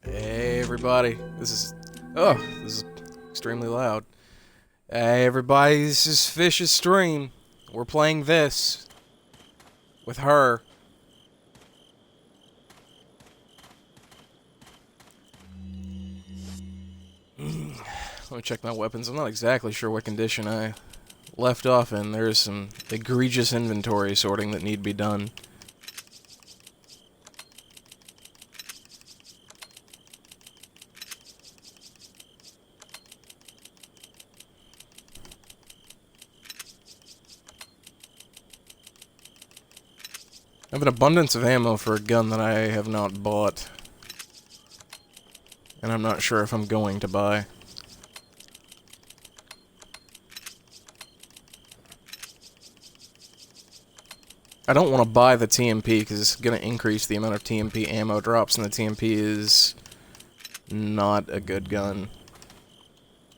Hey everybody, this is extremely loud. Hey everybody, this is Fish's stream. We're playing this with her. Let me check my weapons. I'm not exactly sure what condition I left off in. There's some egregious inventory sorting that need to be done. I have an abundance of ammo for a gun that I have not bought. And I'm not sure if I'm going to buy. I don't want to buy the TMP because it's going to increase the amount of TMP ammo drops, and the TMP is not a good gun.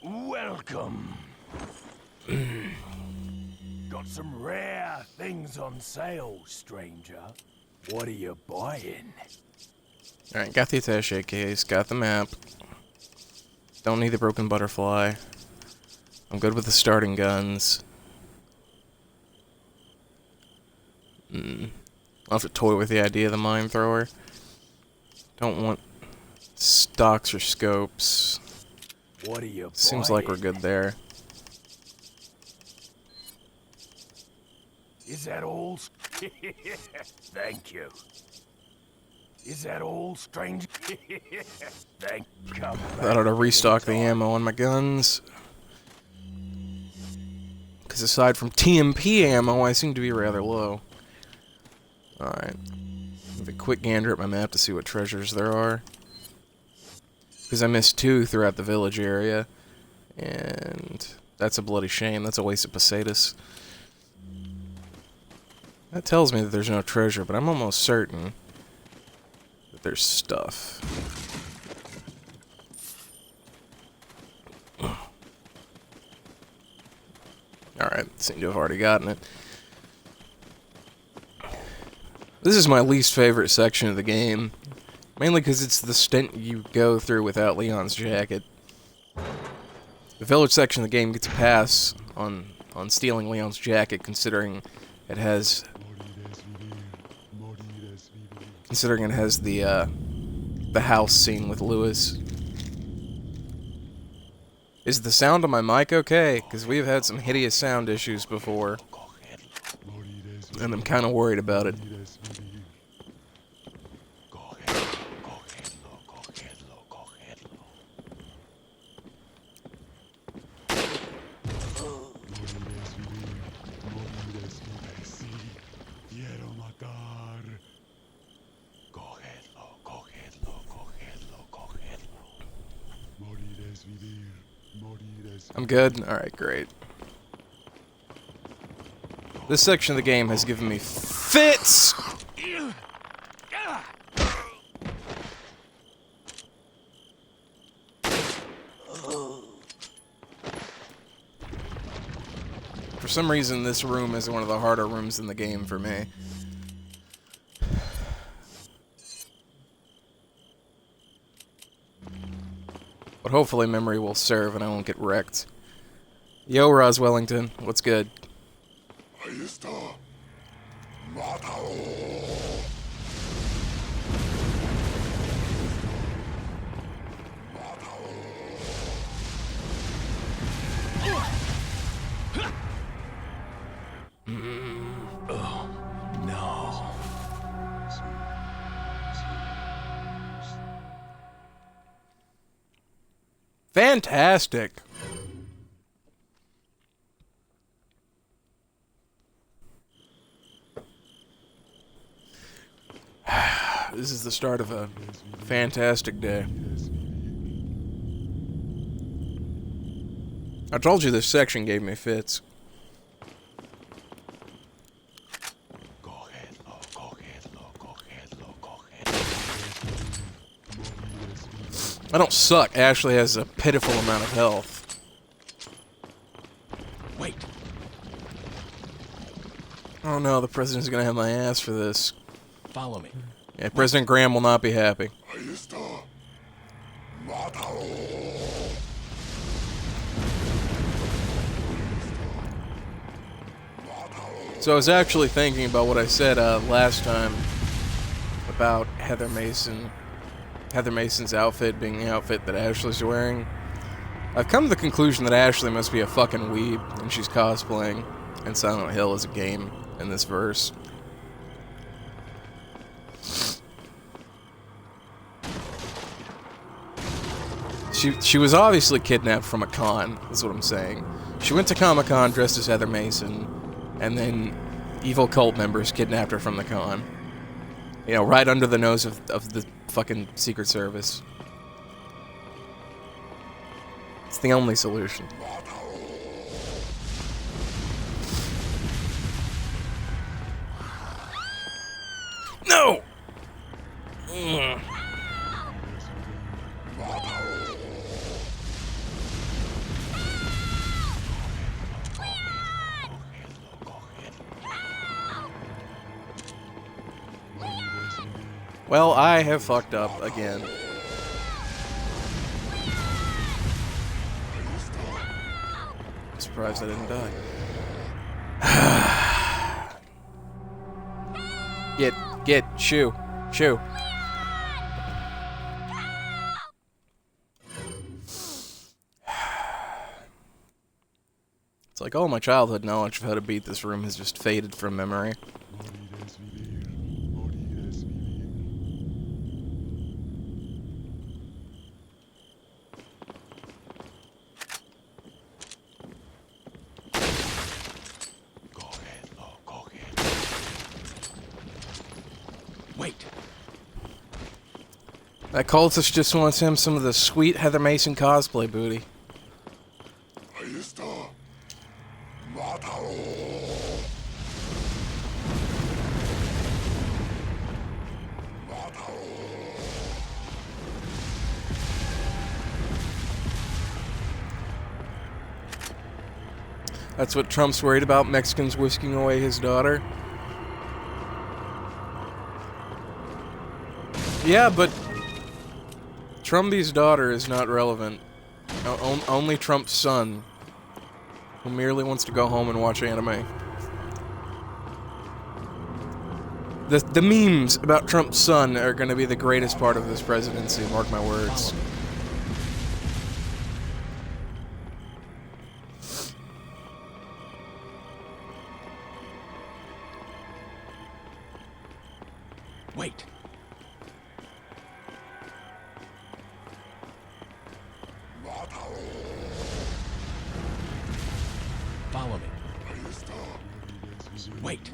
Welcome. Got some rare things on sale, stranger. What are you buying? Alright, got the attaché case, got the map. Don't need the broken butterfly. I'm good with the starting guns. I'll have to toy with the idea of the mine thrower. Don't want stocks or scopes. What are you Seems buying? like we're good there. Is that all? Thank you. Is that all, stranger? Thank you. I ought to restock the ammo on my guns. Because aside from TMP ammo, I seem to be rather low. Alright. Have a quick gander at my map to see what treasures there are. Because I missed 2 throughout the village area. And that's a bloody shame. That's a waste of Poseidus. That tells me that there's no treasure, but I'm almost certain that there's stuff. Alright, seem to have already gotten it. This is my least favorite section of the game. Mainly because it's the stint you go through without Leon's jacket. The village section of the game gets a pass on stealing Leon's jacket, considering it has the house scene with Lewis. Is the sound on my mic okay? Because we've had some hideous sound issues before, and I'm kind of worried about it. I'm good? Alright, great. This section of the game has given me fits! For some reason, this room is one of the harder rooms in the game for me. But hopefully memory will serve and I won't get wrecked. Yo, Roz Wellington, what's good? Oh, no. Fantastic! This is the start of a fantastic day. I told you this section gave me fits. I don't suck. Ashley has a pitiful amount of health. Wait. Oh no, the president's gonna have my ass for this. Follow me. Yeah, President Graham will not be happy. So I was actually thinking about what I said last time about Heather Mason. Heather Mason's outfit being the outfit that Ashley's wearing. I've come to the conclusion that Ashley must be a fucking weeb, and she's cosplaying, and Silent Hill is a game in this verse. She was obviously kidnapped from a con, is what I'm saying. She went to Comic-Con dressed as Heather Mason, and then evil cult members kidnapped her from the con. You know, right under the nose of the fucking Secret Service. It's the only solution. No! Ugh. Well, I have fucked up again. I'm surprised I didn't die. Get, shoo. It's like all my childhood knowledge of how to beat this room has just faded from memory. Wait. That cultist just wants him some of the sweet Heather Mason cosplay booty. That's what Trump's worried about, Mexicans whisking away his daughter. Yeah, but Trumpy's daughter is not relevant. Only Trump's son, who merely wants to go home and watch anime. The memes about Trump's son are going to be the greatest part of this presidency, mark my words. Wait. Follow me. Wait.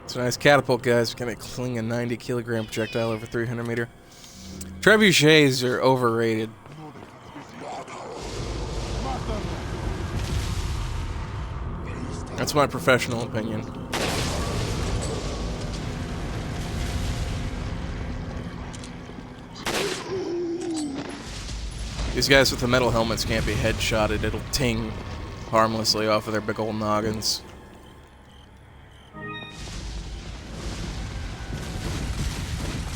It's a nice catapult, guys. Can it cling a 90-kilogram projectile over 300 meter? Trebuchets are overrated. That's my professional opinion. These guys with the metal helmets can't be headshotted. It'll ting harmlessly off of their big old noggins.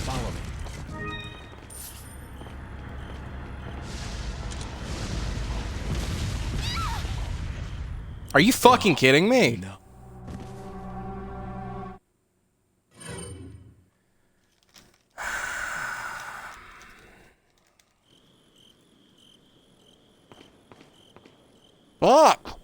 Follow me. Are you fucking kidding me? No. Fuck!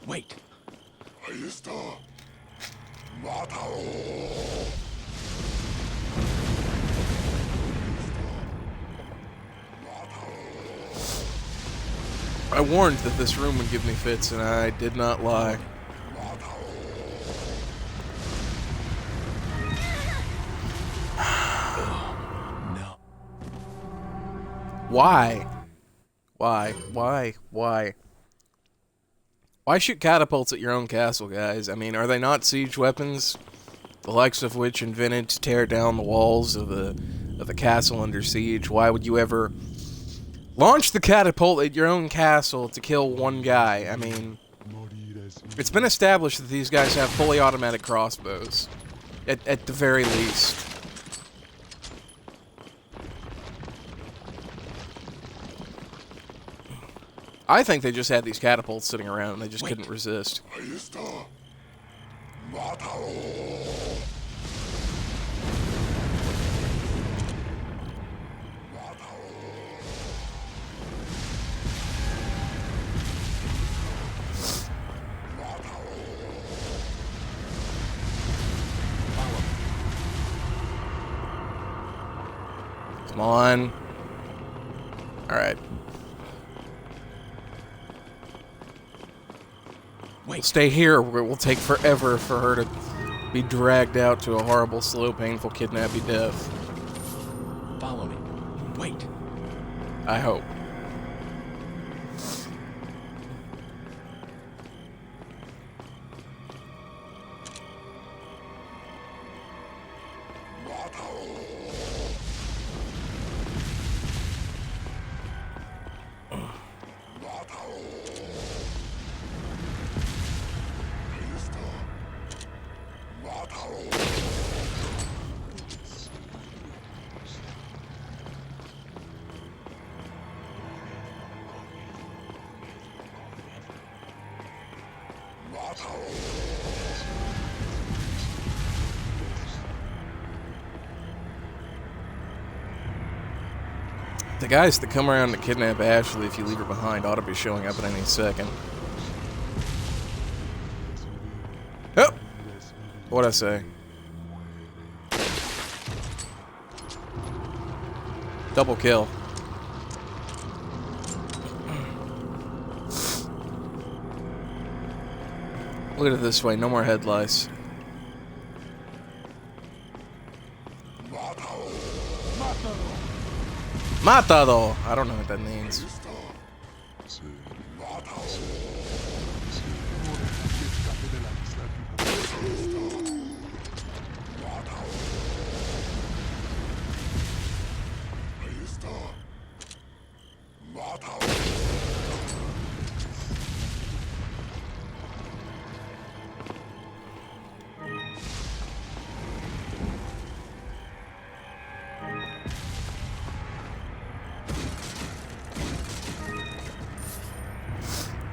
Wait. I warned that this room would give me fits, and I did not lie. No. Why? Why? Why? Why? Why shoot catapults at your own castle, guys? I mean, are they not siege weapons? The likes of which invented to tear down the walls of the castle under siege. Why would you ever launch the catapult at your own castle to kill one guy? I mean, it's been established that these guys have fully automatic crossbows, at the very least. I think they just had these catapults sitting around and they just couldn't resist. Come on. Alright. Wait. Stay here. It will take forever for her to be dragged out to a horrible, slow, painful, kidnapping death. Follow me. Wait. I hope. The guys that come around to kidnap Ashley if you leave her behind ought to be showing up at any second. Oh! What'd I say? Double kill. Look at it this way, no more head lice. Matado! I don't know what that means.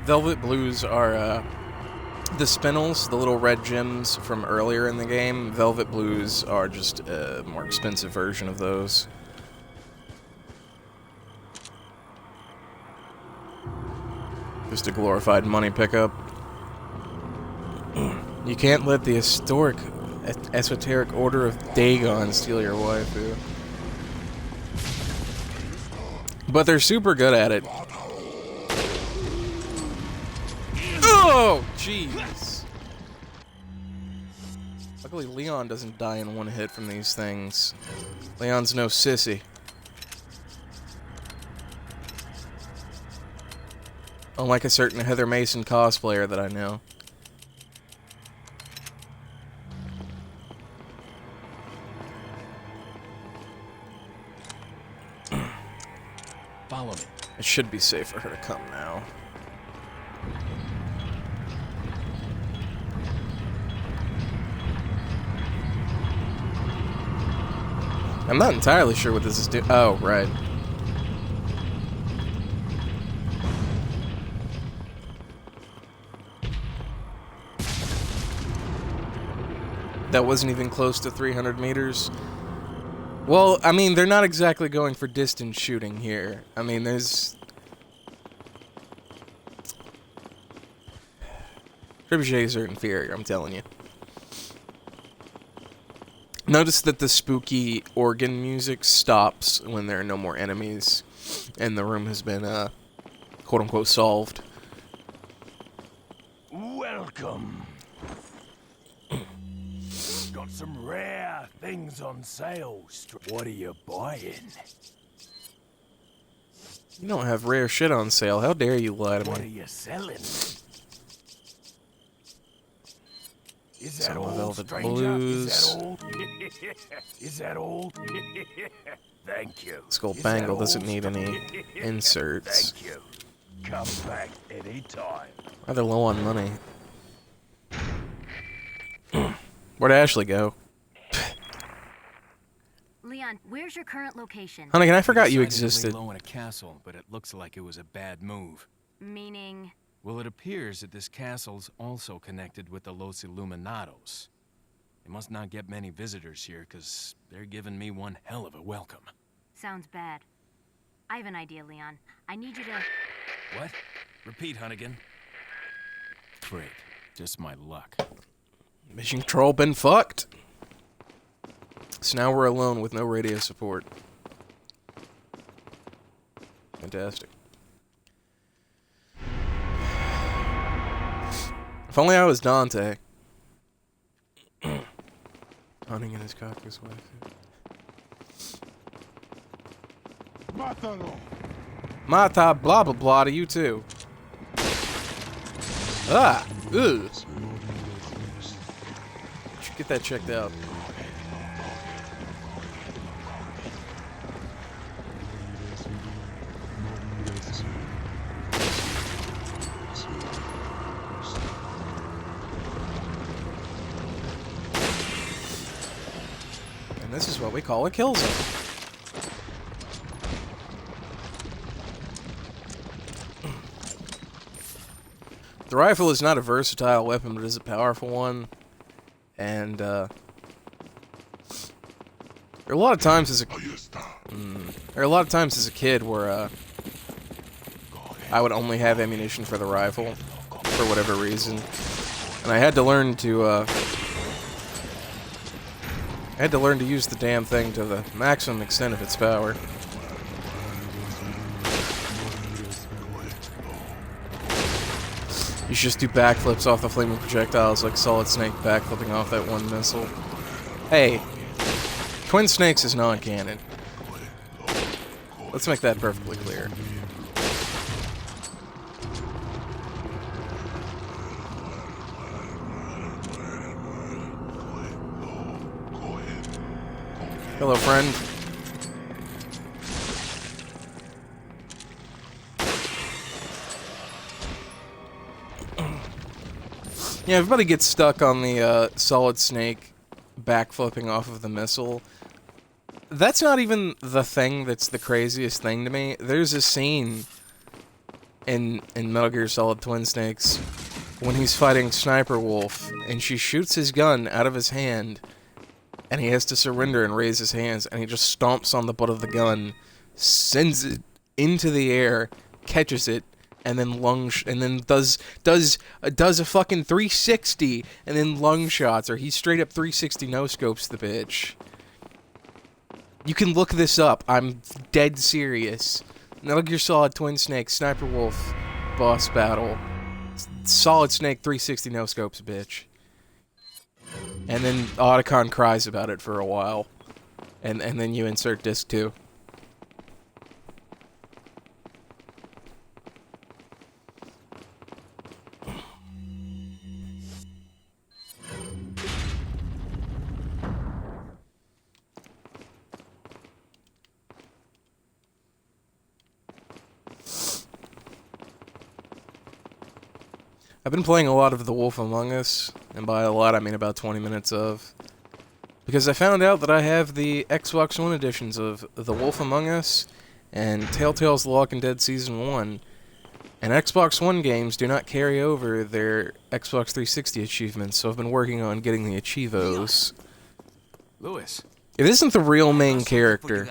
Velvet Blues are, the Spinels, the little red gems from earlier in the game. Velvet Blues are just a more expensive version of those. Just a glorified money pickup. You can't let the historic, esoteric Order of Dagon steal your waifu. But they're super good at it. Oh, jeez. Luckily, Leon doesn't die in one hit from these things. Leon's no sissy. Unlike a certain Heather Mason cosplayer that I know. Follow me. It should be safe for her to come now. I'm not entirely sure what this is doing. Oh, right. That wasn't even close to 300 meters. Well, I mean, they're not exactly going for distance shooting here. I mean, there's... Trebuchets are inferior, I'm telling you. Notice that the spooky organ music stops when there are no more enemies and the room has been, quote-unquote, solved. Welcome. Got some rare things on sale. What are you buying? You don't have rare shit on sale. How dare you lie to What are me? you selling? Is that Some all, Velvet stranger? Blues. Is that all? Is that all? Thank you. Skull Is Bangle that doesn't all, need any inserts. Thank you. Come back anytime. Rather low on money. Where'd Ashley go? Leon, where's your current location? Honey, I forgot you Decided to lay existed. low in a castle, but it looks like it was a bad move. Meaning... Well, it appears that this castle's also connected with the Los Illuminados. They must not get many visitors here, because they're giving me one hell of a welcome. Sounds bad. I have an idea, Leon. I need you to... What? Repeat, Hunnigan. Great. Just my luck. Mission Control been fucked. So now we're alone with no radio support. Fantastic. If only I was Dante. Hunting in his caucus wife. Mata blah blah blah to you too. Ah! Ugh! Should get that checked out. And this is what we call a kill zone. The rifle is not a versatile weapon, but it is a powerful one. And, there are a lot of times as a... there are a lot of times as a kid where, I would only have ammunition for the rifle, for whatever reason. And I had to learn to, use the damn thing to the maximum extent of its power. You should just do backflips off the flaming projectiles like Solid Snake backflipping off that one missile. Hey, Twin Snakes is non-canon. Let's make that perfectly clear. Hello, friend. Yeah, everybody gets stuck on the Solid Snake backflipping off of the missile. That's not even the thing that's the craziest thing to me. There's a scene in Metal Gear Solid Twin Snakes when he's fighting Sniper Wolf, and she shoots his gun out of his hand, and he has to surrender and raise his hands, and he just stomps on the butt of the gun, sends it into the air, catches it, and then does a fucking 360, and then lung shots, or he straight up 360 no scopes the bitch. You can look this up. I'm dead serious. Metal Gear Solid Twin Snake Sniper Wolf boss battle. Solid Snake 360 no scopes, bitch. And then Otacon cries about it for a while, and then you insert disc 2. I've been playing a lot of The Wolf Among Us, and by a lot I mean about 20 minutes of, because I found out that I have the Xbox One editions of The Wolf Among Us and Telltale's The Walking Dead Season 1, and Xbox One games do not carry over their Xbox 360 achievements, so I've been working on getting the Achievos. Louis. It isn't the real main character.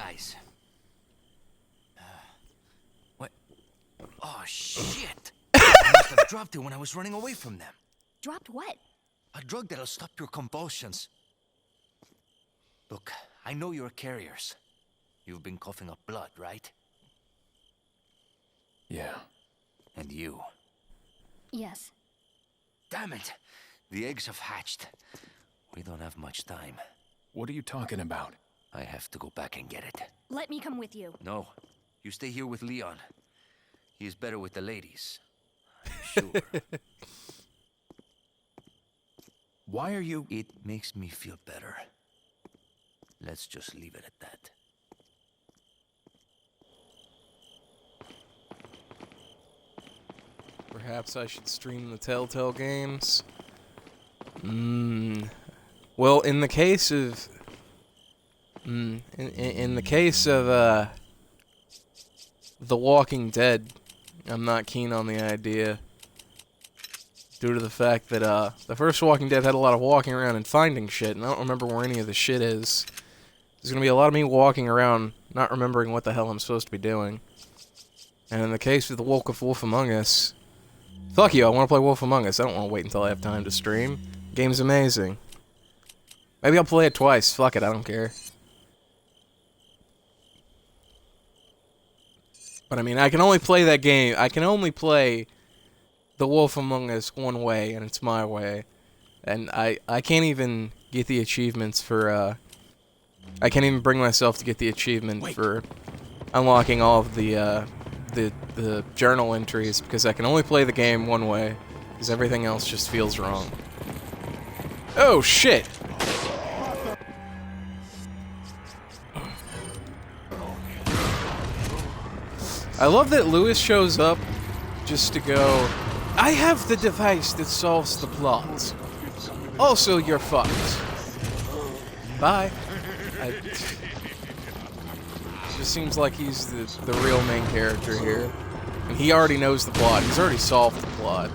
What? Oh, shit! I must have dropped it when I was running away from them. Dropped what? A drug that'll stop your convulsions. Look, I know you're carriers. You've been coughing up blood, right? Yeah. And you. Yes. Damn it! The eggs have hatched. We don't have much time. What are you talking about? I have to go back and get it. Let me come with you. No, you stay here with Leon. He is better with the ladies. I'm sure. Why are you... It makes me feel better. Let's just leave it at that. Perhaps I should stream the Telltale games. Well, in the case of... in the case of, The Walking Dead, I'm not keen on the idea. Due to the fact that, the first Walking Dead had a lot of walking around and finding shit, and I don't remember where any of the shit is. There's gonna be a lot of me walking around, not remembering what the hell I'm supposed to be doing. And in the case of the Wolf Among Us... Fuck you, I want to play Wolf Among Us. I don't want to wait until I have time to stream. Game's amazing. Maybe I'll play it twice. Fuck it, I don't care. But I mean, I can only play that game. I can only play The Wolf Among Us one way, and it's my way. And I can't even get the achievements for, I can't even bring myself to get the achievement for unlocking all of the journal entries, because I can only play the game one way, because everything else just feels wrong. Oh, shit! I love that Lewis shows up just to go, I have the device that solves the plot. Also, you're fucked. Bye. Just seems like he's the real main character here. And he already knows the plot. He's already solved the plot.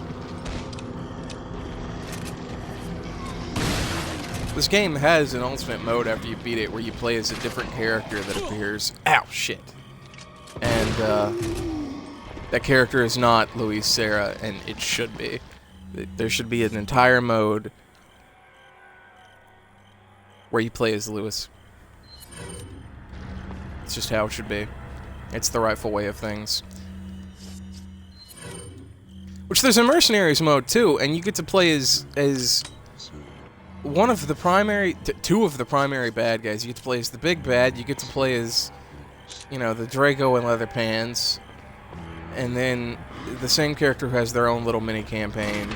This game has an ultimate mode after you beat it where you play as a different character that appears. Ow, shit. And, that character is not Louise Sarah, and it should be. There should be an entire mode where you play as Lewis. It's just how it should be. It's the rightful way of things. Which there's a mercenaries mode too, and you get to play as one of the primary, two of the primary bad guys. You get to play as the big bad. You get to play as, you know, the Draco and Leatherpants, and then the same character who has their own little mini campaign,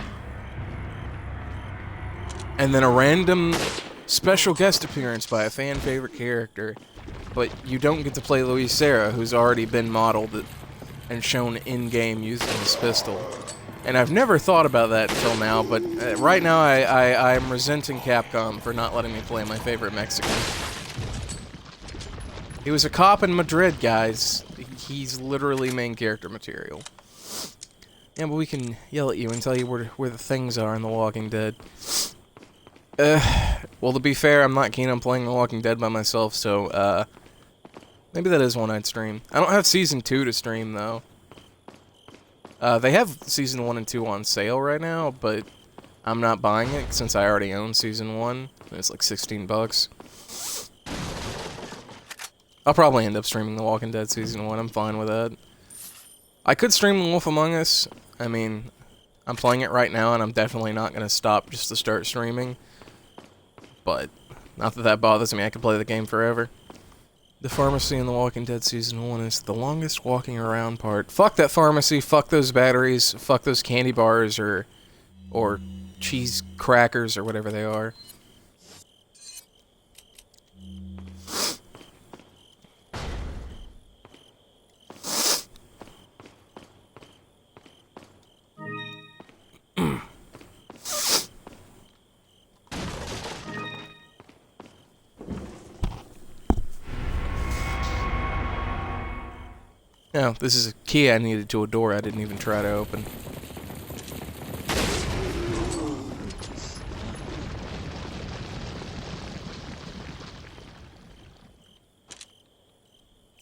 and then a random special guest appearance by a fan favorite character. But you don't get to play Louise Sarah, who's already been modeled and shown in-game using this pistol. And I've never thought about that until now, but right now I'm resenting Capcom for not letting me play my favorite Mexican. He was a cop in Madrid, guys. He's literally main character material. Yeah, but we can yell at you and tell you where the things are in The Walking Dead. Well, to be fair, I'm not keen on playing The Walking Dead by myself, so, maybe that is one I'd stream. I don't have Season 2 to stream, though. They have Season 1 and 2 on sale right now, but I'm not buying it since I already own Season 1. It's like 16 bucks. I'll probably end up streaming The Walking Dead Season 1, I'm fine with that. I could stream The Wolf Among Us. I mean, I'm playing it right now, and I'm definitely not going to stop just to start streaming. But, not that that bothers me, I could play the game forever. The pharmacy in The Walking Dead Season 1 is the longest walking around part. Fuck that pharmacy, fuck those batteries, fuck those candy bars, or cheese crackers, or whatever they are. No, this is a key I needed to a door I didn't even try to open.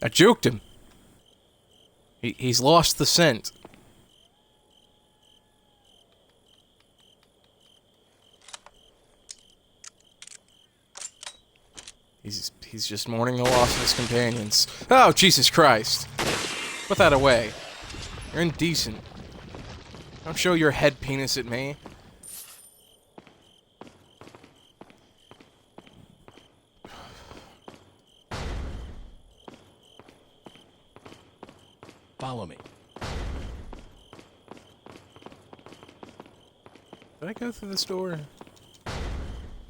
I juked him. He's lost the scent. He's just mourning the loss of his companions. Oh, Jesus Christ. Put that away. You're indecent. Don't show your head penis at me. Follow me. Did I go through this door?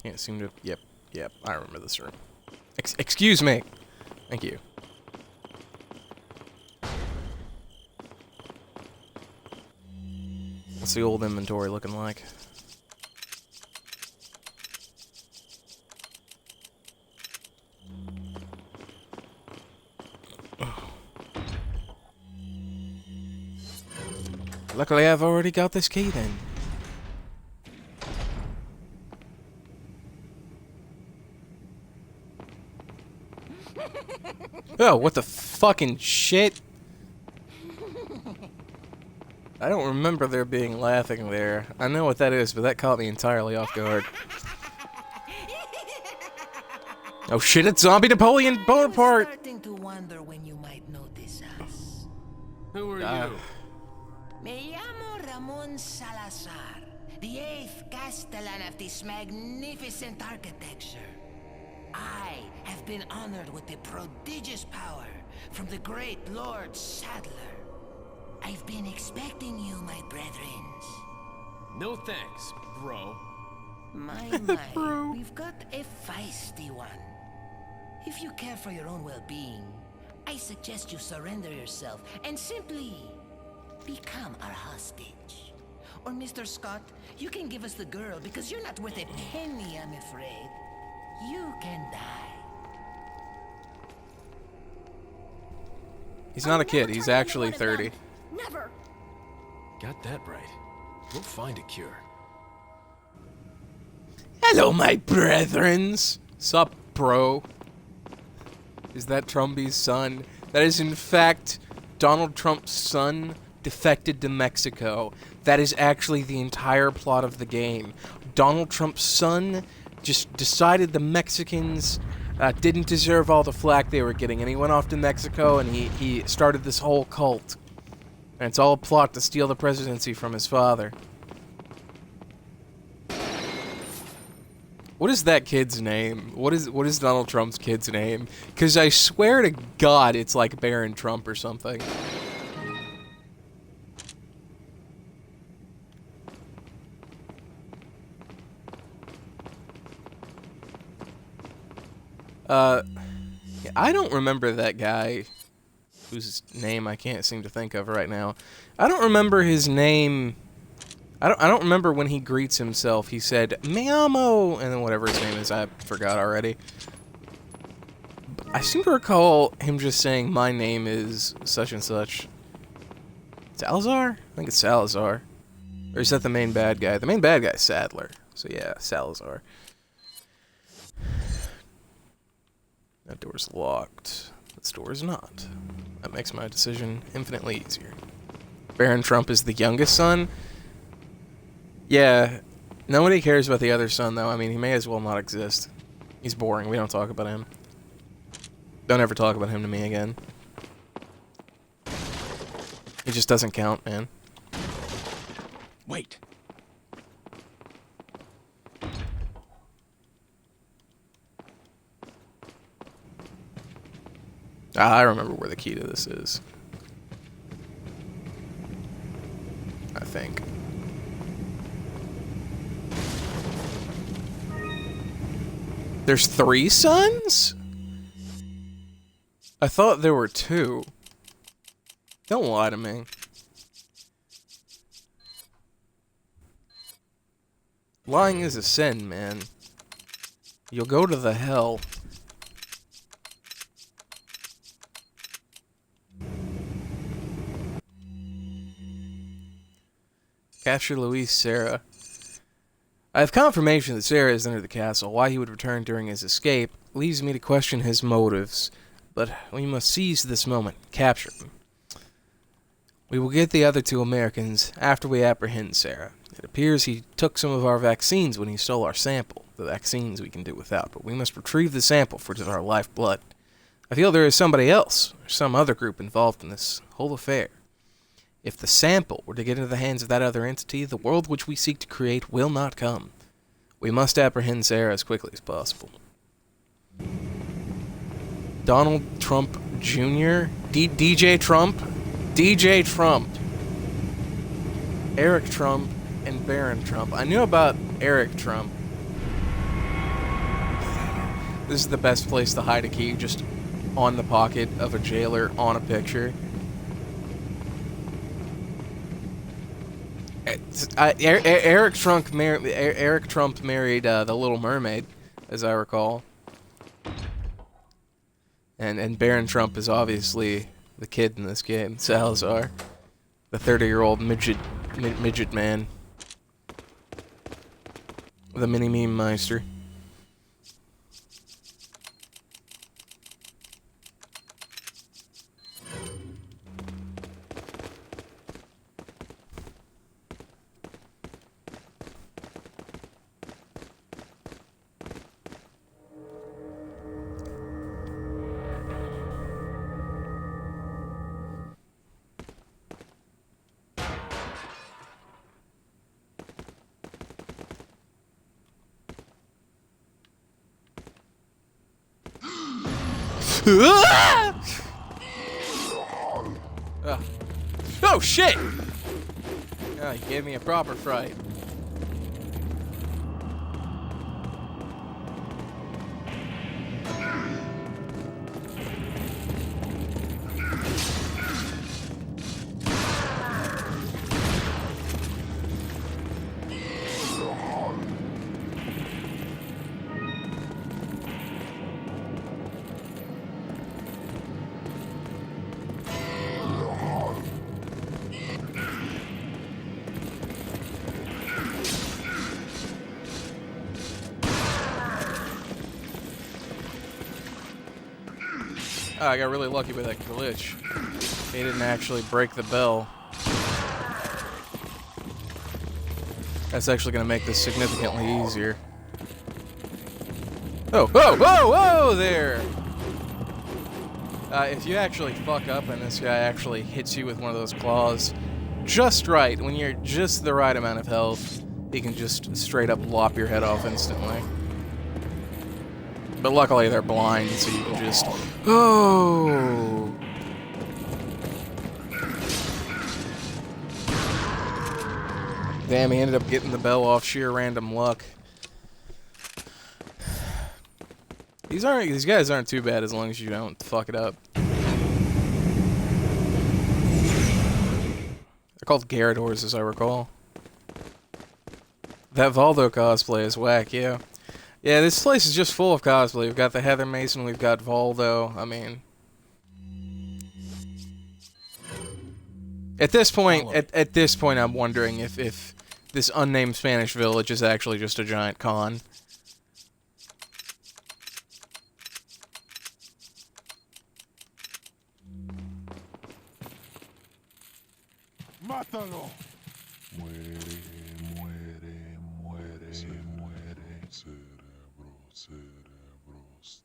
Can't seem to... Yep, I remember this room. Excuse me. Thank you. What's the old inventory looking like? Luckily, I've already got this key then. Oh, what the fucking shit? I don't remember there being laughing there. I know what that is, but that caught me entirely off guard. Oh shit, it's Zombie Napoleon Bonaparte! Starting to wonder when you might notice us. Who are you? Me llamo Ramon Salazar, the 8th Castellan of this magnificent architecture. I have been honored with the prodigious power from the great Lord Sadler. I've been expecting you, my brethrens. No thanks, bro. My, we've got a feisty one. If you care for your own well-being, I suggest you surrender yourself and simply become our hostage. Or Mr. Scott, you can give us the girl because you're not worth a penny, I'm afraid. You can die. He's not a kid, he's actually 30. Never. Got that right. We'll find a cure. Hello, my brethrens! Sup, bro? Is that Trumby's son? That is, in fact, Donald Trump's son defected to Mexico. That is actually the entire plot of the game. Donald Trump's son just decided the Mexicans didn't deserve all the flack they were getting, and he went off to Mexico and he started this whole cult. And it's all a plot to steal the presidency from his father. What is that kid's name? What is Donald Trump's kid's name? Because I swear to God it's like Barron Trump or something. I don't remember that guy whose name I can't seem to think of right now. I don't remember his name. I don't remember when he greets himself. He said, "Me amo," and then whatever his name is, I forgot already. But I seem to recall him just saying, "My name is such and such." Salazar? I think it's Salazar. Or is that the main bad guy? The main bad guy is Sadler. So yeah, Salazar. That door's locked. This door is not. That makes my decision infinitely easier. Barron Trump is the youngest son? Yeah, nobody cares about the other son, though. I mean, he may as well not exist. He's boring. We don't talk about him. Don't ever talk about him to me again. He just doesn't count, man. Wait. Ah, I remember where the key to this is. I think. There's 3 sons? I thought there were 2. Don't lie to me. Lying is a sin, man. You'll go to the hell. Capture Luis Serra. I have confirmation that Serra has entered the castle. Why he would return during his escape leaves me to question his motives. But we must seize this moment. Capture him. We will get the other 2 Americans after we apprehend Serra. It appears he took some of our vaccines when he stole our sample. The vaccines we can do without, but we must retrieve the sample for it is our lifeblood. I feel there is somebody else, or some other group involved in this whole affair. If the sample were to get into the hands of that other entity, the world which we seek to create will not come. We must apprehend Sarah as quickly as possible. Donald Trump Jr.? DJ Trump? DJ Trump. Eric Trump and Barron Trump. I knew about Eric Trump. This is the best place to hide a key, just on the pocket of a jailer on a picture. Eric Trump married the Little Mermaid, as I recall. And Barron Trump is obviously the kid in this game, Salazar, the 30-year-old midget man, the mini meme meister. Oh shit! Oh, you gave me a proper fright. Oh, I got really lucky with that glitch. They didn't actually break the bell. That's actually going to make this significantly easier. Oh, whoa, whoa, whoa there! If you actually fuck up and this guy actually hits you with one of those claws just right, when you're just the right amount of health, he can just straight up lop your head off instantly. But luckily they're blind, so you can just... Oh! Damn, he ended up getting the bell off sheer random luck. These guys aren't too bad as long as you don't fuck it up. They're called Garradors, as I recall. That Valdo cosplay is whack, yeah. Yeah, this place is just full of cosplay. We've got the Heather Mason, we've got Valdo. I mean... At this point, at this point, I'm wondering if this unnamed Spanish village is actually just a giant con. Mátalo. Muere, muere, muere, muere. Cerebros, cerebros.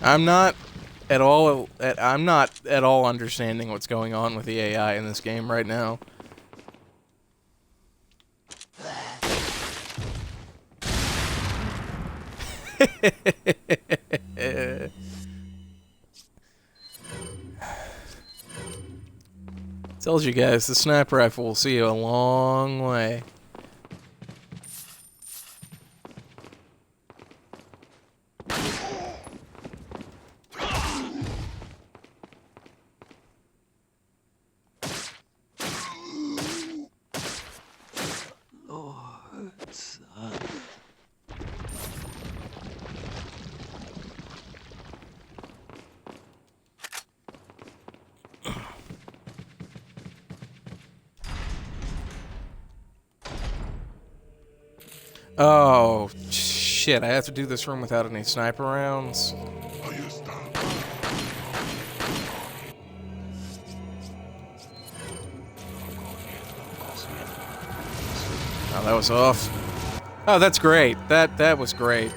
I'm not at all understanding what's going on with the AI in this game right now. Tells you guys the sniper rifle will see you a long way. Oh, shit, I have to do this room without any sniper rounds. that was off. Oh, that's great. That was great.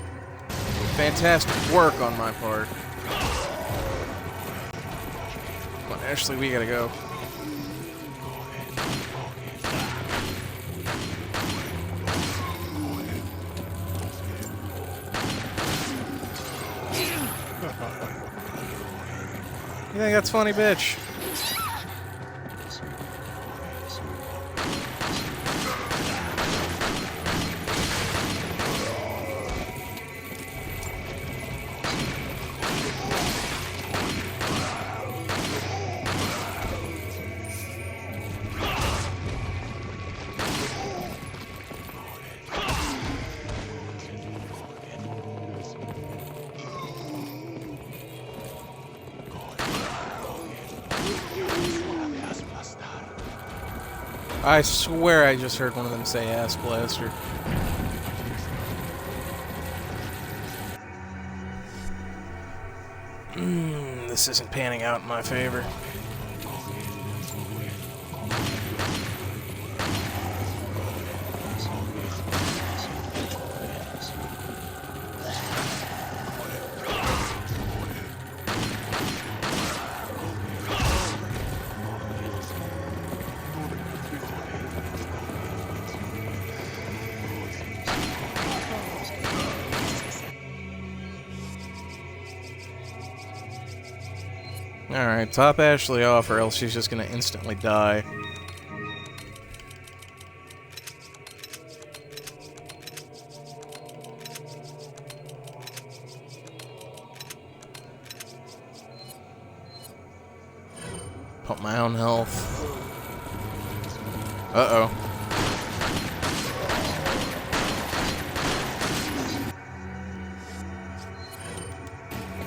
Fantastic work on my part. Come on, Ashley, we gotta go. You think that's funny, bitch? I swear I just heard one of them say ass blaster. This isn't panning out in my favor. Alright, top Ashley off or else she's just gonna instantly die. Pump my own health. Uh-oh.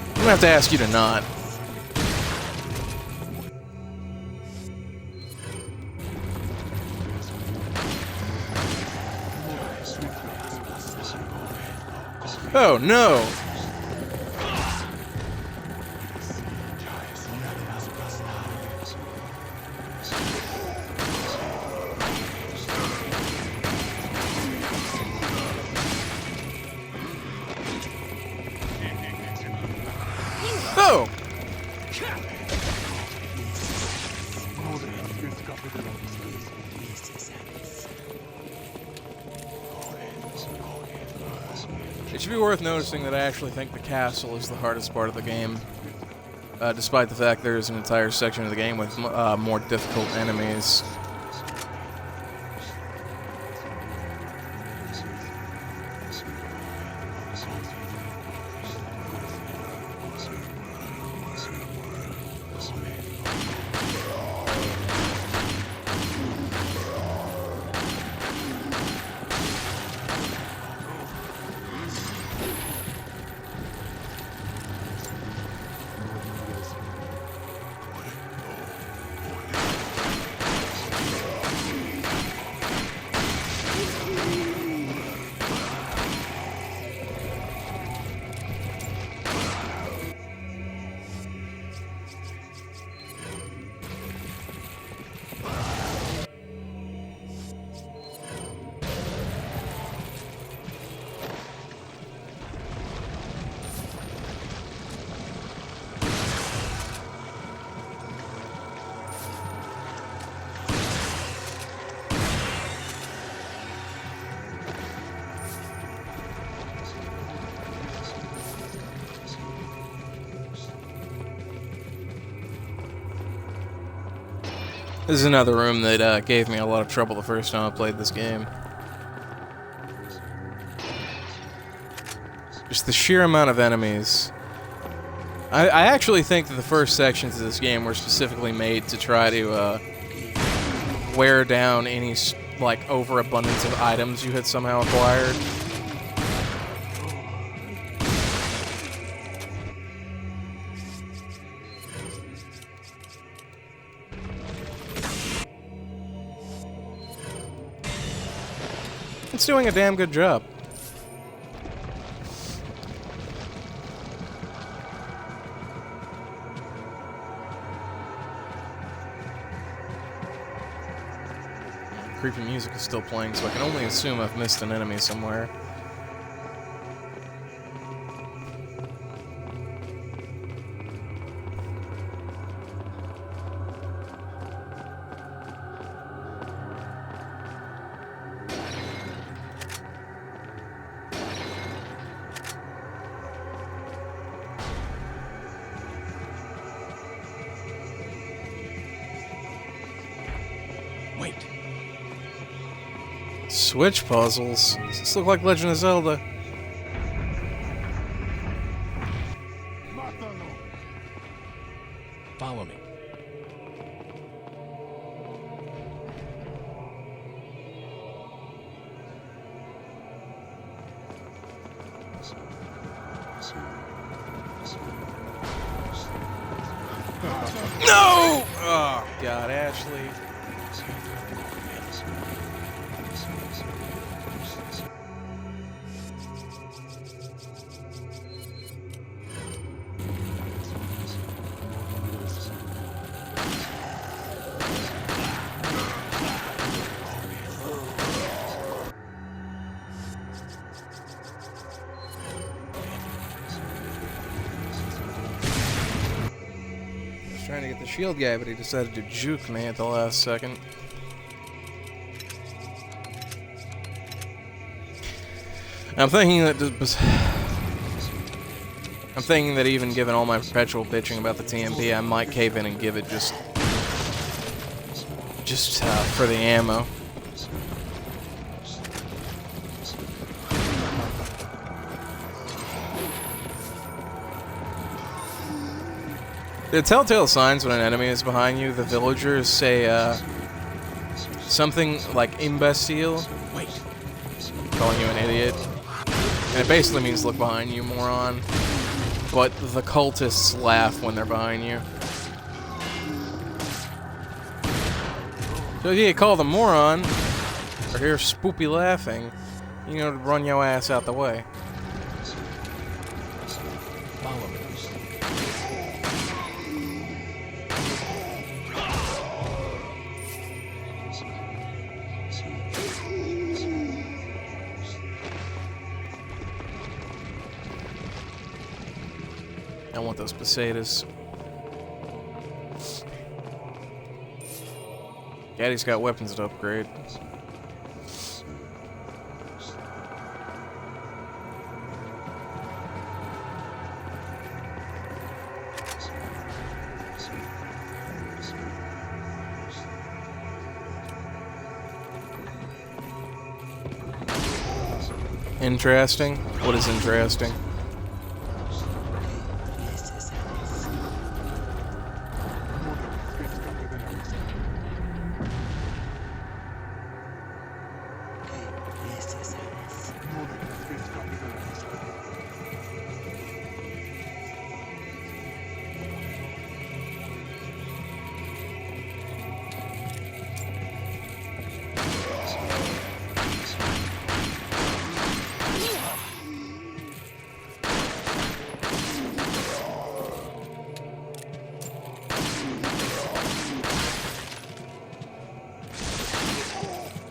I'm gonna have to ask you to not. Oh, no! Oh! It should be worth noticing that I actually think the castle is the hardest part of the game, despite the fact there is an entire section of the game with more difficult enemies. This is another room that gave me a lot of trouble the first time I played this game. Just the sheer amount of enemies. I actually think that the first sections of this game were specifically made to try to wear down any like overabundance of items you had somehow acquired. It's doing a damn good job. creepy music is still playing, so I can only assume I've missed an enemy somewhere. Wait. Switch puzzles? Does this look like Legend of Zelda? Follow me. No! Oh, God, Ashley. Trying to get the shield guy, but he decided to juke me at the last second. I'm thinking that even given all my perpetual bitching about the TMP, I might cave in and give it just for the ammo. The telltale signs when an enemy is behind you, the villagers say, something like imbecile, calling you an idiot. And it basically means look behind you, moron. But the cultists laugh when they're behind you. So if you call them moron, or hear spoopy laughing, you know to run your ass out the way. Follow me. I want those pesetas. Daddy's got weapons to upgrade. Interesting? What is interesting?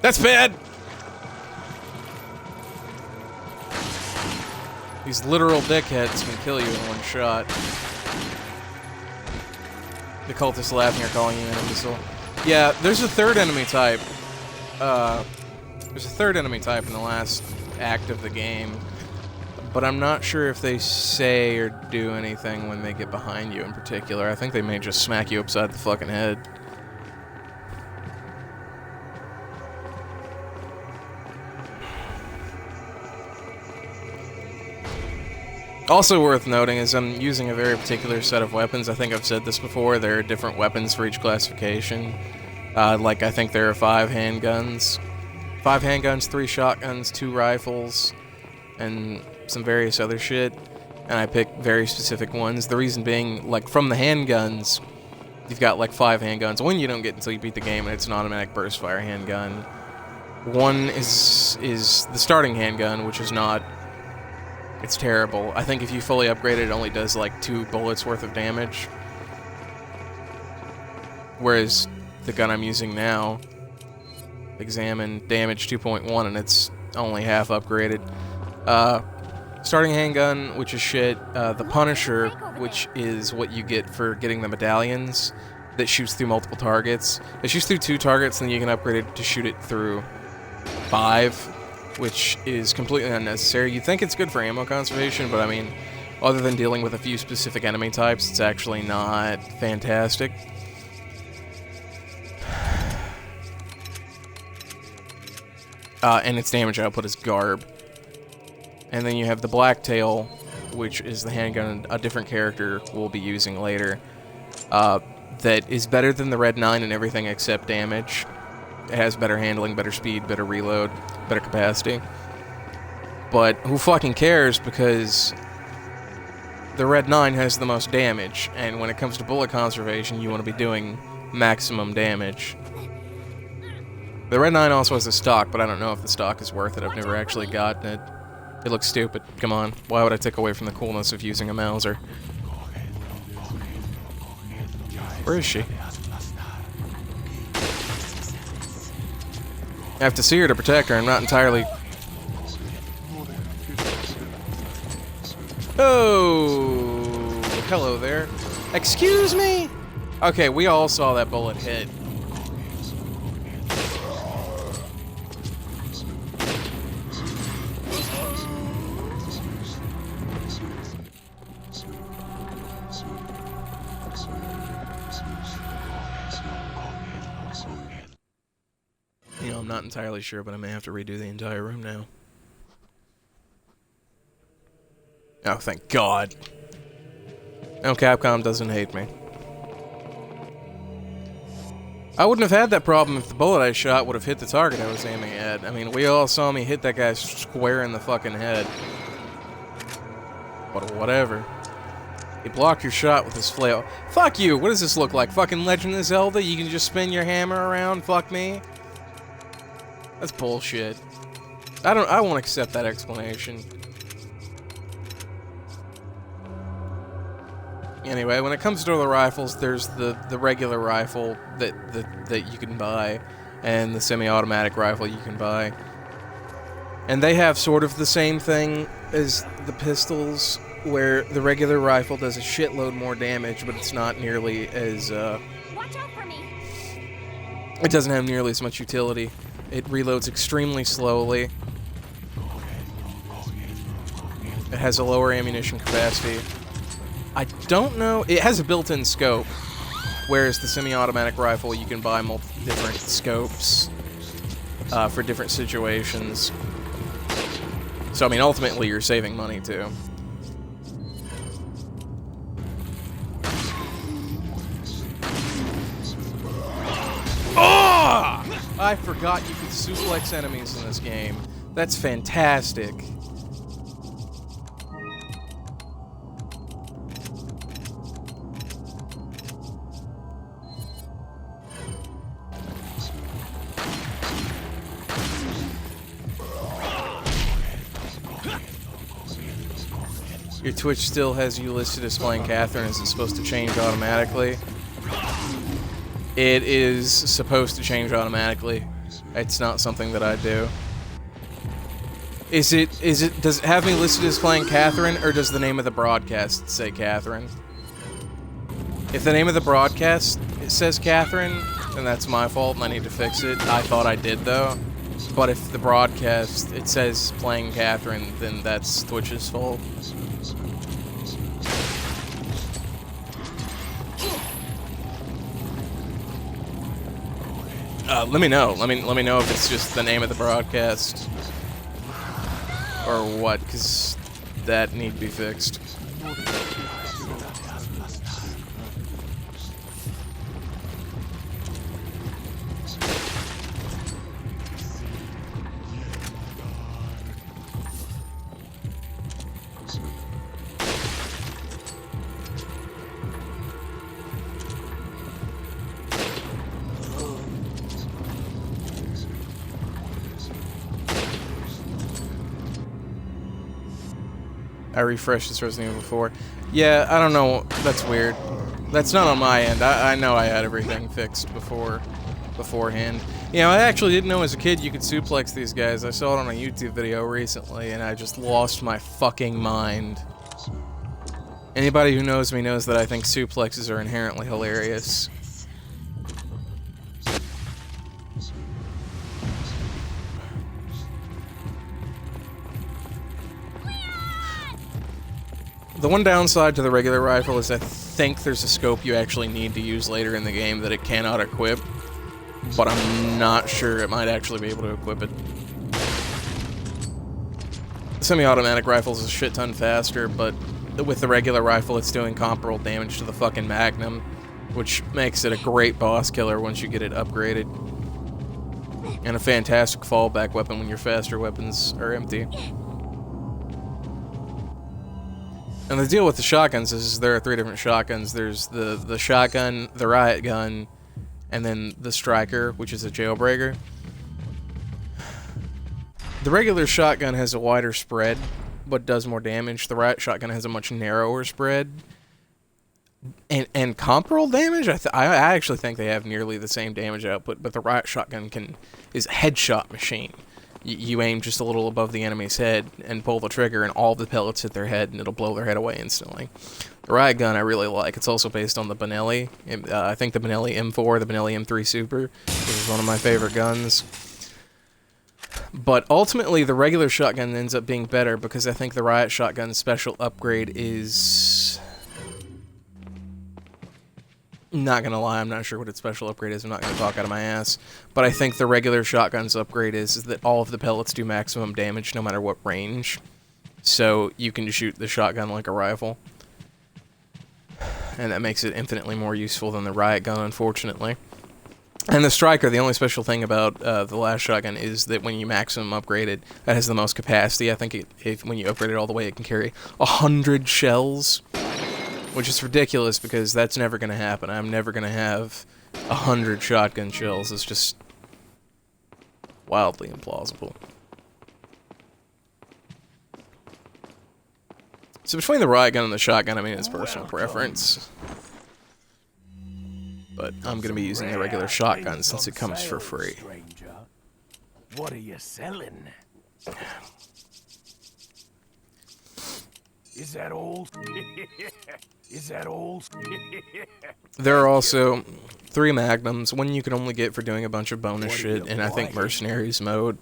That's bad! These literal dickheads can kill you in one shot. The cultists laughing are calling you an imbecile. Yeah, there's a third enemy type. There's a third enemy type in the last act of the game. But I'm not sure if they say or do anything when they get behind you in particular. I think they may just smack you upside the fucking head. Also worth noting is I'm using a very particular set of weapons. I think I've said this before. There are different weapons for each classification. Like, I think there are 5 handguns. 5 handguns, 3 shotguns, 2 rifles, and some various other shit. And I pick very specific ones. The reason being, like, from the handguns, you've got, like, 5 handguns. One you don't get until you beat the game, and it's an automatic burst fire handgun. One is the starting handgun, which is not... It's terrible. I think if you fully upgrade it, it only does like 2 bullets worth of damage. Whereas the gun I'm using now examine damage 2.1, and it's only half upgraded. Starting handgun, which is shit. The Punisher, which is what you get for getting the medallions that shoots through multiple targets. It shoots through 2 targets, and then you can upgrade it to shoot it through 5, which is completely unnecessary. You'd think it's good for ammo conservation, but I mean, other than dealing with a few specific enemy types, it's actually not fantastic. And its damage output is garb. And then you have the Blacktail, which is the handgun a different character will be using later. That is better than the Red 9 in everything except damage. It has better handling, better speed, better reload, better capacity. But who fucking cares, because the Red 9 has the most damage, and when it comes to bullet conservation, you want to be doing maximum damage. The Red 9 also has a stock, but I don't know if the stock is worth it. I've never actually gotten it. It looks stupid. Come on. Why would I take away from the coolness of using a Mauser? Where is she? I have to see her to protect her. I'm not entirely... Oh! Hello there. Excuse me? Okay, we all saw that bullet hit. You know, I'm not entirely sure, but I may have to redo the entire room now. Oh, thank God. No, Capcom doesn't hate me. I wouldn't have had that problem if the bullet I shot would have hit the target I was aiming at. I mean, we all saw me hit that guy square in the fucking head. But whatever. He blocked your shot with his flail. Fuck you! What does this look like? Fucking Legend of Zelda? You can just spin your hammer around? Fuck me? That's bullshit. I won't accept that explanation. Anyway, when it comes to the rifles, there's the regular rifle that you can buy, and the semi-automatic rifle you can buy. And they have sort of the same thing as the pistols, where the regular rifle does a shitload more damage, but it's not nearly as, Watch out for me. it doesn't have nearly as much utility. It reloads extremely slowly. It has a lower ammunition capacity. I don't know... It has a built-in scope, whereas the semi-automatic rifle, you can buy multiple different scopes for different situations. So, I mean, ultimately, you're saving money, too. Oh! I forgot you could suplex enemies in this game. That's fantastic. Your Twitch still has you listed as playing Catherine. Is it supposed to change automatically? It is supposed to change automatically. It's not something that I do. Does it have me listed as playing Catherine, or does the name of the broadcast say Catherine? If the name of the broadcast says Catherine, then that's my fault and I need to fix it. I thought I did, though. But if the broadcast, it says playing Catherine, then that's Twitch's fault. Let me know. Let me know if it's just the name of the broadcast or what, because that need to be fixed. I refreshed this Resident Evil 4. Yeah, I don't know. That's weird. That's not on my end. I know I had everything fixed before. beforehand. You know, I actually didn't know as a kid you could suplex these guys. I saw it on a YouTube video recently, and I just lost my fucking mind. Anybody who knows me knows that I think suplexes are inherently hilarious. The one downside to the regular rifle is I think there's a scope you actually need to use later in the game that it cannot equip, but I'm not sure it might actually be able to equip it. Semi-automatic rifle's a shit ton faster, but with the regular rifle it's doing comparable damage to the fucking Magnum, which makes it a great boss killer once you get it upgraded. And a fantastic fallback weapon when your faster weapons are empty. And the deal with the shotguns is there are 3 different shotguns. There's the shotgun, the riot gun, and then the striker, which is a jailbreaker. The regular shotgun has a wider spread, but does more damage. The riot shotgun has a much narrower spread. And comparable damage? I actually think they have nearly the same damage output, but the riot shotgun is a headshot machine. You aim just a little above the enemy's head and pull the trigger, and all the pellets hit their head, and it'll blow their head away instantly. The riot gun I really like. It's also based on the Benelli. I think the Benelli M4, the Benelli M3 Super, which is one of my favorite guns. But ultimately, the regular shotgun ends up being better because I think the riot shotgun's special upgrade is... Not gonna lie, I'm not sure what its special upgrade is. I'm not gonna talk out of my ass. But I think the regular shotgun's upgrade is that all of the pellets do maximum damage no matter what range. So you can just shoot the shotgun like a rifle. And that makes it infinitely more useful than the riot gun, unfortunately. And the striker, the only special thing about the last shotgun is that when you maximum upgrade it, that has the most capacity. I think when you upgrade it all the way, it can carry 100 shells. Which is ridiculous because that's never going to happen. I'm never going to have 100 shotgun shells. It's just wildly implausible. So between the riot gun and the shotgun, I mean, it's personal preference. But I'm going to be using the regular shotgun since it comes for free. Stranger. What are you selling? Is that all? Is that all? There are also 3 magnums. One you can only get for doing a bunch of bonus shit in, I think, mercenaries mode.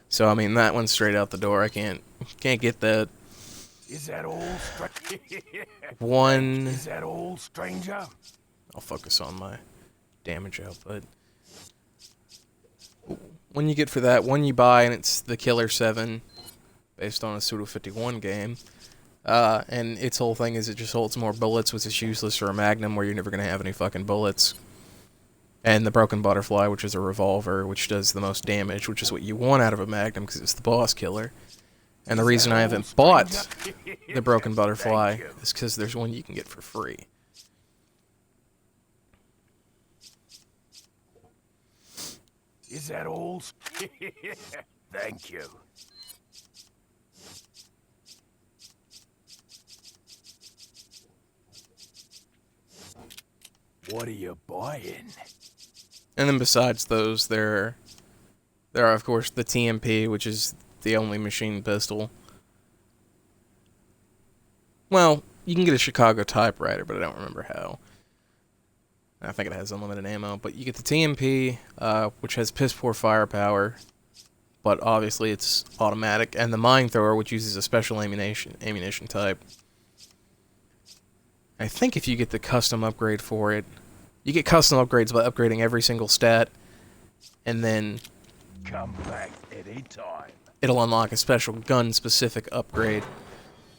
So I mean, that one's straight out the door. I can't get that. Is that all? One. Is that all, stranger? I'll focus on my damage output. One you get for that, one you buy, and it's the Killer 7, based on a Suda-51 game. And its whole thing is it just holds more bullets, which is useless for a Magnum where you're never going to have any fucking bullets. And the Broken Butterfly, which is a revolver, which does the most damage, which is what you want out of a Magnum because it's the boss killer. And the reason I haven't bought the Broken Butterfly is because there's one you can get for free. Is that all? Thank you. What are you buying? And then besides those, there are of course the TMP, which is the only machine pistol. Well, you can get a Chicago typewriter, but I don't remember how. I think it has unlimited ammo, but you get the TMP, which has piss poor firepower, but obviously it's automatic, and the mine thrower, which uses a special ammunition type. I think if you get the custom upgrade for it, you get custom upgrades by upgrading every single stat, and then Come back anytime. it'll unlock a special gun-specific upgrade,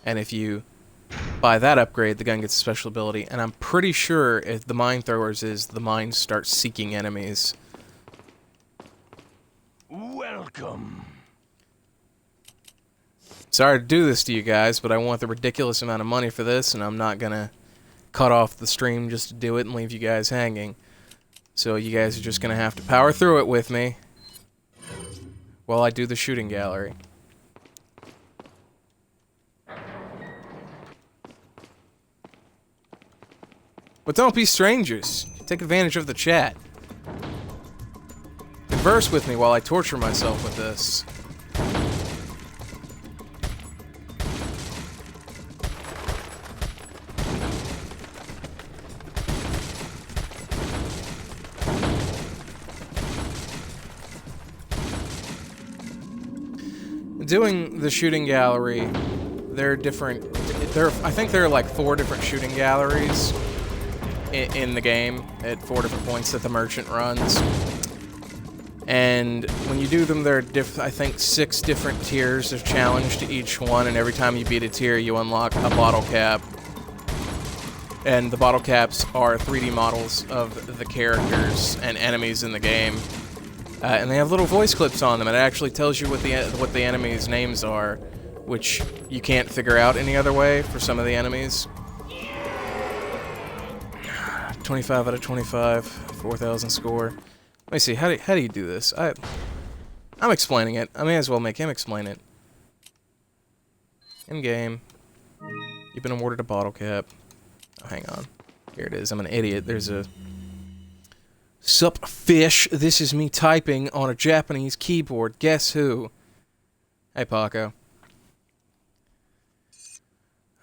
and if you buy that upgrade, the gun gets a special ability, and I'm pretty sure if the mine throwers is the mines start seeking enemies. Welcome. Sorry to do this to you guys, but I want the ridiculous amount of money for this, and I'm not gonna cut off the stream just to do it and leave you guys hanging. So you guys are just gonna have to power through it with me while I do the shooting gallery. But don't be strangers. Take advantage of the chat. converse with me while I torture myself with this. Doing the shooting gallery, there are different. I think there are like 4 different shooting galleries in the game at 4 different points that the merchant runs. And when you do them, there are I think 6 different tiers of challenge to each one, and every time you beat a tier, you unlock a bottle cap. And the bottle caps are 3D models of the characters and enemies in the game. And they have little voice clips on them, and it actually tells you what the enemies' names are, which you can't figure out any other way for some of the enemies. 25 out of 25, 4,000 score. Let me see, how do you do this? I'm explaining it. I may as well make him explain it. In game, you've been awarded a bottle cap. Oh, hang on. Here it is. I'm an idiot. There's a Sup, fish. This is me typing on a Japanese keyboard. Guess who? Hey, Paco.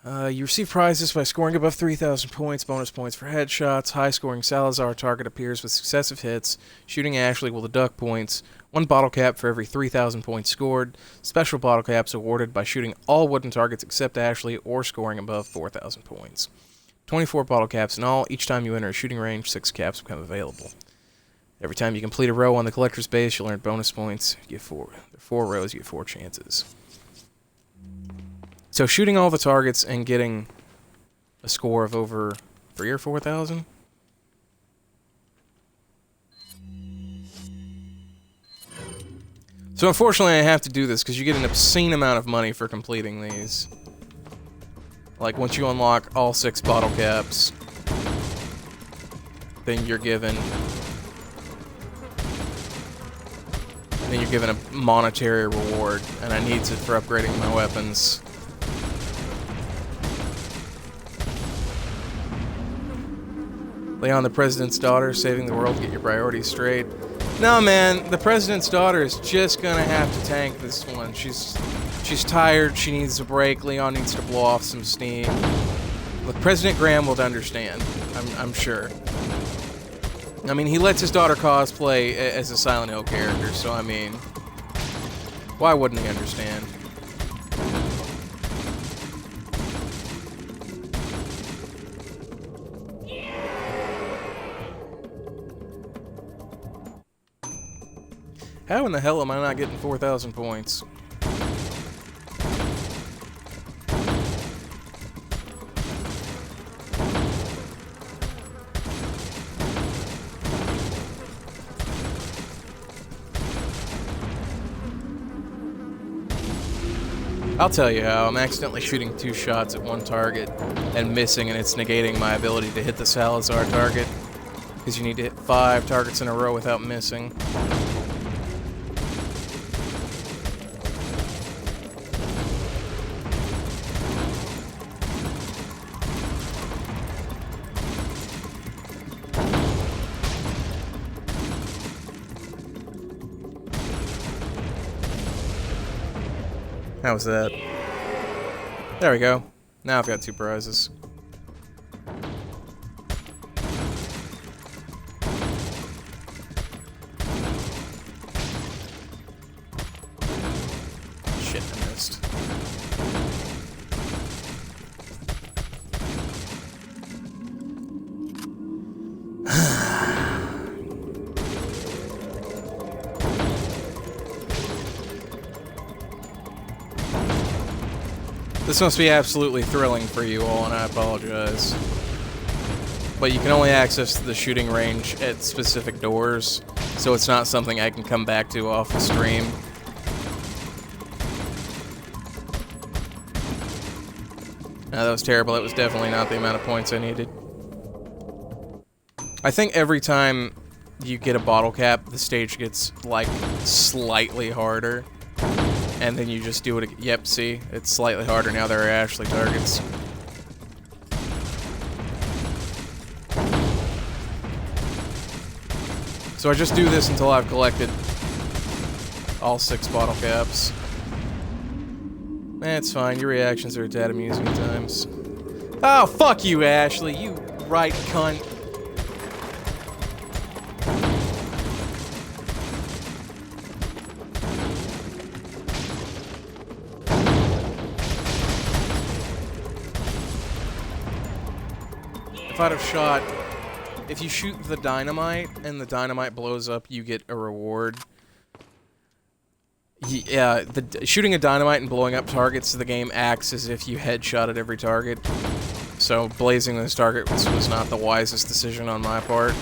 You receive prizes by scoring above 3,000 points, bonus points for headshots. High-scoring Salazar target appears with successive hits. Shooting Ashley will deduct points. 1 bottle cap for every 3,000 points scored. Special bottle caps awarded by shooting all wooden targets except Ashley or scoring above 4,000 points. 24 bottle caps in all. Each time you enter a shooting range, 6 caps become available. Every time you complete a row on the collector's base, you'll earn bonus points. You get 4 rows, you get 4 chances. So shooting all the targets and getting a score of over 3,000 or 4,000? So unfortunately I have to do this because you get an obscene amount of money for completing these. Like once you unlock all 6 bottle caps, then you're given a monetary reward, and I need it for upgrading my weapons. Leon, the president's daughter, saving the world, get your priorities straight. No, man, the president's daughter is just gonna have to tank this one. She's tired, she needs a break, Leon needs to blow off some steam. Look, President Graham will understand, I'm sure. I mean, he lets his daughter cosplay as a Silent Hill character, so I mean, why wouldn't he understand? How in the hell am I not getting 4,000 points? I'll tell you how. I'm accidentally shooting 2 shots at 1 target and missing, and it's negating my ability to hit the Salazar target, because you need to hit 5 targets in a row without missing. How was that? There we go. Now I've got 2 prizes. Shit, I missed. This must be absolutely thrilling for you all, and I apologize. But you can only access the shooting range at specific doors, so it's not something I can come back to off the stream. No, that was terrible. That was definitely not the amount of points I needed. I think every time you get a bottle cap, the stage gets, like, slightly harder. And then you just do it again. Yep, see? It's slightly harder now. There are Ashley targets. So I just do this until I've collected all 6 bottle caps. That's fine, your reactions are a tad amusing at times. Oh, fuck you, Ashley, you right cunt. If I'd have shot... If you shoot the dynamite and the dynamite blows up, you get a reward. Yeah, shooting a dynamite and blowing up targets, the game acts as if you headshot at every target. So blazing those targets was not the wisest decision on my part.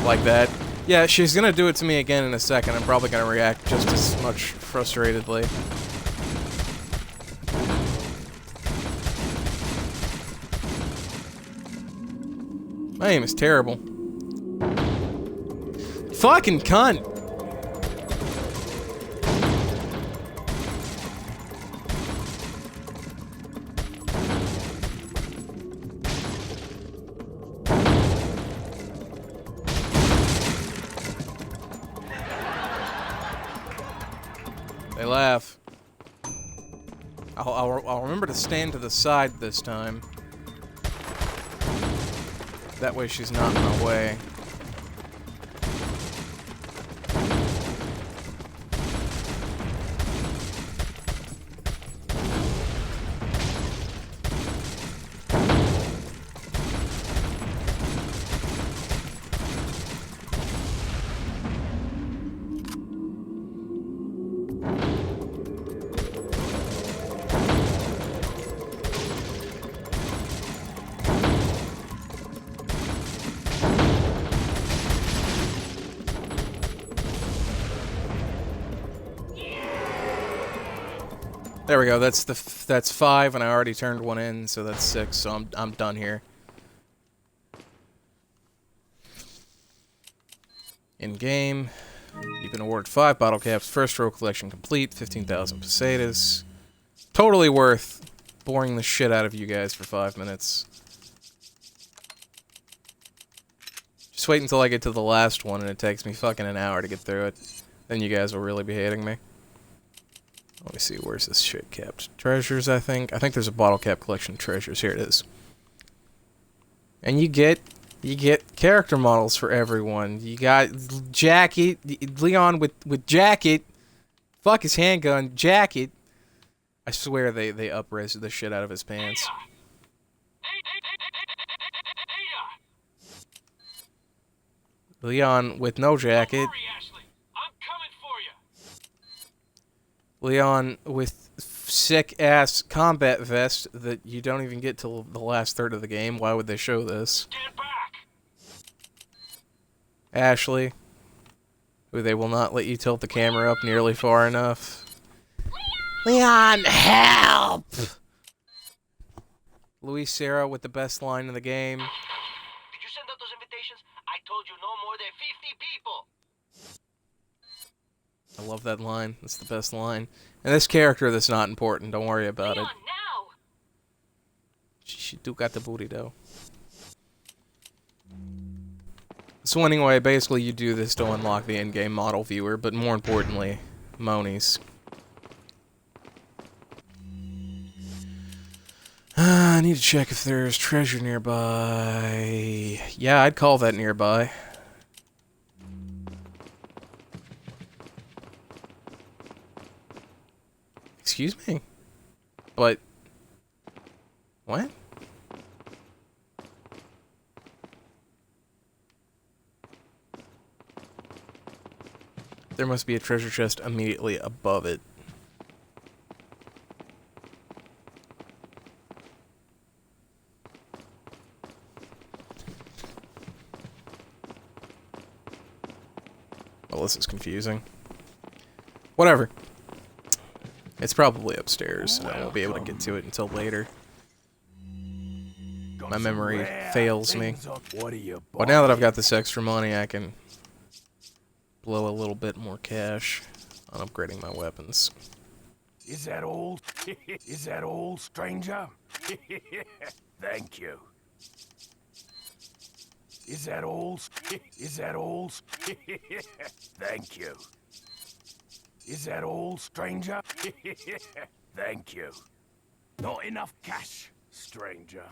Like that. Yeah, she's gonna do it to me again in a second. I'm probably gonna react just as much frustratedly. My aim is terrible. Fucking cunt! They laugh. I'll remember to stand to the side this time. That way she's not in my way. There we go. That's 5, and I already turned 1 in, so that's 6. So I'm done here. In game, you've been awarded 5 bottle caps. First row collection complete. 15,000 pesetas. Totally worth boring the shit out of you guys for 5 minutes. Just wait until I get to the last one, and it takes me fucking an hour to get through it. Then you guys will really be hating me. Let me see, where's this shit kept? Treasures, I think. I think there's a bottle cap collection of treasures. Here it is. And you get character models for everyone. You got Jacket, Leon with Jacket. Fuck his handgun, Jacket. I swear they up-res the shit out of his pants. Leon with no jacket. Leon with sick-ass combat vest that you don't even get till the last third of the game. Why would they show this? Stand back. Ashley, who they will not let you tilt the camera up nearly far enough. Leon, help! Luis Serra with the best line in the game. Did you send out those invitations? I told you no more than 50 people. I love that line. That's the best line. And this character that's not important. Don't worry about it. Leon, now! She do got the booty, though. So anyway, basically you do this to unlock the in-game model viewer, but more importantly, Monies. I need to check if there's treasure nearby. Yeah, I'd call that nearby. Excuse me? But... what? There must be a treasure chest immediately above it. Well, this is confusing. Whatever. It's probably upstairs, and I won't be able to get to it until later. My memory fails me. But now that I've got this extra money, I can blow a little bit more cash on upgrading my weapons. Is that all? Is that all, stranger? Thank you. Is that all? Is that all? Thank you. Is that all, stranger? Thank you. Not enough cash, stranger.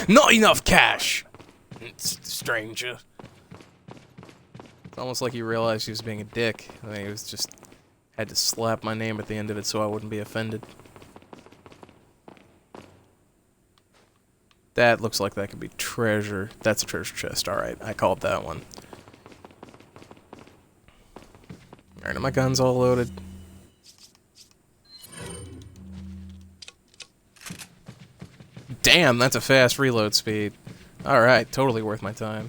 Not enough cash! Stranger. It's almost like he realized he was being a dick. I mean, he was just... had to slap my name at the end of it so I wouldn't be offended. That looks like that could be treasure. That's a treasure chest. Alright, I called that one. Alright, are my guns all loaded? Damn, that's a fast reload speed. Alright, totally worth my time.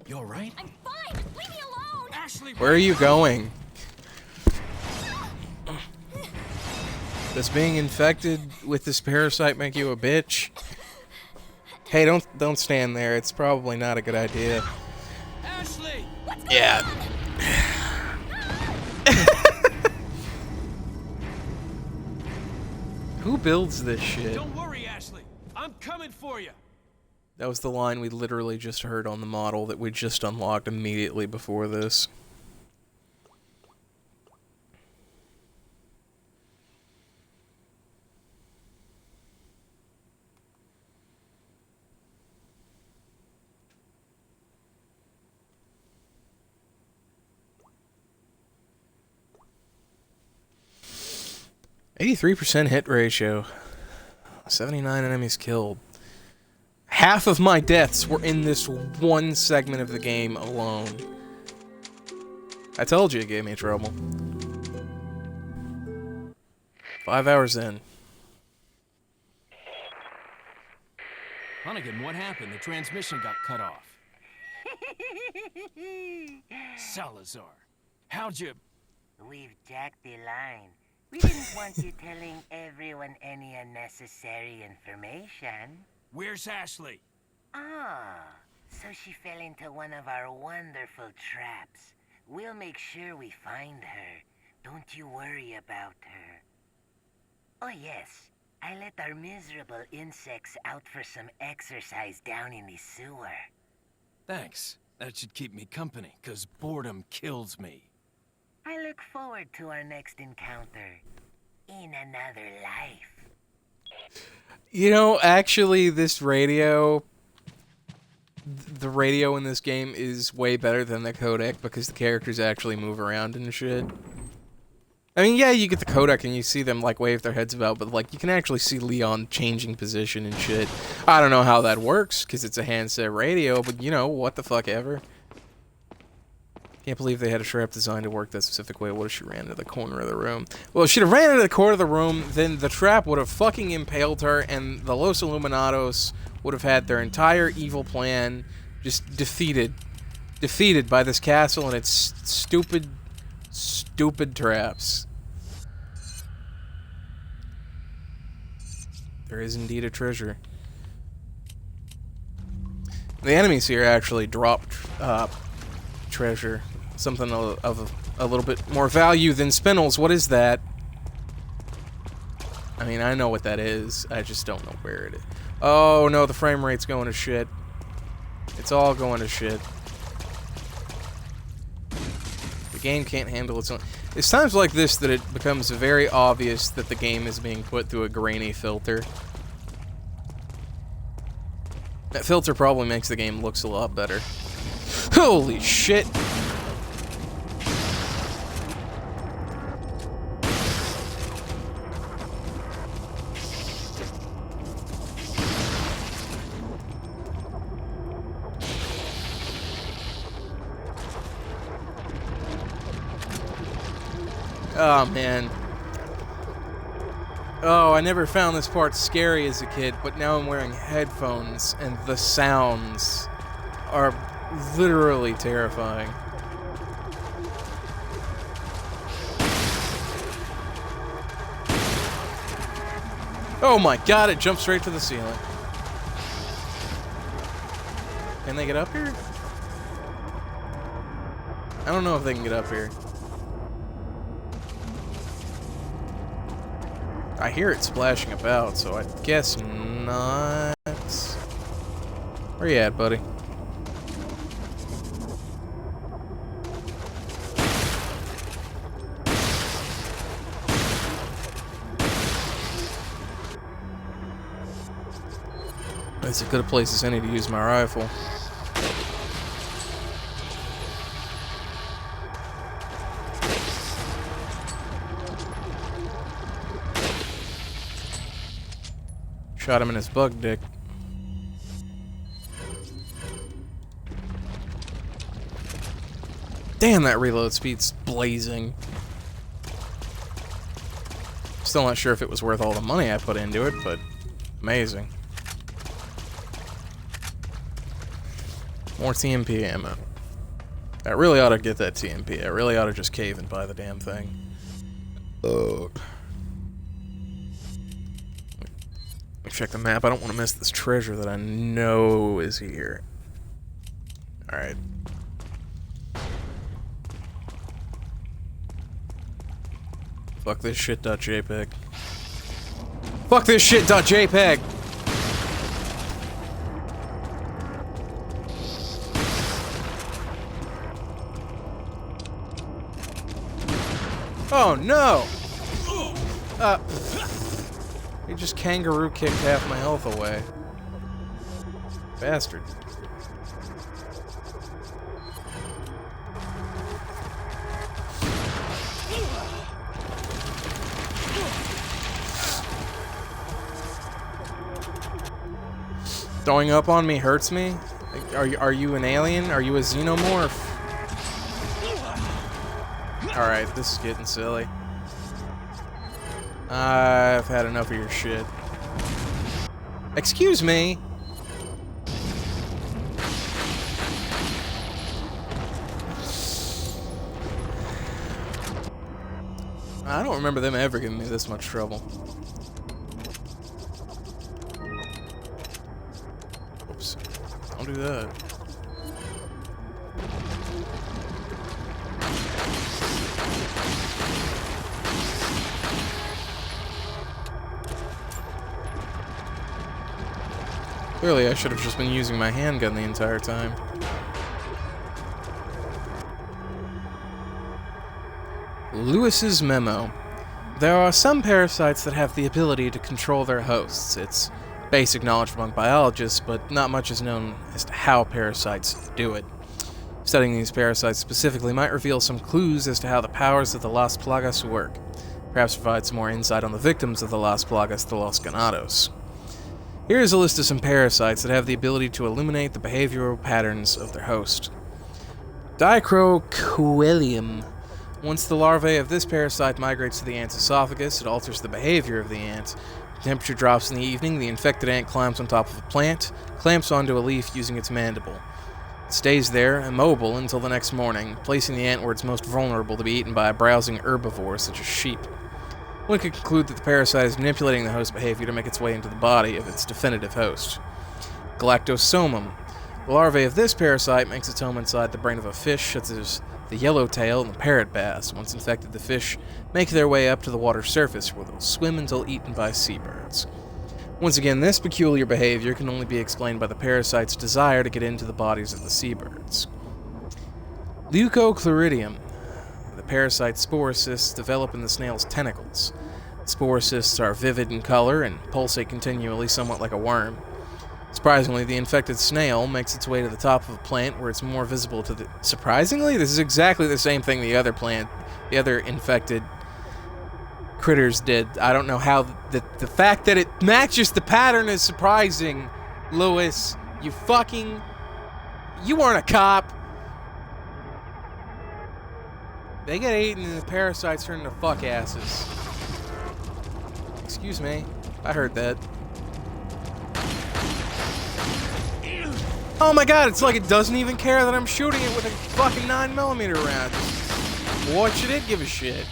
You alright? I'm fine. Leave me alone. Ashley! Where are you going? Does being infected with this parasite make you a bitch? Hey, don't stand there. It's probably not a good idea. Ashley! Yeah. Who builds this shit? Don't worry, Ashley. I'm coming for you. That was the line we literally just heard on the model that we just unlocked immediately before this. %83 hit ratio. 79 enemies killed. Half of my deaths were in this one segment of the game alone. I told you it gave me trouble. 5 hours in. Hunnigan, what happened? The transmission got cut off. Salazar, how'd you... We've jacked the line. We didn't want you telling everyone any unnecessary information. Where's Ashley? Ah, so she fell into one of our wonderful traps. We'll make sure we find her. Don't you worry about her. Oh yes, I let our miserable insects out for some exercise down in the sewer. Thanks. That should keep me company, 'cause boredom kills me. I look forward to our next encounter in another life. You know, actually, this radio... The radio in this game is way better than the codec because the characters actually move around and shit. I mean, yeah, you get the codec and you see them, like, wave their heads about, but, like, you can actually see Leon changing position and shit. I don't know how that works, because it's a handset radio, but, you know, what the fuck ever. Can't believe they had a trap designed to work that specific way. What if she ran to the corner of the room? Well, if she'd have ran into the corner of the room, then the trap would have fucking impaled her, and the Los Illuminados would have had their entire evil plan just defeated. Defeated by this castle and its stupid, stupid traps. There is indeed a treasure. The enemies here actually drop treasure. Something of a little bit more value than spinels. What is that? I mean, I know what that is. I just don't know where it is. Oh, no, the frame rate's going to shit. It's all going to shit. The game can't handle its own... It's times like this that it becomes very obvious that the game is being put through a grainy filter. That filter probably makes the game looks a lot better. Holy shit! Oh, man. Oh, I never found this part scary as a kid, but now I'm wearing headphones, and the sounds are literally terrifying. Oh my god, it jumped straight to the ceiling. Can they get up here? I don't know if they can get up here. I hear it splashing about, so I guess not. Where you at, buddy? It's as good a place as any to use my rifle. Shot him in his bug dick. Damn, that reload speed's blazing. Still not sure if it was worth all the money I put into it, but amazing. More TMP ammo. I really ought to get that TMP. I really ought to just cave and buy the damn thing. Let me check the map. I don't want to miss this treasure that I know is here. Alright. Fuck this shit.jpg. Fuck this shit.jpg! Oh no! He just kangaroo kicked half my health away. Bastard. Throwing up on me hurts me? Are you an alien? Are you a xenomorph? Alright, this is getting silly. I've had enough of your shit. Excuse me? I don't remember them ever giving me this much trouble. Oops. Don't do that. Clearly, I should have just been using my handgun the entire time. Lewis's memo. There are some parasites that have the ability to control their hosts. It's basic knowledge among biologists, but not much is known as to how parasites do it. Studying these parasites specifically might reveal some clues as to how the powers of the Las Plagas work. Perhaps provide some more insight on the victims of the Las Plagas de los Ganados. Here is a list of some parasites that have the ability to illuminate the behavioral patterns of their host. Dicrocoelium. Once the larvae of this parasite migrates to the ant's esophagus, it alters the behavior of the ant. The temperature drops in the evening, the infected ant climbs on top of a plant, clamps onto a leaf using its mandible. It stays there, immobile, until the next morning, placing the ant where it's most vulnerable to be eaten by a browsing herbivore such as sheep. One could conclude that the parasite is manipulating the host behavior to make its way into the body of its definitive host. Galactosomum. The larvae of this parasite makes its home inside the brain of a fish, such as the yellowtail and the parrot bass. Once infected, the fish make their way up to the water's surface, where they'll swim until eaten by seabirds. Once again, this peculiar behavior can only be explained by the parasite's desire to get into the bodies of the seabirds. Leucochloridium. The parasite's sporocysts develop in the snail's tentacles. The sporocysts are vivid in color and pulsate continually, somewhat like a worm. Surprisingly, the infected snail makes its way to the top of a plant where it's more visible to the... Surprisingly? This is exactly the same thing the other infected critters did. I don't know how... The fact that it matches the pattern is surprising, Lewis. You weren't a cop. They get eaten and the parasites turn into fuck asses. Excuse me. I heard that. Oh my god, it's like it doesn't even care that I'm shooting it with a fucking 9mm round. What should it give a shit?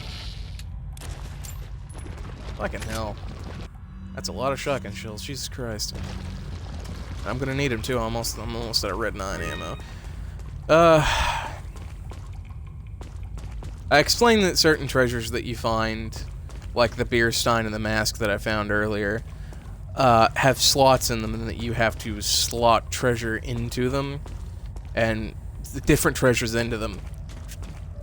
Fucking hell. That's a lot of shotgun shells, Jesus Christ. I'm gonna need them too, I'm almost at a red 9 ammo. I explained that certain treasures that you find like the beer stein and the mask that I found earlier, have slots in them, and that you have to slot treasure into them, and different treasures into them.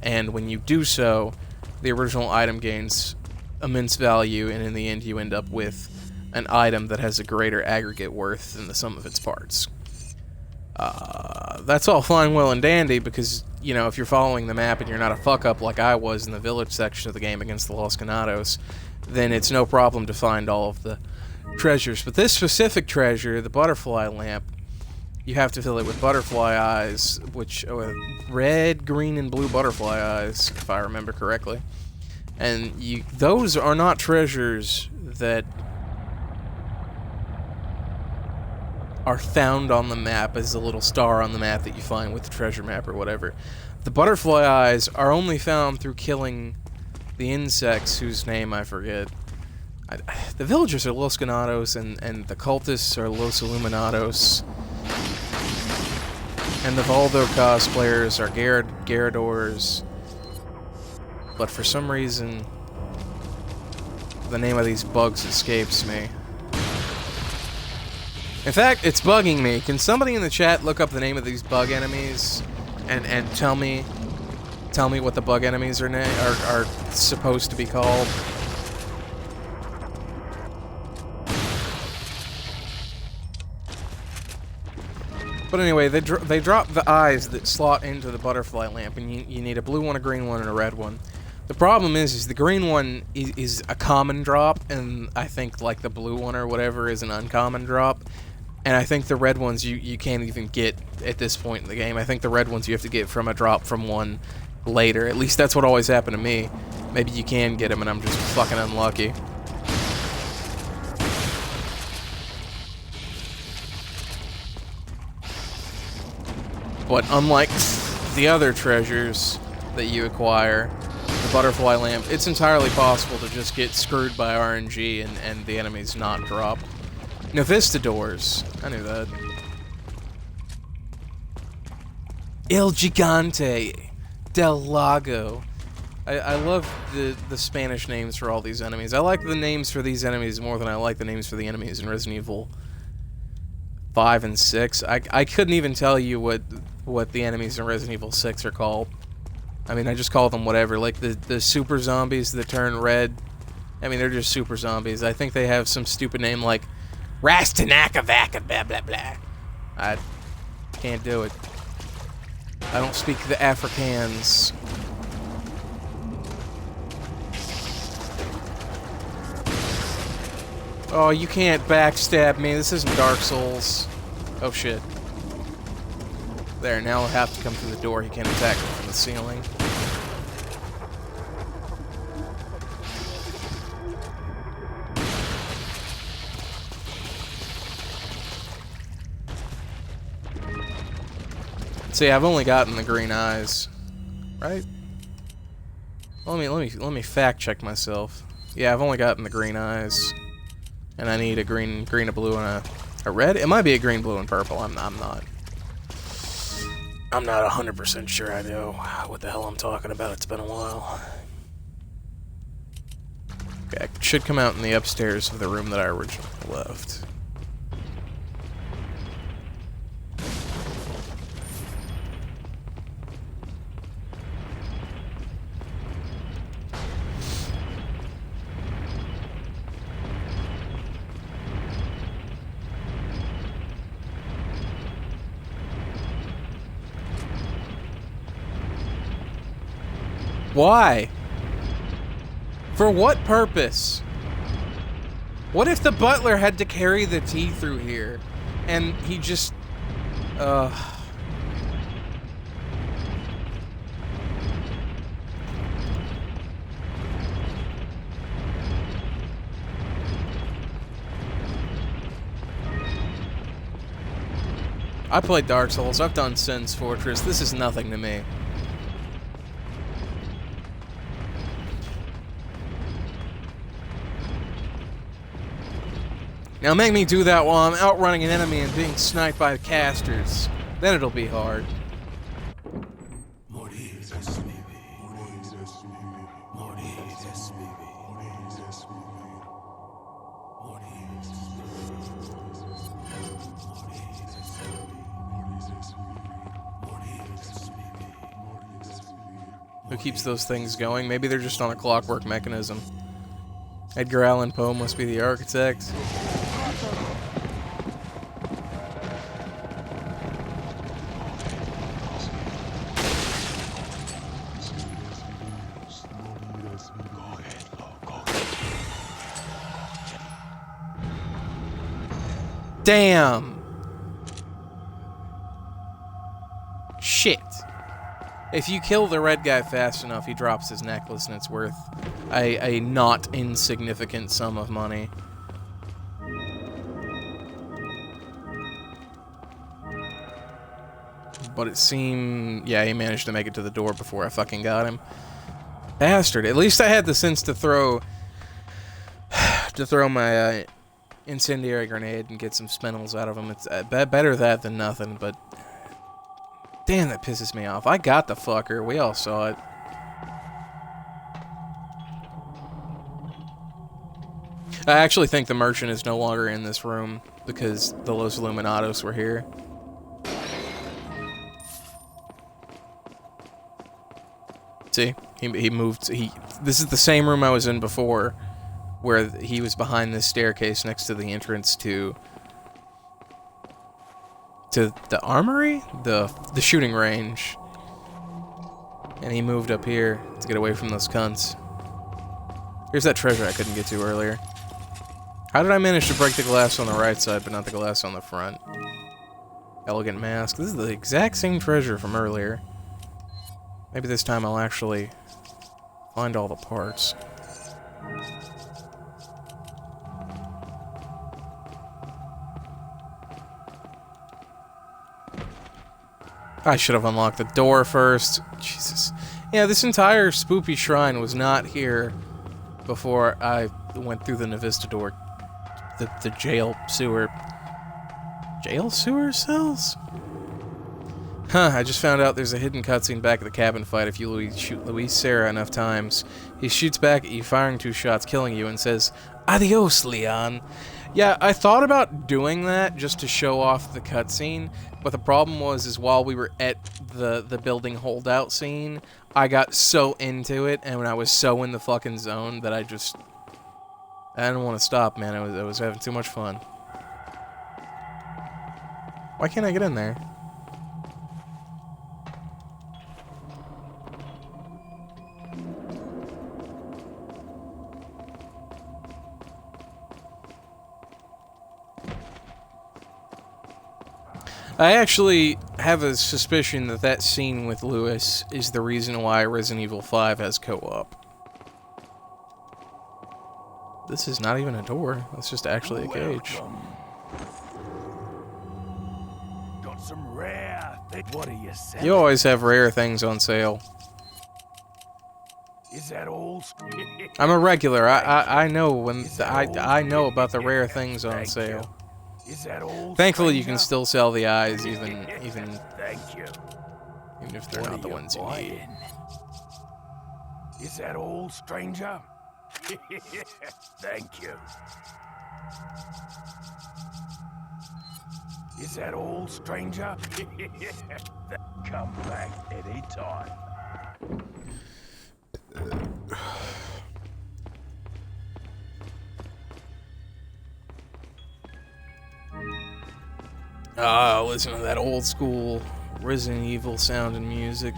And when you do so, the original item gains immense value, and in the end you end up with an item that has a greater aggregate worth than the sum of its parts. That's all fine, well, and dandy, because, you know, if you're following the map and you're not a fuck-up like I was in the village section of the game against the Los Ganados, then it's no problem to find all of the treasures. But this specific treasure, the butterfly lamp, you have to fill it with butterfly eyes, which red, green, and blue butterfly eyes, if I remember correctly. And those are not treasures that are found on the map as a little star on the map that you find with the treasure map or whatever. The butterfly eyes are only found through killing the insects whose name I forget. The villagers are Los Ganados, and the cultists are Los Illuminados. And the Valdo cosplayers are Garradors. But for some reason, the name of these bugs escapes me. In fact, it's bugging me. Can somebody in the chat look up the name of these bug enemies and tell me what the bug enemies are supposed to be called? But anyway, they drop the eyes that slot into the butterfly lamp, and you need a blue one, a green one, and a red one. The problem is the green one is a common drop, and I think like the blue one or whatever is an uncommon drop. And I think the red ones you can't even get at this point in the game. I think the red ones you have to get from a drop from one later. At least that's what always happened to me. Maybe you can get them and I'm just fucking unlucky. But unlike the other treasures that you acquire, the butterfly lamp, it's entirely possible to just get screwed by RNG and the enemies not drop. Novistadors. I knew that. El Gigante. Del Lago. I love the Spanish names for all these enemies. I like the names for these enemies more than I like the names for the enemies in Resident Evil 5 and 6. I couldn't even tell you what the enemies in Resident Evil 6 are called. I mean, I just call them whatever. Like the super zombies that turn red. I mean, they're just super zombies. I think they have some stupid name like Rastanakavaka, blah, blah, blah. I can't do it. I don't speak the Afrikaans. Oh, you can't backstab me. This isn't Dark Souls. Oh, shit. There, now he'll have to come through the door. He can't attack me from the ceiling. See, I've only gotten the green eyes, right? Let me fact check myself. Yeah, I've only gotten the green eyes, and I need a green, a blue, and a red. It might be a green, blue, and purple. I'm not 100% sure I know what the hell I'm talking about. It's been a while. Okay, it should come out in the upstairs of the room that I originally left. Why? For what purpose? What if the butler had to carry the tea through here, and he just... I played Dark Souls. I've done Sin's Fortress. This is nothing to me. Now make me do that while I'm outrunning an enemy and being sniped by the casters. Then it'll be hard. who keeps those things going. Maybe they're just on a clockwork mechanism. Edgar Allan Poe must be the architect. Damn! Shit. If you kill the red guy fast enough, he drops his necklace and it's worth a not insignificant sum of money. But it seemed... yeah, he managed to make it to the door before I fucking got him. Bastard. At least I had the sense to throw... my incendiary grenade and get some spinels out of him. It's better that than nothing, but... damn, that pisses me off. I got the fucker. We all saw it. I actually think the merchant is no longer in this room because the Los Illuminados were here. See? He moved... this is the same room I was in before, where he was behind this staircase next to the entrance to the armory? The shooting range. And he moved up here to get away from those cunts. Here's that treasure I couldn't get to earlier. How did I manage to break the glass on the right side, but not the glass on the front? Elegant mask. This is the exact same treasure from earlier. Maybe this time I'll actually find all the parts. I should have unlocked the door first. Jesus. Yeah, this entire spoopy shrine was not here before I went through the Navista door. The jail sewer. Jail sewer cells? Huh, I just found out there's a hidden cutscene back at the cabin fight if you shoot Luis Serra enough times. He shoots back at you, firing 2 shots, killing you, and says, "Adios, Leon." Yeah, I thought about doing that just to show off the cutscene, but the problem was while we were at the building holdout scene, I got so into it, and when I was so in the fucking zone that I didn't want to stop, man. I was having too much fun. Why can't I get in there? I actually have a suspicion that that scene with Lewis is the reason why Resident Evil 5 has co-op. This is not even a door. That's just actually a cage. Got some rare thing. What are you selling? You always have rare things on sale. Is that all? I'm a regular. I know when I know about the rare things on sale. Is that all? Thankfully, you can still sell the eyes, even Thank you. if they're What not the are you ones you buying? need. Is that all, stranger? Thank you. Is that all, stranger? Come back any time. Ah, listen to that old school Resident Evil sound and music.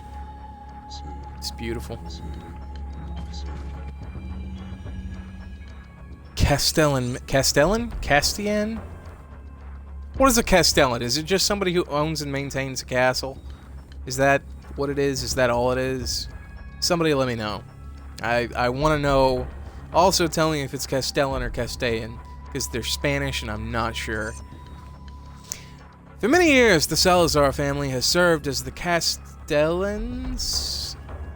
It's beautiful. Castellan? Castian? What is a Castellan? Is it just somebody who owns and maintains a castle? Is that what it is? Is that all it is? Somebody let me know. I want to know. Also tell me if it's Castellan or Castellan, because they're Spanish and I'm not sure. For many years, the Salazar family has served as the Castellans,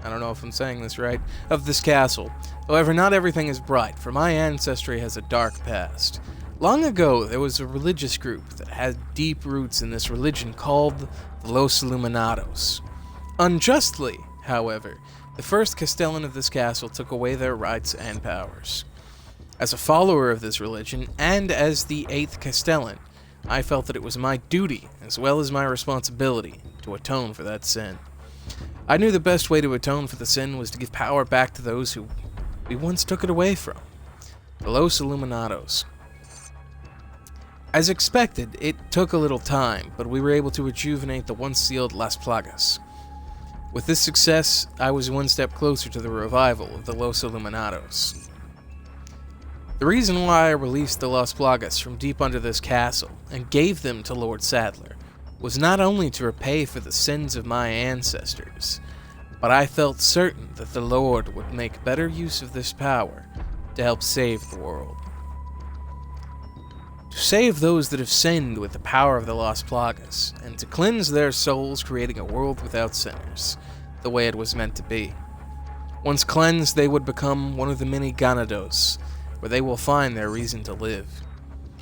I don't know if I'm saying this right, of this castle. However, not everything is bright, for my ancestry has a dark past. Long ago, there was a religious group that had deep roots in this religion called the Los Illuminados. Unjustly, however, the first Castellan of this castle took away their rights and powers. As a follower of this religion, and as the 8th Castellan, I felt that it was my duty, as well as my responsibility, to atone for that sin. I knew the best way to atone for the sin was to give power back to those who we once took it away from. The Los Illuminados. As expected, it took a little time, but we were able to rejuvenate the once sealed Las Plagas. With this success, I was one step closer to the revival of the Los Illuminados. The reason why I released the Las Plagas from deep under this castle and gave them to Lord Sadler was not only to repay for the sins of my ancestors, but I felt certain that the Lord would make better use of this power to help save the world. To save those that have sinned with the power of the Las Plagas, and to cleanse their souls, creating a world without sinners, the way it was meant to be. Once cleansed, they would become one of the many Ganados, where they will find their reason to live.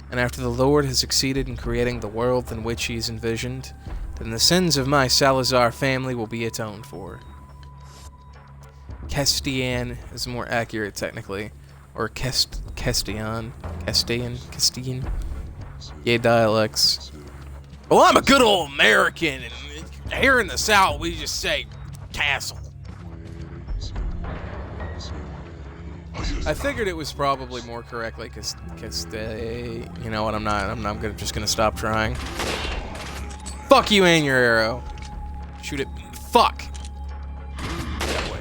And after the Lord has succeeded in creating the world in which he is envisioned, then the sins of my Salazar family will be atoned for. Castian is more accurate technically, or Castian. Yay, dialects. Well, I'm a good old American, and here in the South we just say castle. I figured it was probably more correctly you know what, I'm just gonna stop trying. Fuck you and your arrow. Shoot it. Fuck! That way.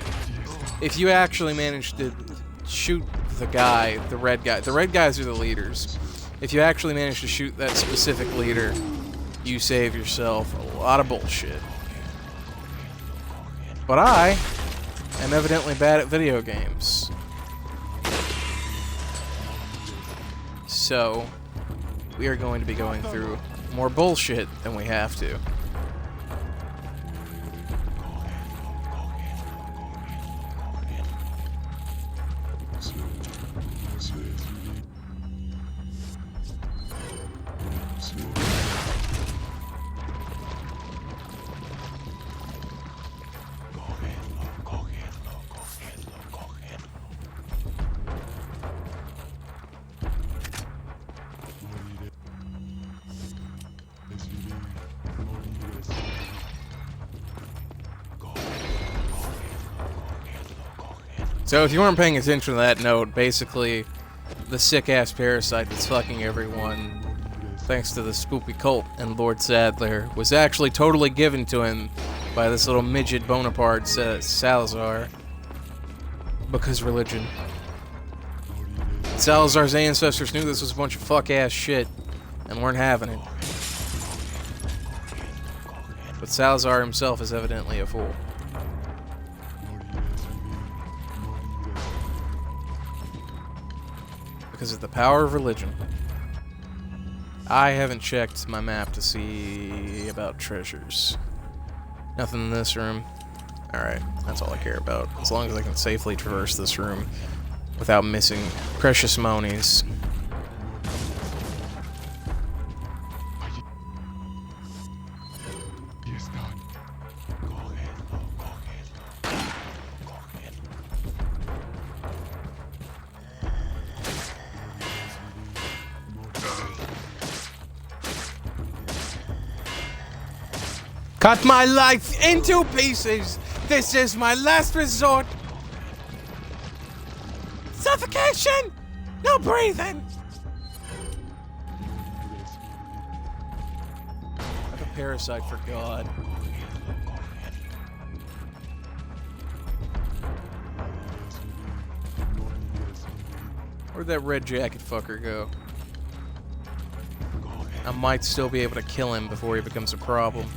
If you actually manage to shoot the red guys are the leaders. If you actually manage to shoot that specific leader, you save yourself a lot of bullshit. But I am evidently bad at video games. So, we are going to be going through more bullshit than we have to. So if you weren't paying attention to that note, basically, the sick-ass parasite that's fucking everyone, thanks to the spoopy cult and Lord Sadler, was actually totally given to him by this little midget Bonaparte Salazar, because religion. Salazar's ancestors knew this was a bunch of fuck-ass shit, and weren't having it. But Salazar himself is evidently a fool. Because of the power of religion. I haven't checked my map to see about treasures. Nothing in this room. Alright, that's all I care about. As long as I can safely traverse this room without missing precious monies. Cut my life into pieces! This is my last resort! Suffocation! No breathing! Like a parasite for God. Where'd that red jacket fucker go? I might still be able to kill him before he becomes a problem.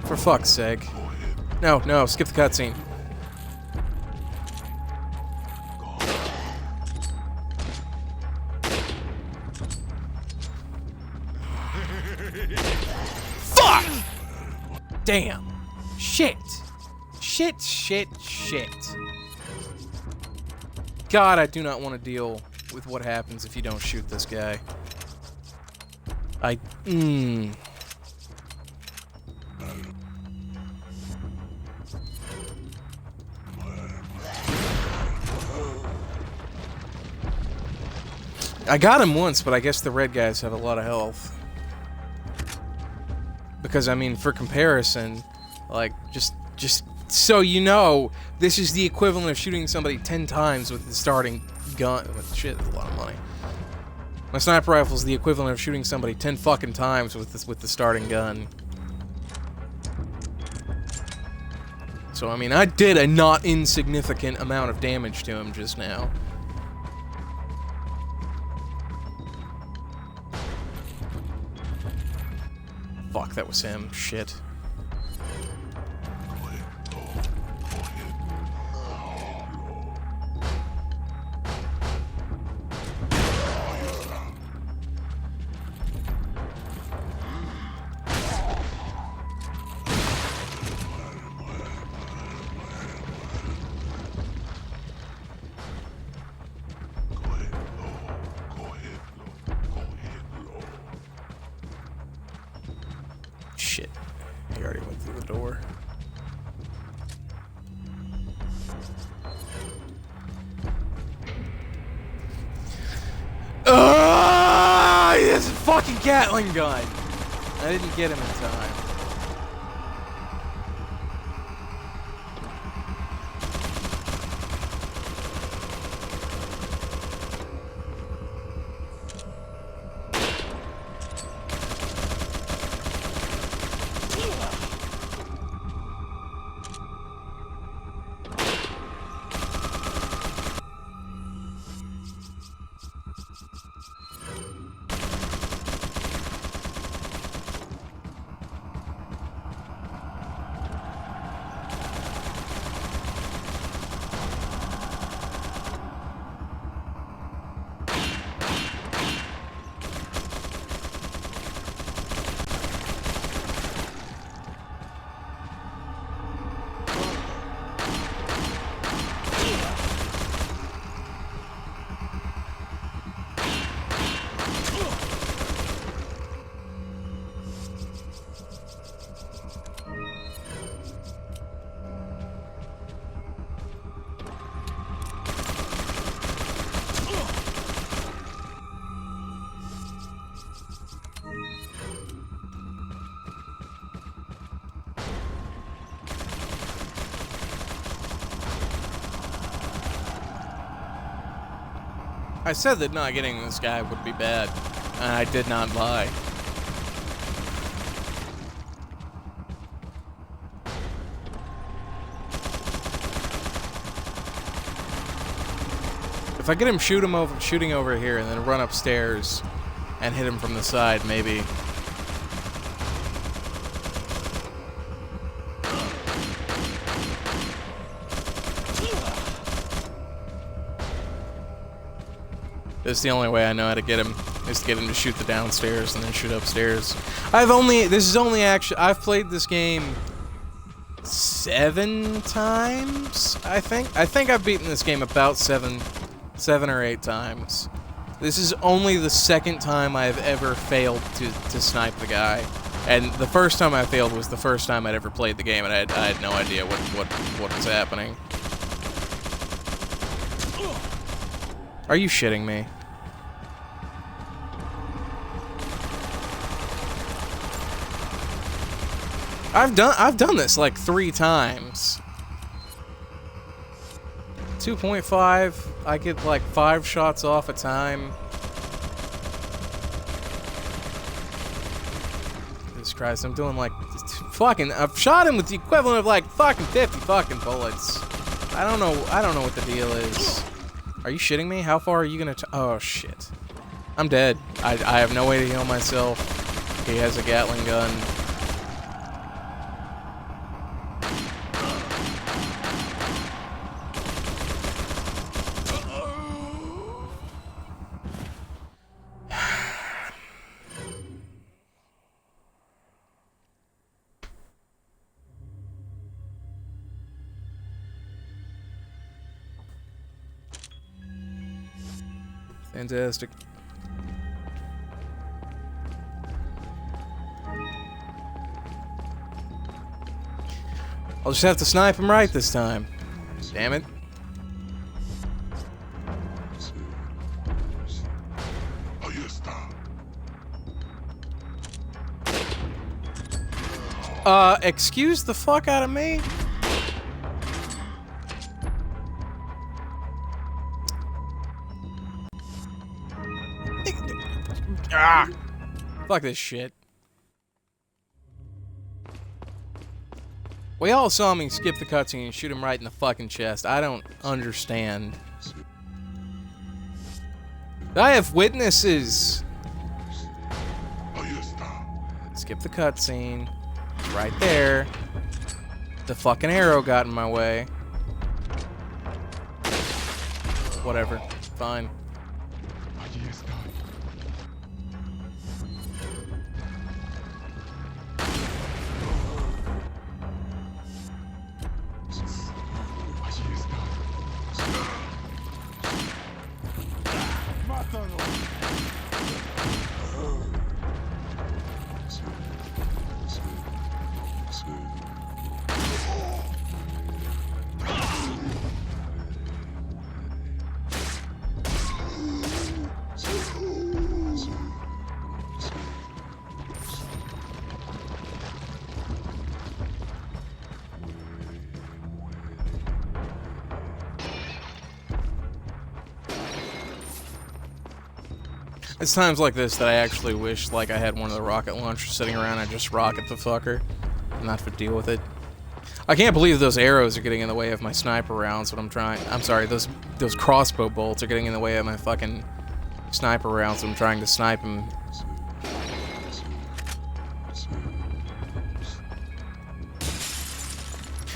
For fuck's sake. No, skip the cutscene. Fuck! Damn. Shit. Shit. God, I do not want to deal with what happens if you don't shoot this guy. I got him once, but I guess the red guys have a lot of health. Because, I mean, for comparison, like, just so you know, this is the equivalent of shooting somebody 10 times with the starting gun. Shit, that's a lot of money. My sniper rifle is the equivalent of shooting somebody 10 fucking times with the starting gun. So, I mean, I did a not insignificant amount of damage to him just now. Fuck, that was him. Shit. Shit. He already went through the door. This fucking Gatling gun! I didn't get him in time. I said that not getting this guy would be bad, and I did not lie. If I get him shooting over here and then run upstairs and hit him from the side, maybe. This is the only way I know how to get him, is to get him to shoot the downstairs and then shoot upstairs. I've played this game 7 times, I think. I think I've beaten this game about 7 or 8 times. This is only the second time I've ever failed to snipe the guy. And the first time I failed was the first time I'd ever played the game, and I had no idea what was happening. Are you shitting me? I've done this like 3 times. 2.5, I get like 5 shots off a time. Jesus Christ, I'm doing like I've shot him with the equivalent of like fucking 50 fucking bullets. I don't know what the deal is. Are you shitting me? How far are you gonna oh shit. I'm dead. I have no way to heal myself. He has a Gatling gun. Fantastic. I'll just have to snipe him right this time. Damn it. Excuse the fuck out of me? Ah! Fuck this shit. We all saw me skip the cutscene and shoot him right in the fucking chest. I don't understand. I have witnesses. Ahí está. Skip the cutscene. Right there. The fucking arrow got in my way. Whatever. Fine. Allí está. Allí está. Mátalo. It's times like this that I actually wish like I had one of the rocket launchers sitting around and just rocket the fucker and not have to deal with it. I can't believe those arrows are getting in the way of my sniper rounds when I'm trying. I'm sorry, those crossbow bolts are getting in the way of my fucking sniper rounds when I'm trying to snipe him.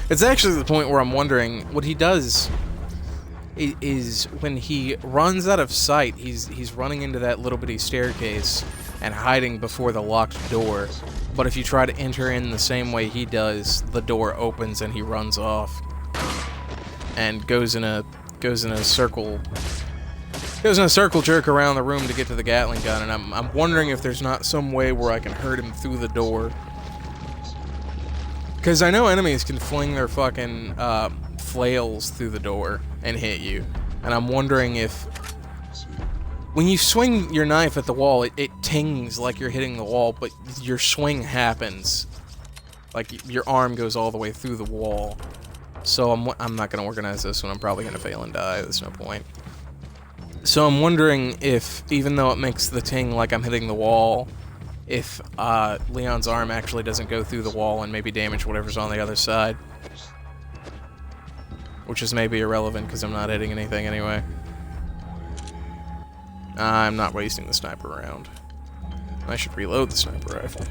It's actually the point where I'm wondering what he does is when he runs out of sight, he's running into that little bitty staircase and hiding before the locked door. But if you try to enter in the same way he does, the door opens and he runs off and goes in a circle jerk around the room to get to the Gatling gun. And I'm wondering if there's not some way where I can hurt him through the door, because I know enemies can fling their fucking flails through the door and hit you, and I'm wondering if when you swing your knife at the wall, it tings like you're hitting the wall, but your swing happens like your arm goes all the way through the wall. So I'm not gonna organize this one. I'm probably gonna fail and die. There's no point. So I'm wondering if, even though it makes the ting like I'm hitting the wall, if Leon's arm actually doesn't go through the wall and maybe damage whatever's on the other side. Which is maybe irrelevant because I'm not hitting anything anyway. I'm not wasting the sniper round. I should reload the sniper rifle.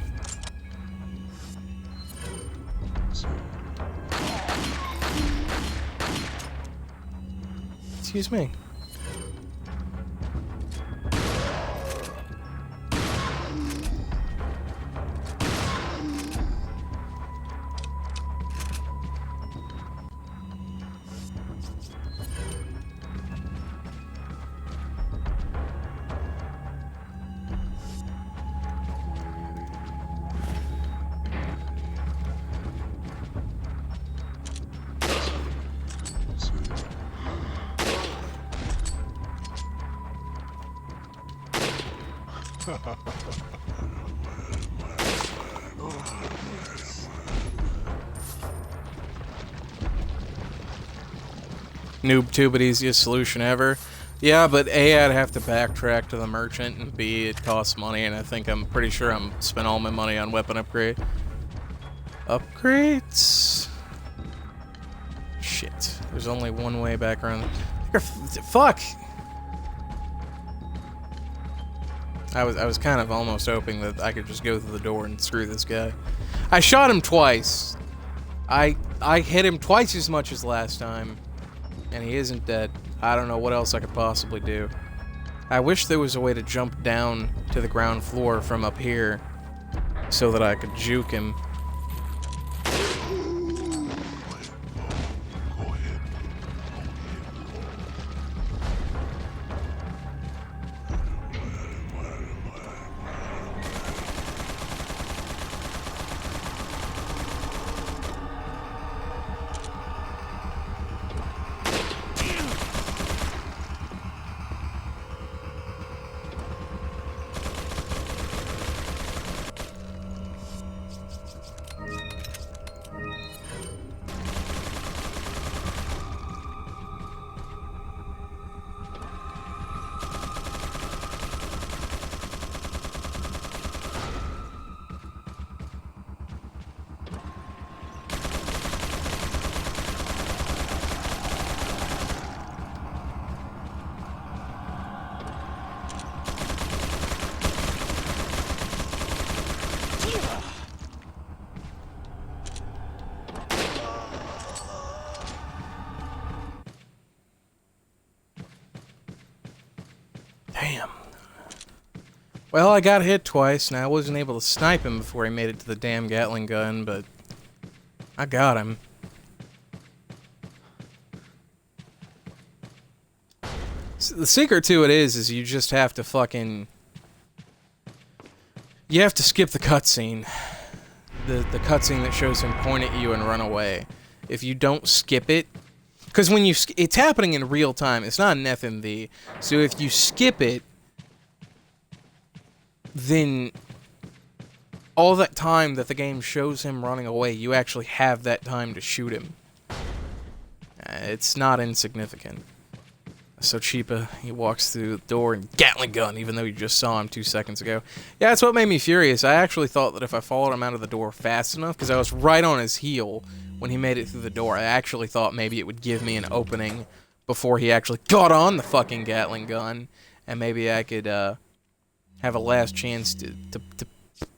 Excuse me. Noob tube, easiest solution ever. Yeah, but A, I'd have to backtrack to the merchant, and B, it costs money, and I'm pretty sure I'm spent all my money on weapon upgrade. Upgrades? Shit. There's only one way back around. Fuck! I was kind of almost hoping that I could just go through the door and screw this guy. I shot him twice. I hit him twice as much as last time, and he isn't dead. I don't know what else I could possibly do. I wish there was a way to jump down to the ground floor from up here so that I could juke him. Well, I got hit twice, and I wasn't able to snipe him before he made it to the damn Gatling gun, but I got him. The secret to it is you just have to fucking... You have to skip the cutscene. The cutscene that shows him point at you and run away. If you don't skip it... Because when you... It's happening in real time. It's not an FMV. So if you skip it, then all that time that the game shows him running away, you actually have that time to shoot him. It's not insignificant. So Chipa, he walks through the door and Gatling gun, even though you just saw him 2 seconds ago. Yeah, that's what made me furious. I actually thought that if I followed him out of the door fast enough, because I was right on his heel when he made it through the door, I actually thought maybe it would give me an opening before he actually got on the fucking Gatling gun, and maybe I could have a last chance to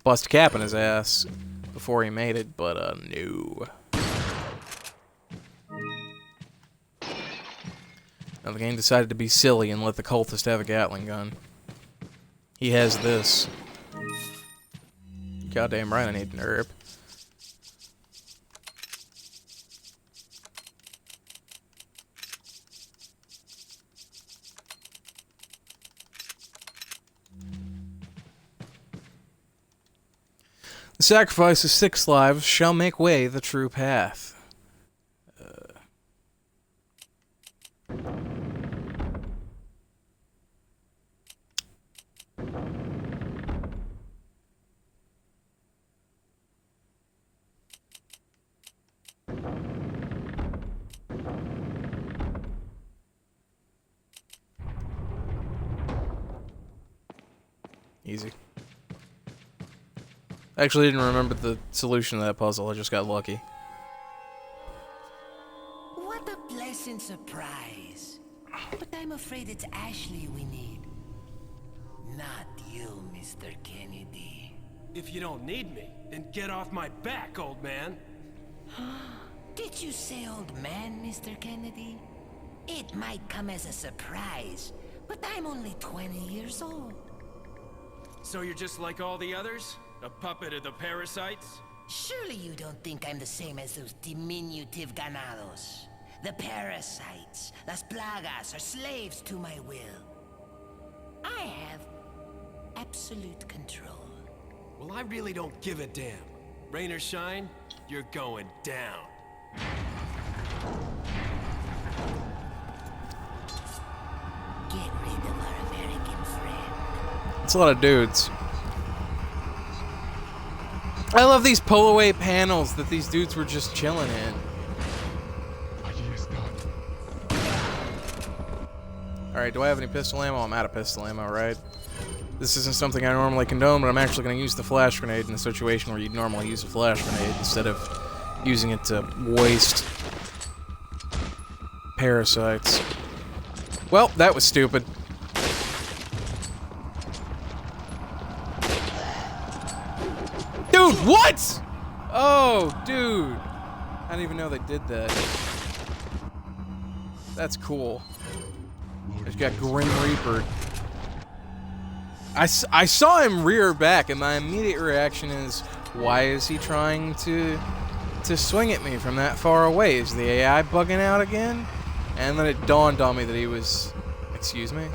bust a cap in his ass before he made it, but no. Now the game decided to be silly and let the cultist have a Gatling gun. He has this. Goddamn right I need an herb. The sacrifice of 6 lives shall make way the true path. Easy. I actually didn't remember the solution to that puzzle, I just got lucky. What a pleasant surprise. But I'm afraid it's Ashley we need. Not you, Mr. Kennedy. If you don't need me, then get off my back, old man. Did you say old man, Mr. Kennedy? It might come as a surprise, but I'm only 20 years old. So you're just like all the others? A puppet of the parasites? Surely you don't think I'm the same as those diminutive ganados. The parasites, las plagas, are slaves to my will. I have absolute control. Well, I really don't give a damn. Rain or shine, you're going down. Get rid of our American friend. It's a lot of dudes. I love these pull away panels that these dudes were just chilling in. Allí está. Alright, do I have any pistol ammo? I'm out of pistol ammo, right? This isn't something I normally condone, but I'm actually going to use the flash grenade in a situation where you'd normally use a flash grenade instead of using it to waste parasites. Well, that was stupid. Dude, what? Oh, dude. I didn't even know they did that. That's cool. Just got Grim Reaper. I saw him rear back, and my immediate reaction is, why is he trying to swing at me from that far away? Is the AI bugging out again? And then it dawned on me that he was... Excuse me?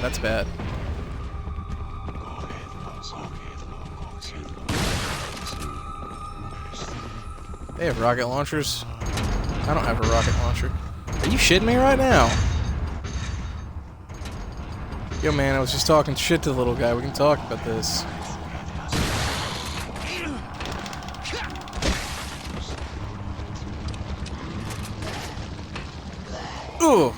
That's bad. They have rocket launchers. I don't have a rocket launcher. Are you shitting me right now? Yo, man, I was just talking shit to the little guy. We can talk about this. Ooh.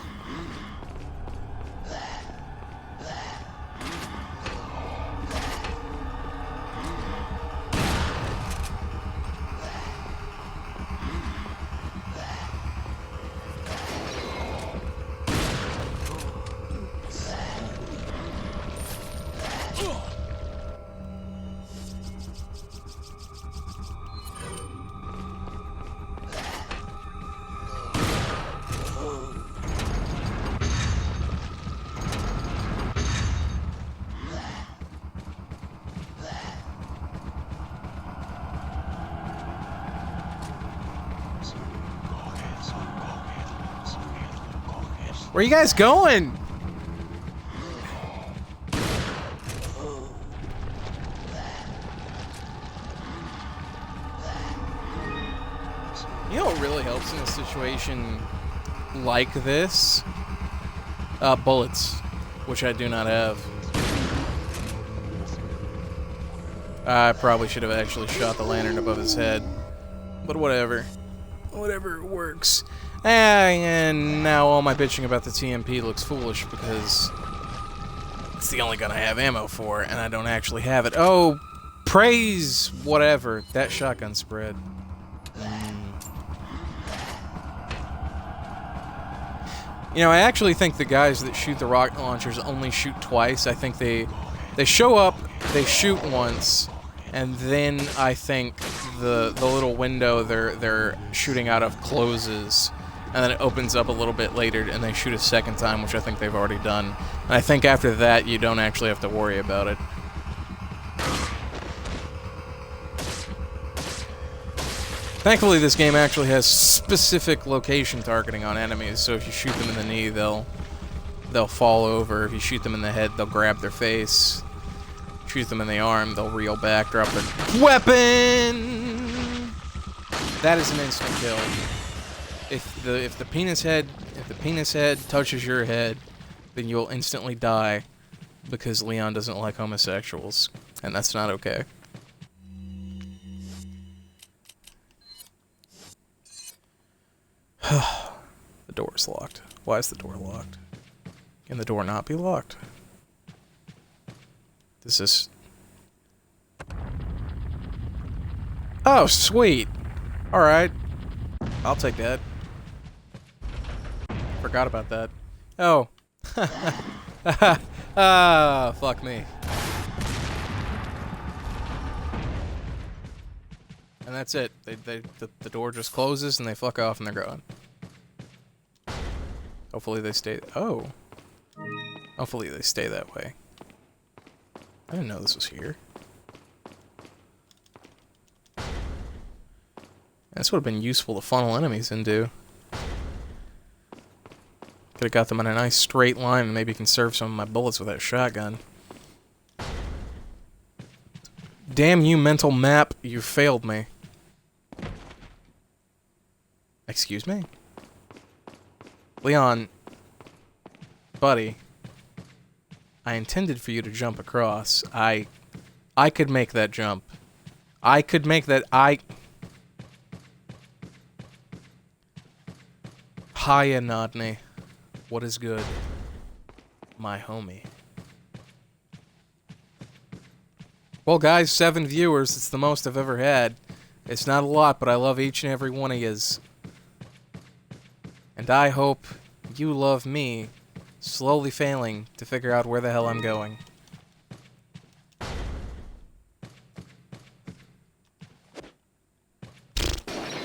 Where are you guys going? You know what really helps in a situation like this? Bullets, which I do not have. I probably should have actually shot the lantern above his head. But whatever. Whatever works. And now all my bitching about the TMP looks foolish because it's the only gun I have ammo for, and I don't actually have it. Oh, praise whatever. That shotgun spread. You know, I actually think the guys that shoot the rocket launchers only shoot twice. I think they show up, they shoot once, and then I think the little window they're shooting out of closes, and then it opens up a little bit later, and they shoot a second time, which I think they've already done. And I think after that, you don't actually have to worry about it. Thankfully, this game actually has specific location targeting on enemies, so if you shoot them in the knee, they'll fall over. If you shoot them in the head, they'll grab their face. Shoot them in the arm, they'll reel back, drop their weapon! That is an instant kill. If the penis head touches your head, then you'll instantly die because Leon doesn't like homosexuals, and that's not okay. The door's locked. Why is the door locked? Can the door not be locked? This is... Oh, sweet! Alright. I'll take that. Forgot about that. Oh. Ah, fuck me. And that's it. The door just closes and they fuck off and they're gone. Hopefully they stay... Oh. Hopefully they stay that way. I didn't know this was here. This would have been useful to funnel enemies into. Could have got them in a nice straight line and maybe conserve some of my bullets with that shotgun. Damn you, mental map, you failed me. Excuse me? Leon, buddy, I intended for you to jump across. I could make that jump. I could make that. Hiya, Nodney. What is good? My homie. Well, guys, 7 viewers. It's the most I've ever had. It's not a lot, but I love each and every one of yous. And I hope you love me, slowly failing to figure out where the hell I'm going.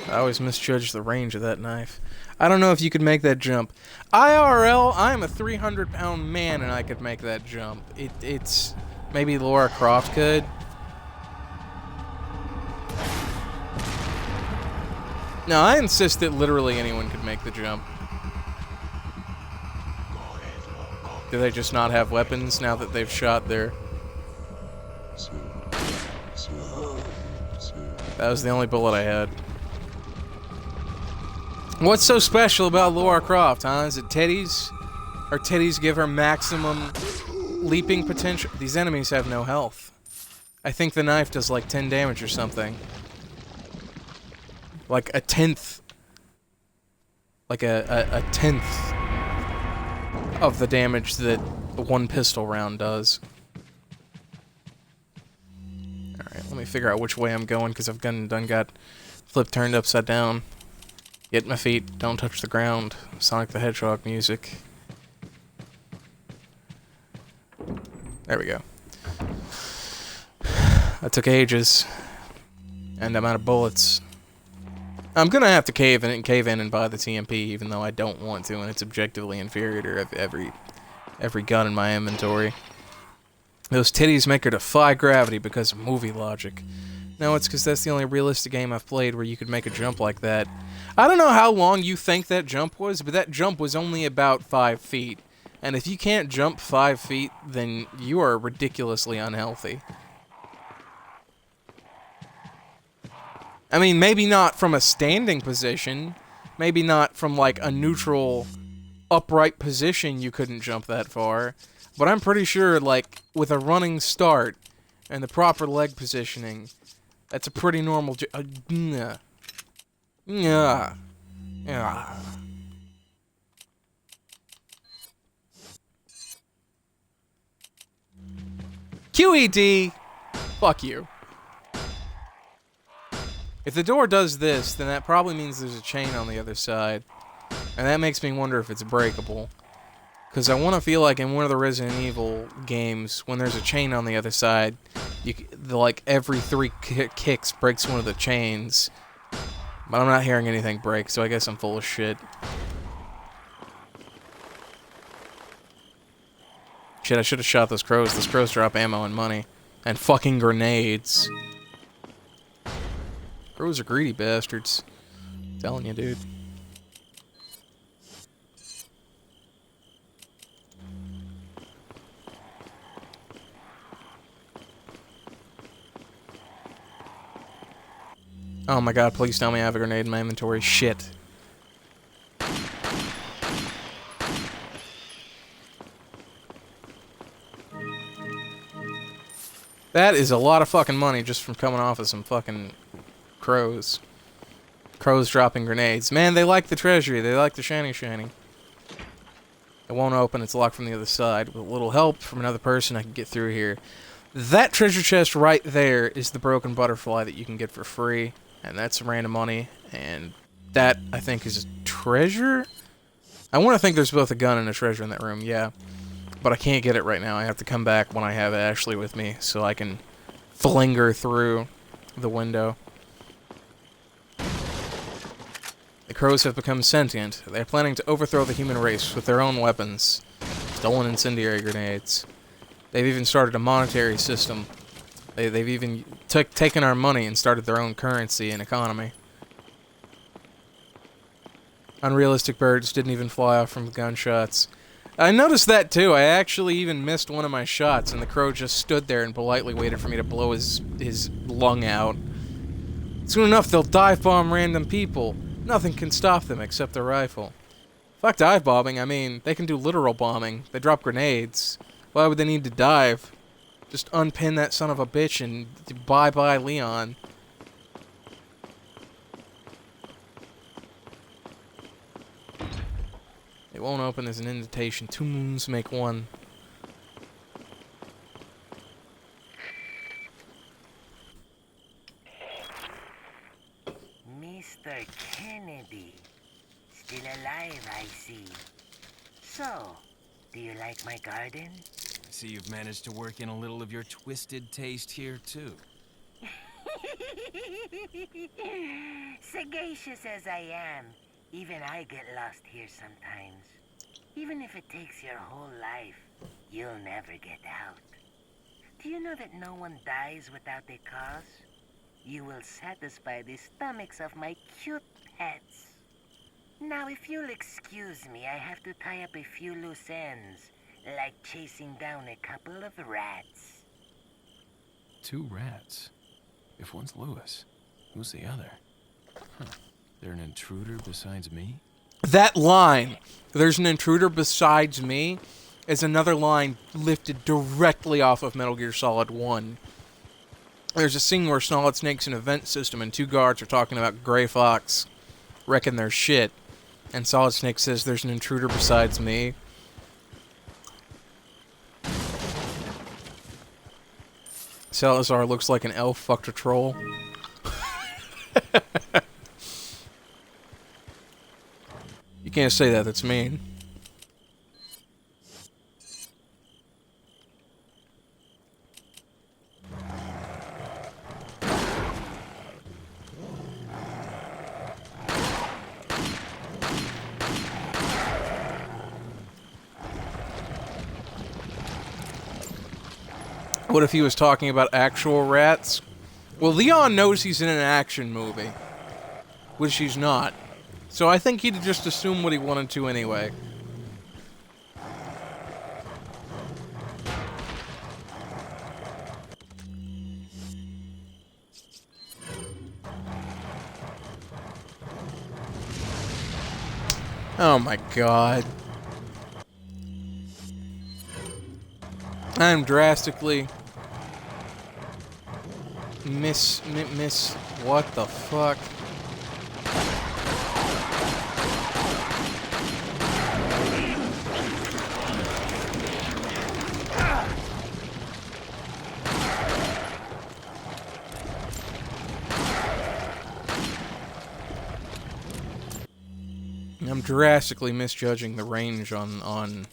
I always misjudge the range of that knife. I don't know if you could make that jump. IRL, I'm a 300-pound man and I could make that jump. It's... Maybe Lara Croft could. No, I insist that literally anyone could make the jump. Do they just not have weapons now that they've shot their... That was the only bullet I had. What's so special about Lara Croft, huh? Is it titties? Or titties give her maximum leaping potential? These enemies have no health. I think the knife does like 10 damage or something. Like a tenth. Like a tenth of the damage that the one pistol round does. Alright, let me figure out which way I'm going because I've done got flip turned upside down. Get my feet, don't touch the ground. Sonic the Hedgehog music. There we go. That took ages. And I'm out of bullets. I'm gonna have to cave in and buy the TMP, even though I don't want to, and it's objectively inferior to every gun in my inventory. Those titties make her defy gravity because of movie logic. No, it's because that's the only realistic game I've played where you could make a jump like that. I don't know how long you think that jump was, but that jump was only about 5 feet. And if you can't jump 5 feet, then you are ridiculously unhealthy. I mean, maybe not from a standing position. Maybe not from, like, a neutral, upright position you couldn't jump that far. But I'm pretty sure, like, with a running start and the proper leg positioning, that's a pretty normal yeah. Yeah. Yeah. QED! Fuck you. If the door does this, then that probably means there's a chain on the other side. And that makes me wonder if it's breakable. Because I want to feel like in one of the Resident Evil games, when there's a chain on the other side, like every 3 kicks breaks one of the chains. But I'm not hearing anything break, so I guess I'm full of shit. Shit, I should have shot those crows. Those crows drop ammo and money. And fucking grenades. Crows are greedy bastards. I'm telling you, dude. Oh my god, please tell me I have a grenade in my inventory. Shit. That is a lot of fucking money just from coming off of some fucking crows. Crows dropping grenades. Man, they like the treasury. They like the shiny. It won't open. It's locked from the other side. With a little help from another person, I can get through here. That treasure chest right there is the broken butterfly that you can get for free. And that's some random money. And that, I think, is a treasure? I want to think there's both a gun and a treasure in that room, yeah. But I can't get it right now. I have to come back when I have Ashley with me so I can flinger through the window. The crows have become sentient. They are planning to overthrow the human race with their own weapons. Stolen incendiary grenades. They've even started a monetary system. They've even taken our money and started their own currency and economy. Unrealistic birds didn't even fly off from gunshots. I noticed that too. I actually even missed one of my shots, and the crow just stood there and politely waited for me to blow his lung out. Soon enough, they'll dive bomb random people. Nothing can stop them except their rifle. Fuck dive bombing. I mean, they can do literal bombing. They drop grenades. Why would they need to dive? Just unpin that son of a bitch and bye-bye, Leon. It won't open as an invitation. 2 moons make 1. Mr. Kennedy. Still alive, I see. So, do you like my garden? I see you've managed to work in a little of your twisted taste here, too. Sagacious as I am, even I get lost here sometimes. Even if it takes your whole life, you'll never get out. Do you know that no one dies without a cause? You will satisfy the stomachs of my cute pets. Now, if you'll excuse me, I have to tie up a few loose ends, like chasing down a couple of rats. 2 rats? If one's Lewis, who's the other? Huh. There an intruder besides me? That line, "There's an intruder besides me," is another line lifted directly off of Metal Gear Solid 1. There's a scene where Solid Snake's an event system and 2 guards are talking about Gray Fox wrecking their shit. And Solid Snake says, "There's an intruder besides me." Salazar looks like an elf fucked a troll. You can't say that, that's mean. What if he was talking about actual rats? Well, Leon knows he's in an action movie, which he's not. So I think he'd just assume what he wanted to anyway. Oh my god. I'm drastically miss what the fuck? I'm drastically misjudging the range on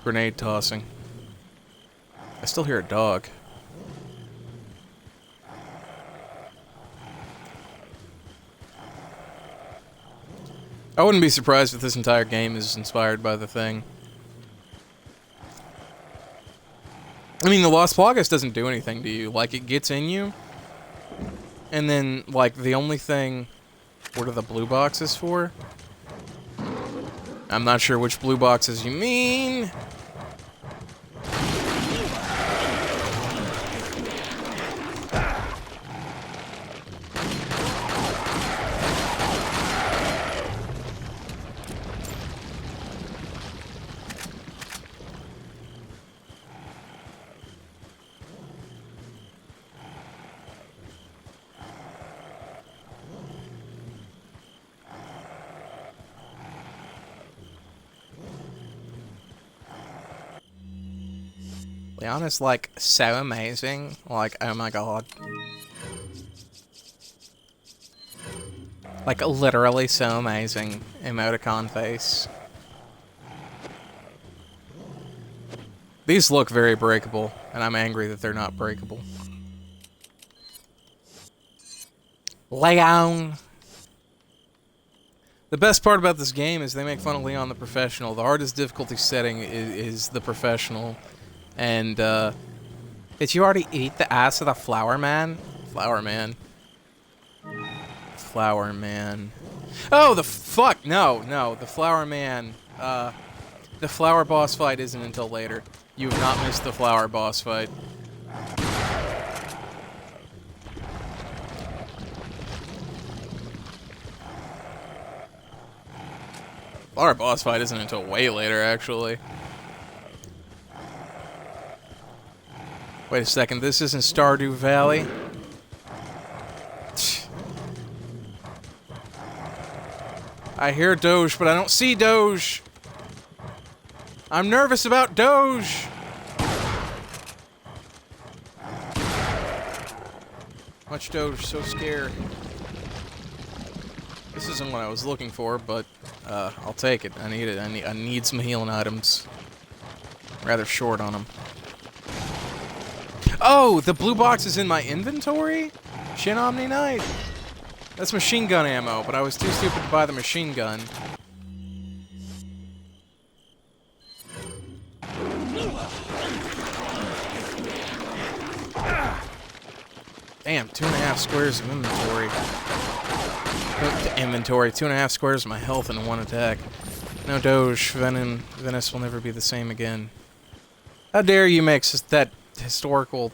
grenade tossing. I still hear a dog. I wouldn't be surprised if this entire game is inspired by The Thing. I mean, the Lost Plagas doesn't do anything to you. Like, it gets in you, and then, like, the only thing... What are the blue boxes for? I'm not sure which blue boxes you mean. Leon is, like, so amazing. Like, oh my god. Like, literally so amazing. Emoticon face. These look very breakable, and I'm angry that they're not breakable. Leon! The best part about this game is they make fun of Leon the Professional. The hardest difficulty setting is the Professional. And, did you already eat the ass of the Flower Man? Flower Man. Flower Man. Oh, the fuck! No, the Flower Man. The Flower boss fight isn't until later. You have not missed the Flower boss fight. Flower boss fight isn't until way later, actually. Wait a second, this isn't Stardew Valley? I hear Doge, but I don't see Doge! I'm nervous about Doge! Much Doge, so scared. This isn't what I was looking for, but I'll take it. I need it. I need some healing items. Rather short on them. Oh, the blue box is in my inventory? Shin Omni Knight. That's machine gun ammo, but I was too stupid to buy the machine gun. Damn, 2.5 squares of inventory. 2.5 squares of my health in one attack. No Doge, Venice will never be the same again. How dare you make that historical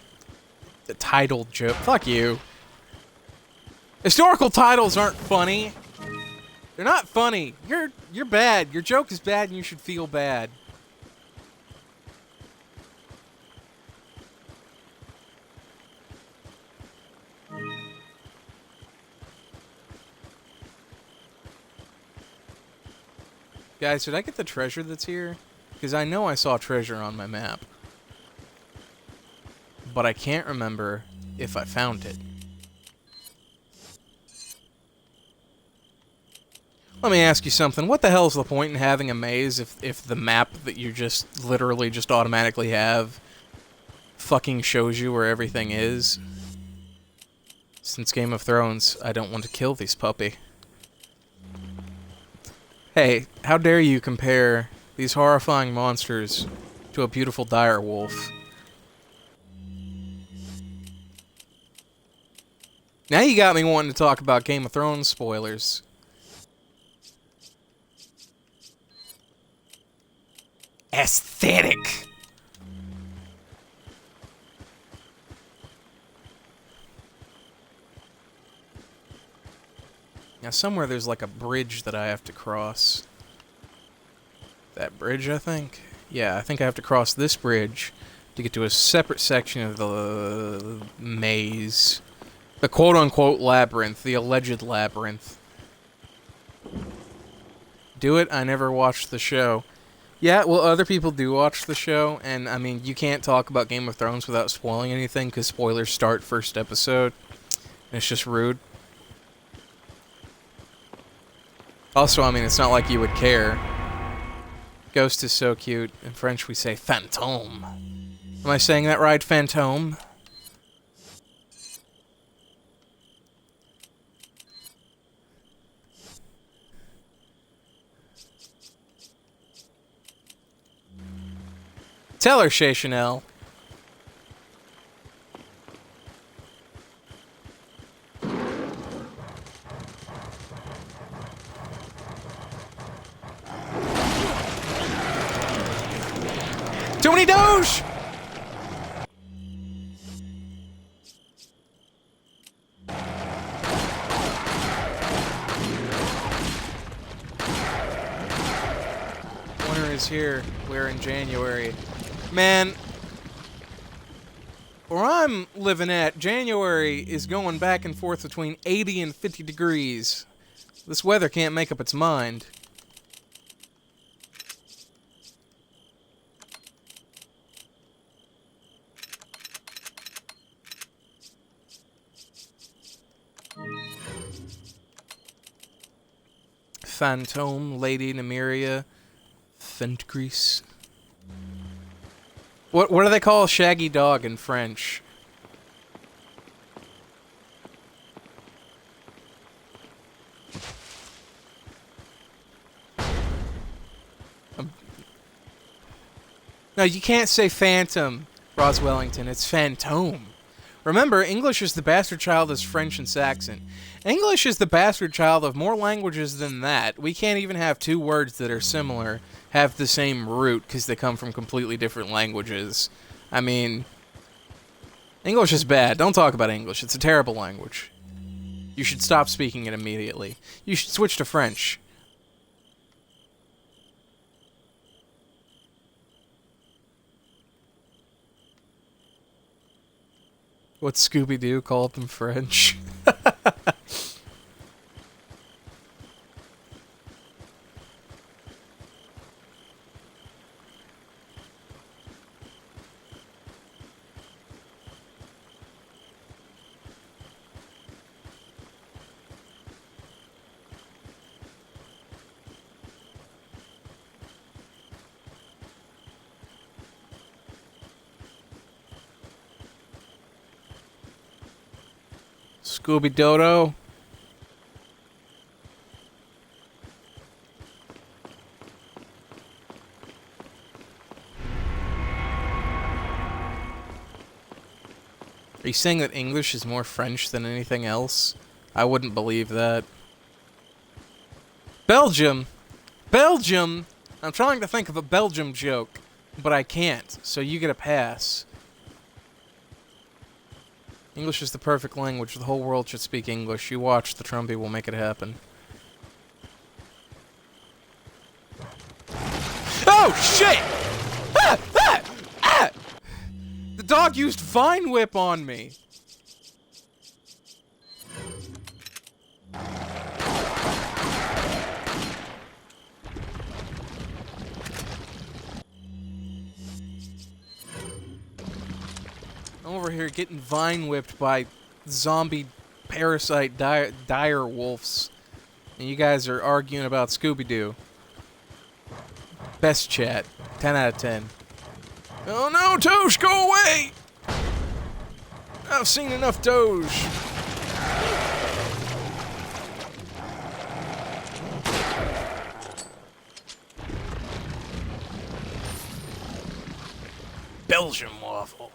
title joke? Fuck you. Historical titles aren't funny. They're not funny. You're bad. Your joke is bad and you should feel bad. Guys, did I get the treasure that's here? Because I know I saw treasure on my map. But I can't remember if I found it. Let me ask you something. What the hell is the point in having a maze if the map that you just literally just automatically have fucking shows you where everything is? Since Game of Thrones, I don't want to kill these puppy. Hey, how dare you compare these horrifying monsters to a beautiful dire wolf? Now you got me wanting to talk about Game of Thrones spoilers. Aesthetic. Now somewhere there's like a bridge that I have to cross. That bridge, I think? Yeah, I think I have to cross this bridge to get to a separate section of the maze. The quote-unquote labyrinth, the alleged labyrinth. Do it? I never watched the show. Yeah, well, other people do watch the show, and, I mean, you can't talk about Game of Thrones without spoiling anything, because spoilers start first episode. And it's just rude. Also, I mean, it's not like you would care. Ghost is so cute. In French, we say fantôme. Am I saying that right, fantôme? Tell her, Shay Chanel. Too many Doge! Winter is here. We're in January. Man, where I'm living at, January is going back and forth between 80 and 50 degrees. This weather can't make up its mind. Fantôme, Lady Nymeria, Fentgris. What do they call a shaggy dog in French? No, you can't say phantom, Roswellington. It's fantôme. Remember, English is the bastard child of French and Saxon. English is the bastard child of more languages than that. We can't even have two words that are similar have the same root because they come from completely different languages. I mean, English is bad. Don't talk about English. It's a terrible language. You should stop speaking it immediately. You should switch to French. What's Scooby-Doo called them French? Scooby-Dodo. Are you saying that English is more French than anything else? I wouldn't believe that. Belgium! Belgium! I'm trying to think of a Belgium joke, but I can't, so you get a pass. English is the perfect language. The whole world should speak English. You watch, the Trumpy will make it happen. Oh, shit! Ah! Ah! Ah! The dog used Vine Whip on me! I'm over here getting Vine Whipped by zombie parasite dire wolves. And you guys are arguing about Scooby-Doo. Best chat. 10 out of 10. Oh no, Doge, go away! I've seen enough Doge. Belgian waffle.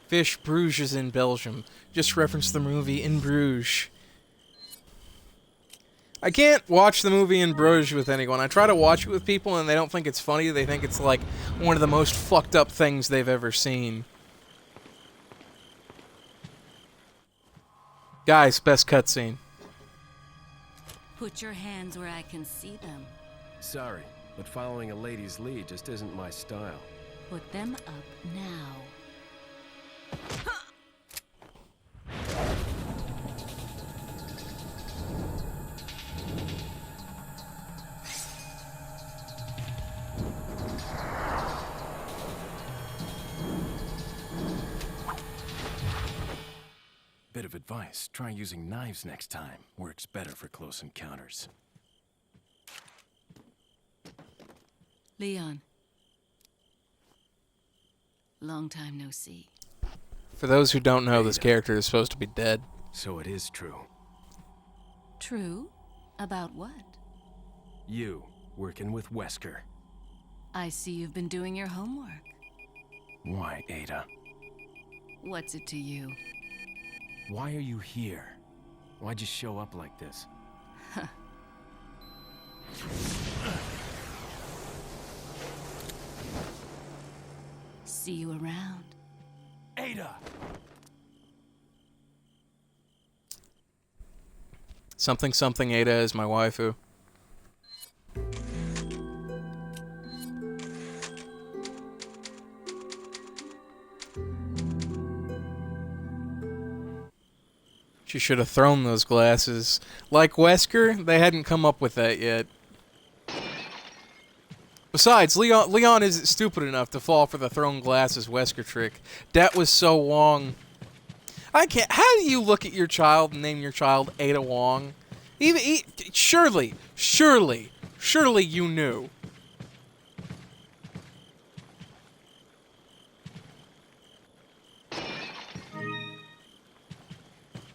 Fish Bruges is in Belgium. Just reference the movie In Bruges. I can't watch the movie In Bruges with anyone. I try to watch it with people and they don't think it's funny. They think it's like one of the most fucked up things they've ever seen. Guys, best cutscene. Put your hands where I can see them. Sorry, but following a lady's lead just isn't my style. Put them up now. Bit of advice, try using knives next time. Works better for close encounters. Leon. Long time no see. For those who don't know, this character is supposed to be dead. So it is true. True? About what? You, working with Wesker. I see you've been doing your homework. Why, Ada? What's it to you? Why are you here? Why'd you show up like this? See you around. Ada! Something something Ada is my waifu. She should have thrown those glasses. Like Wesker, they hadn't come up with that yet. Besides, Leon isn't stupid enough to fall for the thrown glasses Wesker trick. That was so Wong. I can't. How do you look at your child and name your child Ada Wong? Surely you knew.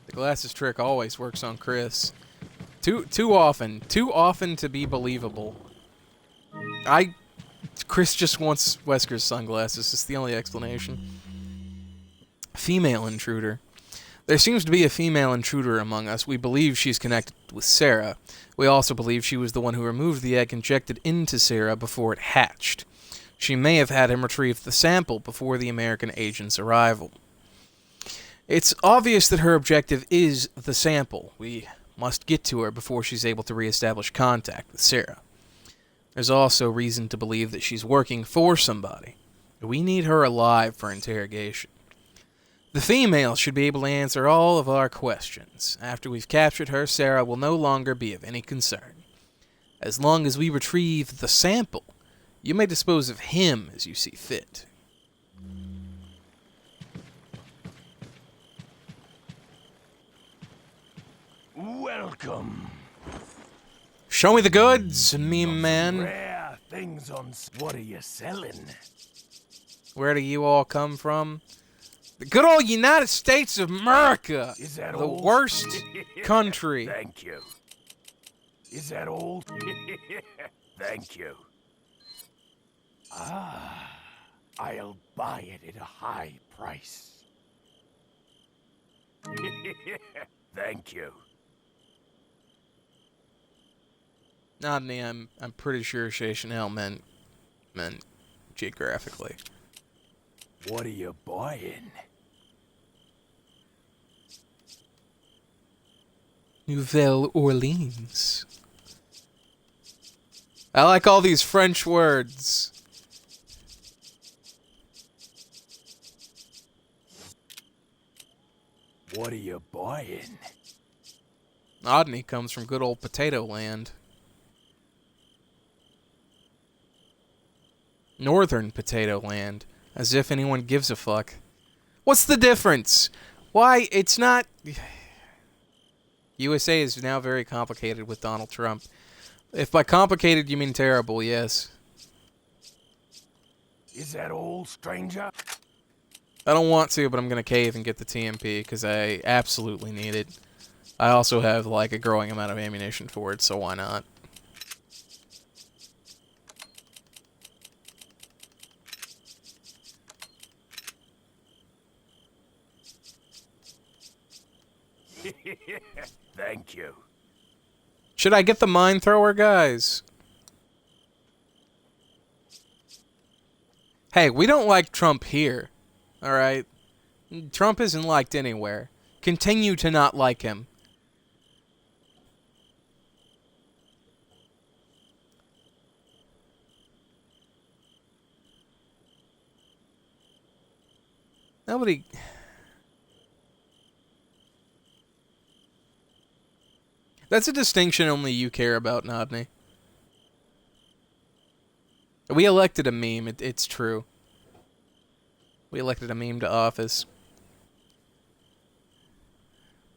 The glasses trick always works on Chris. Too often to be believable. Chris just wants Wesker's sunglasses. It's the only explanation. Female intruder. There seems to be a female intruder among us. We believe she's connected with Sarah. We also believe she was the one who removed the egg injected into Sarah before it hatched. She may have had him retrieve the sample before the American agent's arrival. It's obvious that her objective is the sample. We must get to her before she's able to reestablish contact with Sarah. There's also reason to believe that she's working for somebody. We need her alive for interrogation. The female should be able to answer all of our questions. After we've captured her, Sarah will no longer be of any concern. As long as we retrieve the sample, you may dispose of him as you see fit. Welcome. Show me the goods, meme man. Rare things on... What are you selling? Where do you all come from? The good old United States of America. Is that the all? worst country. Thank you. Is that all? Thank you. Ah, I'll buy it at a high price. Thank you. Not me. I'm pretty sure Chez Chanel meant geographically. What are you buying? Nouvelle Orleans. I like all these French words. What are you buying? Odney comes from good old Potato Land. Northern Potato Land. As if anyone gives a fuck. What's the difference? Why, it's not... USA is now very complicated with Donald Trump. If by complicated you mean terrible, yes. Is that all, stranger? I don't want to, but I'm gonna cave and get the TMP, because I absolutely need it. I also have, like, a growing amount of ammunition for it, so why not? Thank you. Should I get the mine thrower, guys? Hey, we don't like Trump here. Alright? Trump isn't liked anywhere. Continue to not like him. Nobody... That's a distinction only you care about, Nodney. We elected a meme, it's true. We elected a meme to office.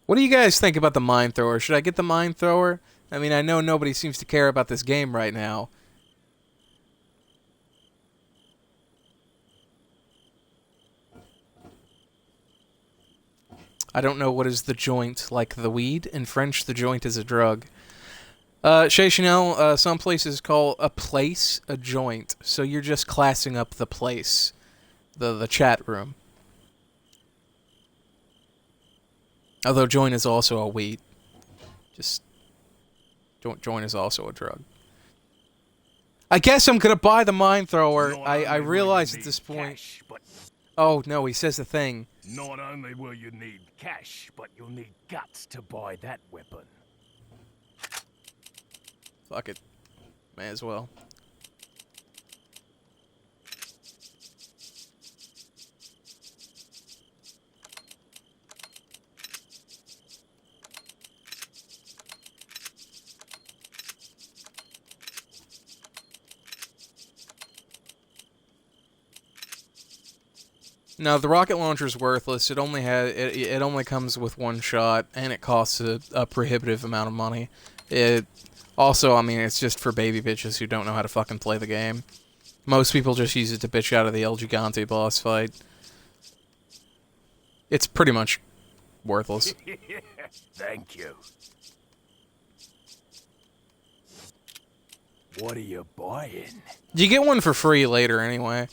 What do you guys think about the mine thrower? Should I get the mine thrower? I mean, I know nobody seems to care about this game right now. I don't know what is the joint, like the weed. In French, the joint is a drug. Chez Chanel, some places call a place a joint, so you're just classing up the place, the chat room. Although joint is also a weed. Just, joint is also a drug. I guess I'm gonna buy the mine thrower. I realize at this point... Cash, but Oh, no, he says a thing. not only will you need cash, but you'll need guts to buy that weapon. Fuck it. May as well. No, the rocket launcher's worthless. It only it only comes with one shot, and it costs a prohibitive amount of money. It also, I mean, it's just for baby bitches who don't know how to fucking play the game. Most people just use it to bitch out of the El Gigante boss fight. It's pretty much worthless. Thank you. What are you buying? You get one for free later anyway.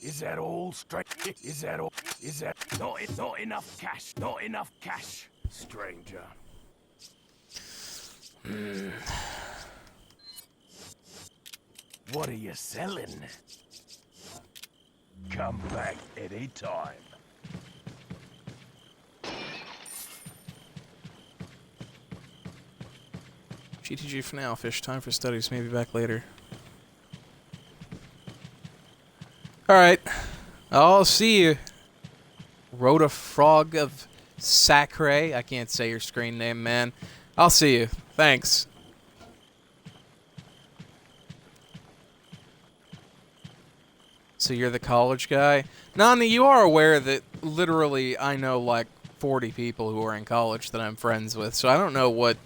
Is that all straight? Is that all? Is that not enough cash? Not enough cash, stranger. What are you selling? Come back any time. GTG for now, fish. Time for studies. Maybe back later. Alright. I'll see you. Rhoda Frog of Sacre. I can't say your screen name, man. I'll see you. Thanks. So you're the college guy? Nani, you are aware that literally I know like 40 people who are in college that I'm friends with, so I don't know what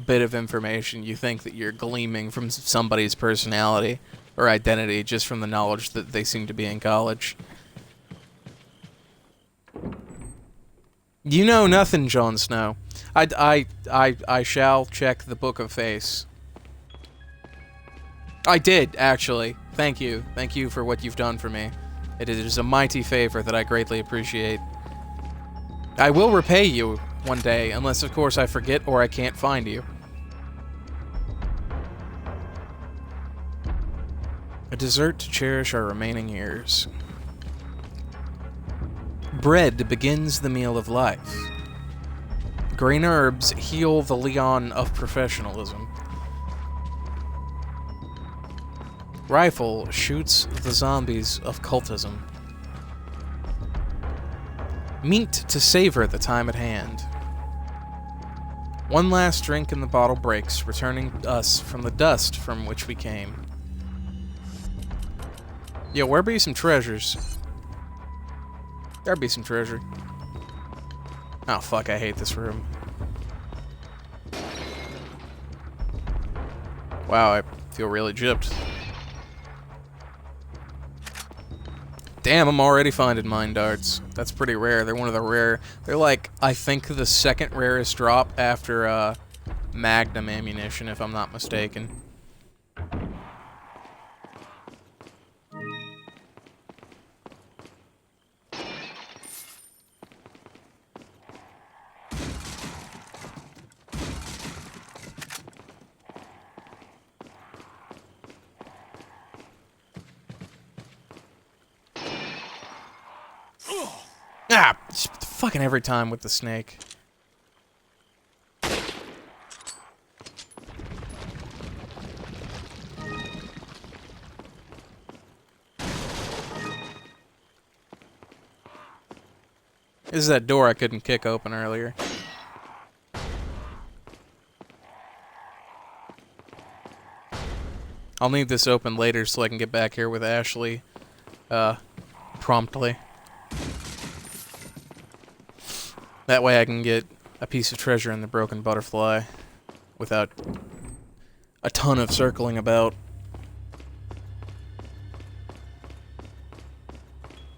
bit of information you think that you're gleaming from somebody's personality or identity just from the knowledge that they seem to be in college. You know nothing, Jon Snow. I shall check the Book of Face. I did, actually. Thank you. Thank you for what you've done for me. It is a mighty favor that I greatly appreciate. I will repay you one day, unless of course I forget or I can't find you. A dessert to cherish our remaining years. Bread begins the meal of life. Green herbs heal the Leon of professionalism. Rifle shoots the zombies of cultism. Meat to savor the time at hand. One last drink and the bottle breaks, returning us from the dust from which we came. Yo, where be some treasures? There be some treasure. Oh fuck, I hate this room. Wow, I feel really gypped. Damn, I'm already finding mine darts. That's pretty rare. They're one of the rare... They're like, I think the second rarest drop after, Magnum ammunition, if I'm not mistaken. Ah! Fucking every time with the snake. This is that door I couldn't kick open earlier. I'll need this open later so I can get back here with Ashley, promptly. That way I can get a piece of treasure in the Broken Butterfly without a ton of circling about.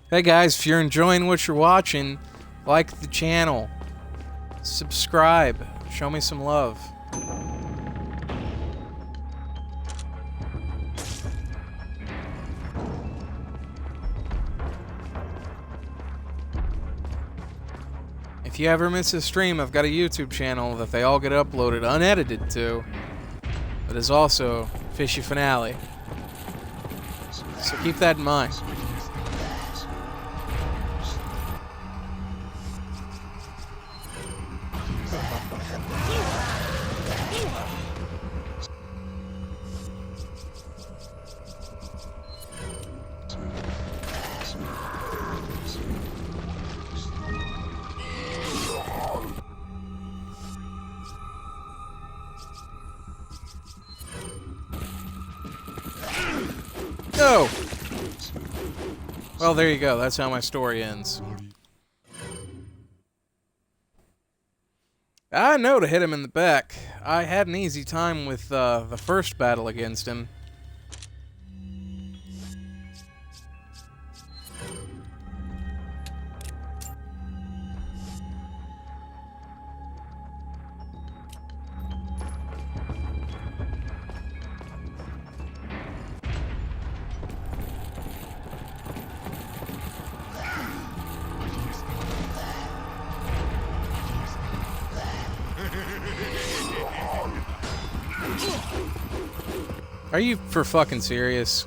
Hey guys, if you're enjoying what you're watching, like the channel, subscribe, show me some love. If you ever miss a stream, I've got a YouTube channel that they all get uploaded unedited to. That is also Fishy Finale. So keep that in mind. No! Well, there you go. That's how my story ends. I know to hit him in the back. I had an easy time with the first battle against him. Are you for fucking serious?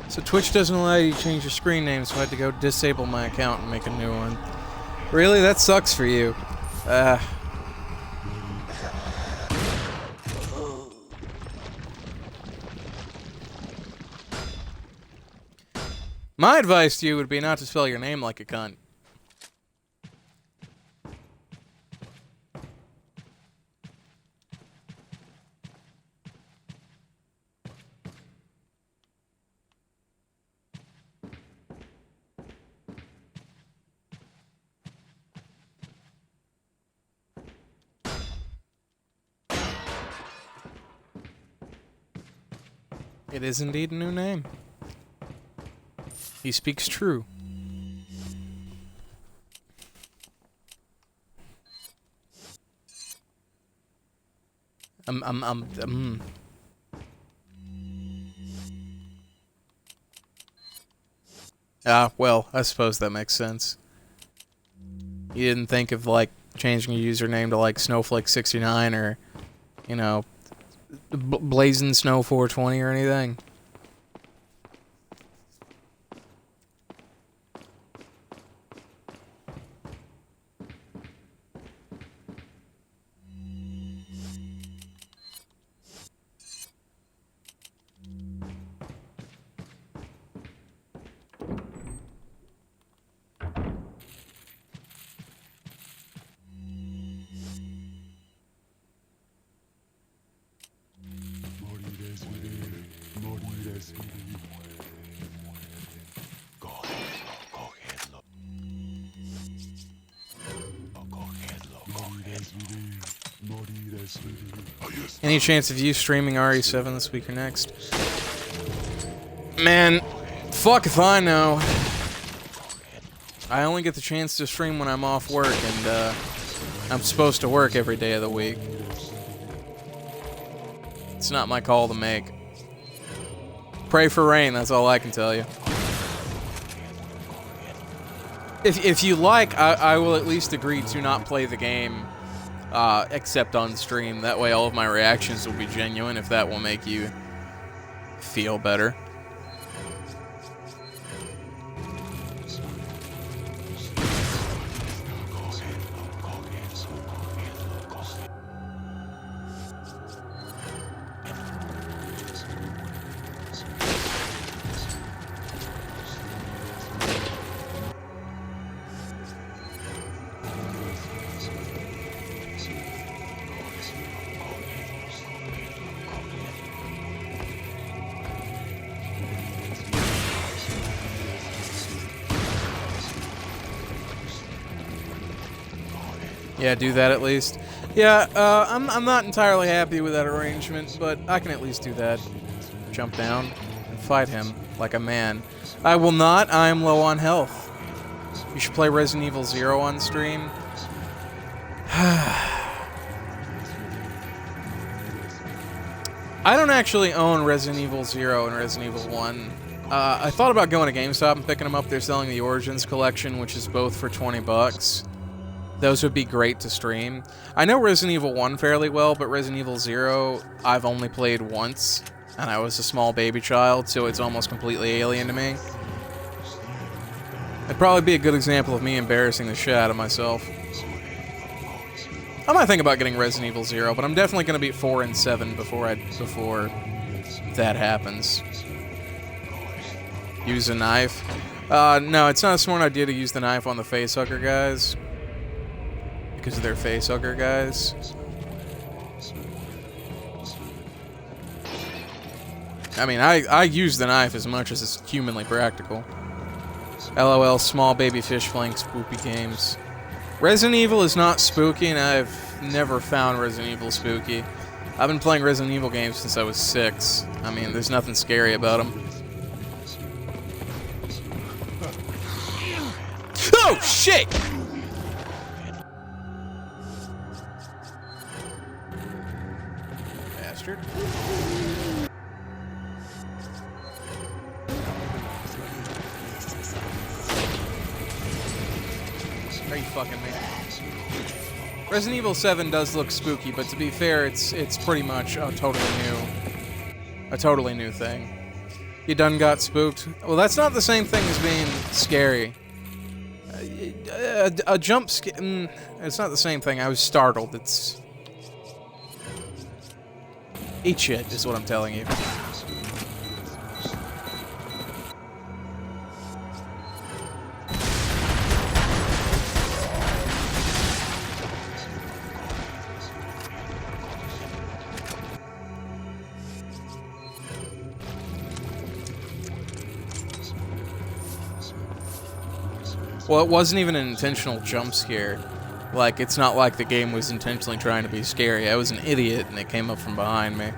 So Twitch doesn't allow you to change your screen name, so I had to go disable my account and make a new one. Really? That sucks for you. My advice to you would be not to spell your name like a cunt. It is indeed a new name. He speaks true. Well, I suppose that makes sense. You didn't think of, like, changing your username to, like, Snowflake69 or, you know, Blazing Snow 420 or anything? Any chance of you streaming RE7 this week or next? Man, fuck if I know. I only get the chance to stream when I'm off work, and I'm supposed to work every day of the week. It's not my call to make. Pray for rain, that's all I can tell you. If you like, I will at least agree to not play the game except on stream. That way all of my reactions will be genuine, if that will make you feel better. Yeah, do that at least. Yeah, I'm not entirely happy with that arrangement, but I can at least do that. Jump down and fight him like a man. I will not. I am low on health. You should play Resident Evil 0 on stream. I don't actually own Resident Evil 0 and Resident Evil 1. I thought about going to GameStop and picking them up. They're selling the Origins collection, which is both for 20 bucks. Those would be great to stream. I know Resident Evil 1 fairly well, but Resident Evil 0 I've only played once, and I was a small baby child, so it's almost completely alien to me. It'd probably be a good example of me embarrassing the shit out of myself. I might think about getting Resident Evil 0, but I'm definitely going to beat 4 and 7 before that happens. Use a knife. No, it's not a smart idea to use the knife on the facehugger guys. Because they're facehugger guys. I mean, I use the knife as much as is humanly practical. LOL, small baby fish playing spooky games. Resident Evil is not spooky, and I've never found Resident Evil spooky. I've been playing Resident Evil games since I was 6. I mean, there's nothing scary about them. Oh, shit! Bastard. Are you fucking me? Resident Evil 7 does look spooky, but to be fair, it's pretty much a totally new thing. You done got spooked? Well, that's not the same thing as being scary. A jump scare... it's not the same thing. I was startled. It's... Eat shit, is what I'm telling you. Well, it wasn't even an intentional jump scare. Like, it's not like the game was intentionally trying to be scary. I was an idiot, and it came up from behind me.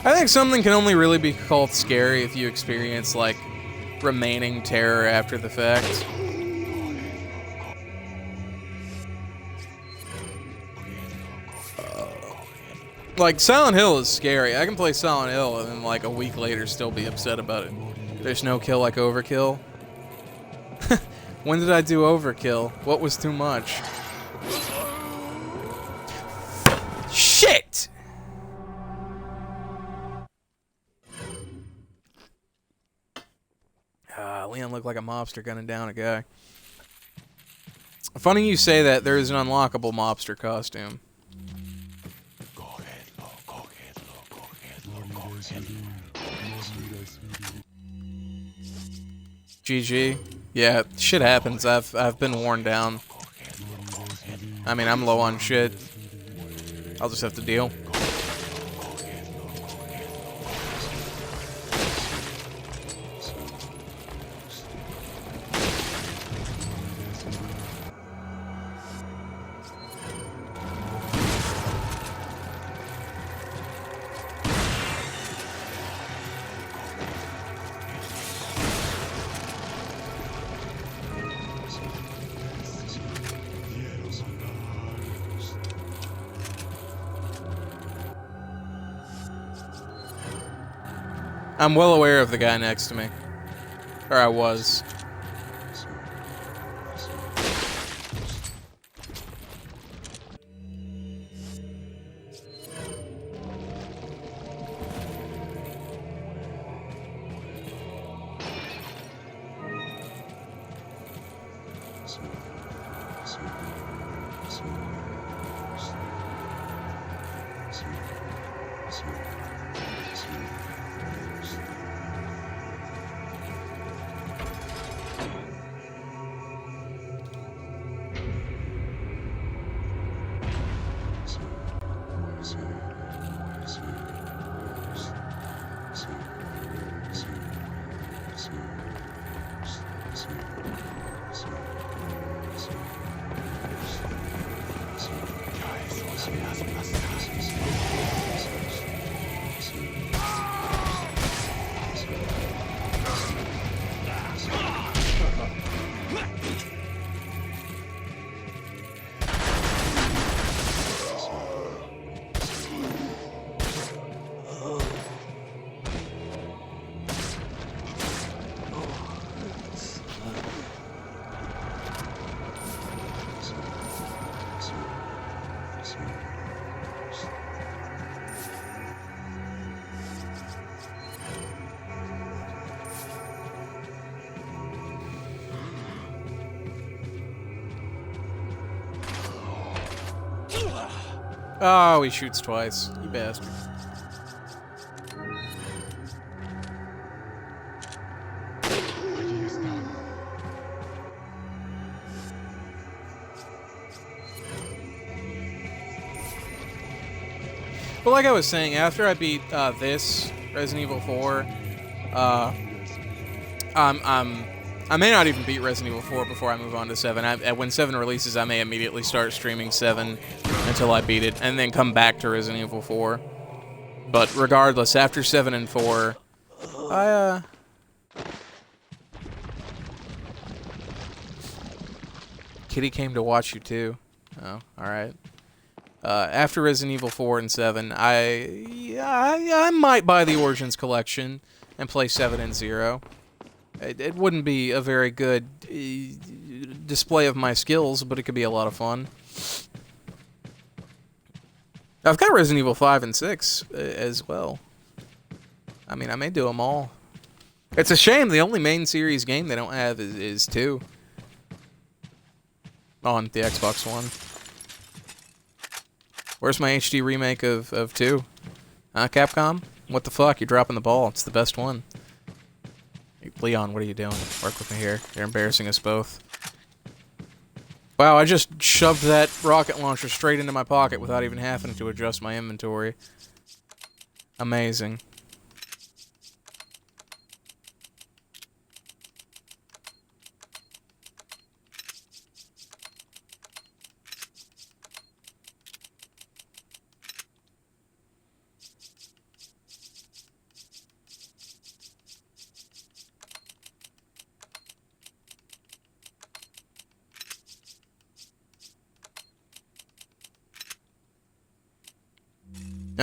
I think something can only really be called scary if you experience, like, remaining terror after the fact. Like, Silent Hill is scary. I can play Silent Hill and then, like, a week later still be upset about it. There's no kill like Overkill. When did I do Overkill? What was too much? Shit! Leon looked like a mobster gunning down a guy. Funny you say that. There is an unlockable mobster costume. GG. Yeah, shit happens. I've been worn down. I mean, I'm low on shit. I'll just have to deal. I'm well aware of the guy next to me. Or I was. Oh, he shoots twice. You bastard. But like I was saying, after I beat this Resident Evil 4, I may not even beat Resident Evil 4 before I move on to 7. When 7 releases, I may immediately start streaming 7 until I beat it, and then come back to Resident Evil 4. But regardless, after 7 and 4, Kitty came to watch you too. Oh, alright. After Resident Evil 4 and 7, I might buy the Origins collection and play 7 and 0. It wouldn't be a very good display of my skills, but it could be a lot of fun. I've got Resident Evil 5 and 6 as well. I mean, I may do them all. It's a shame the only main series game they don't have is 2. On the Xbox One. Where's my HD remake of 2? Capcom? What the fuck? You're dropping the ball. It's the best one. Hey, Leon, what are you doing? Work with me here. You're embarrassing us both. Wow, I just shoved that rocket launcher straight into my pocket without even having to adjust my inventory. Amazing.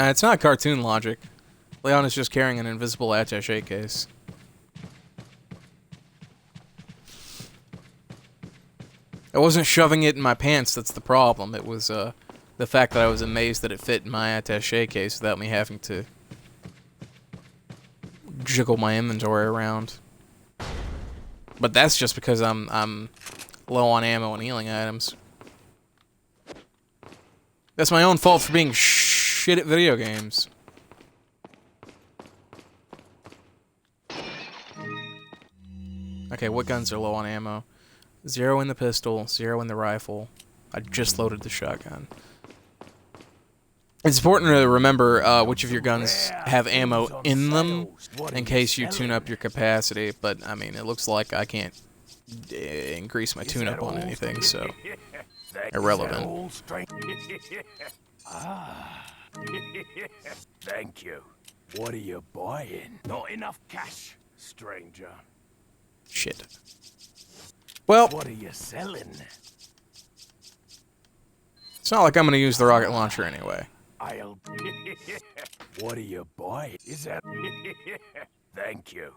It's not cartoon logic. Leon is just carrying an invisible attaché case. I wasn't shoving it in my pants, that's the problem. It was the fact that I was amazed that it fit in my attaché case without me having to jiggle my inventory around. But that's just because I'm low on ammo and healing items. That's my own fault for being shit at video games. Okay, what guns are low on ammo? 0 in the pistol, 0 in the rifle. I just loaded the shotgun. It's important to remember which of your guns have ammo in them in case you tune up your capacity, but I mean, it looks like I can't increase my tune-up on anything, so irrelevant. Thank you. What are you buying? Not enough cash, stranger. Shit. Well, What are you selling? it's not like I'm gonna use the rocket launcher anyway. I'll. What are you buying? Is that? Thank you.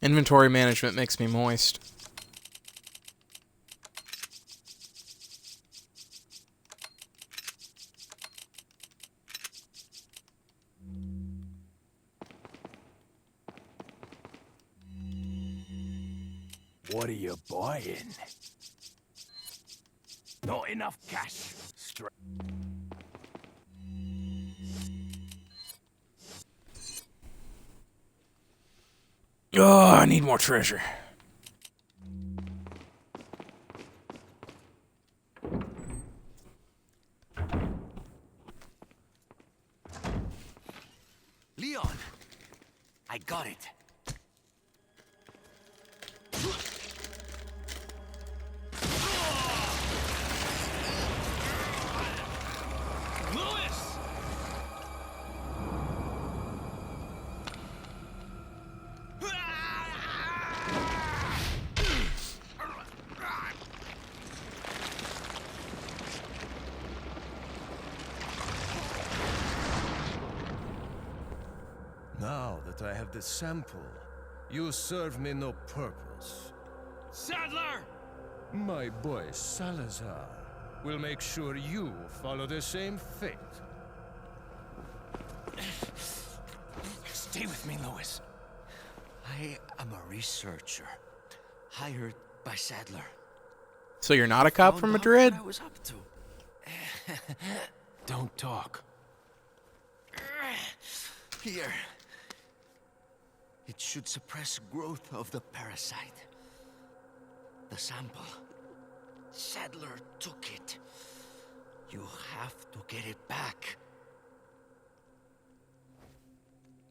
Inventory management makes me moist. What are you buying? Not enough cash. Oh, I need more treasure. Leon, I got it. Now that I have the sample, you serve me no purpose. Sadler! My boy Salazar will make sure you follow the same fate. Stay with me, Louis. I am a researcher, hired by Sadler. So you're not a cop from Madrid? What I was up to. Don't talk. Here. It should suppress growth of the parasite. The sample. Sadler took it. You have to get it back.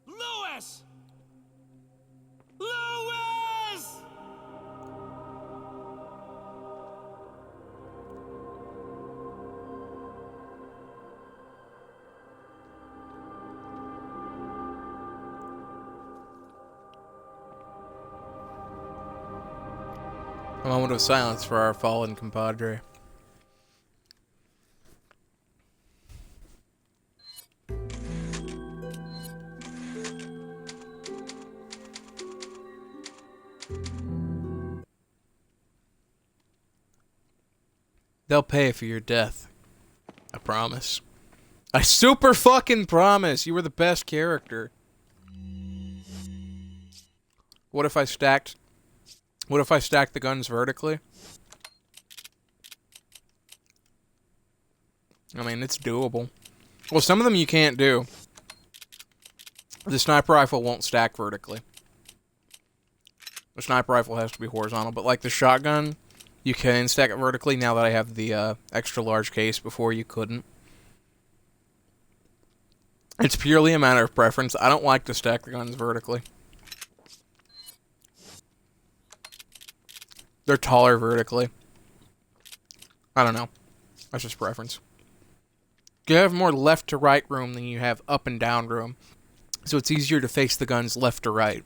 Louis! Louis! A moment of silence for our fallen compadre. They'll pay for your death. I promise. I super fucking promise. You were the best character. What if I stacked the guns vertically? I mean, it's doable. Well, some of them you can't do. The sniper rifle won't stack vertically. The sniper rifle has to be horizontal, but like the shotgun, you can stack it vertically now that I have the extra large case. Before you couldn't. It's purely a matter of preference. I don't like to stack the guns vertically. They're taller vertically. I don't know. That's just preference. You have more left to right room than you have up and down room. So it's easier to face the guns left to right.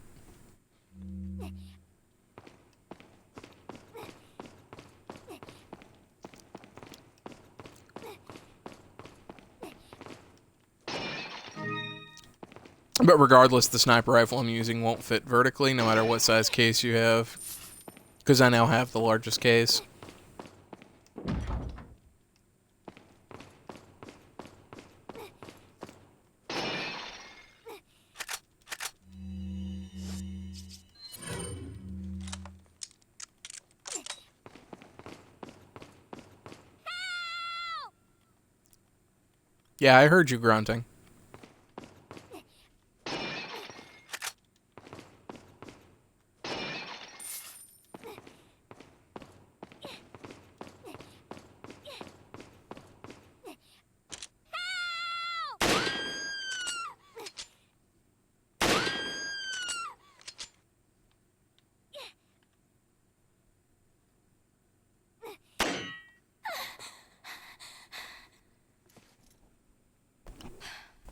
But regardless, the sniper rifle I'm using won't fit vertically, no matter what size case you have. Because I now have the largest case. Yeah, I heard you grunting.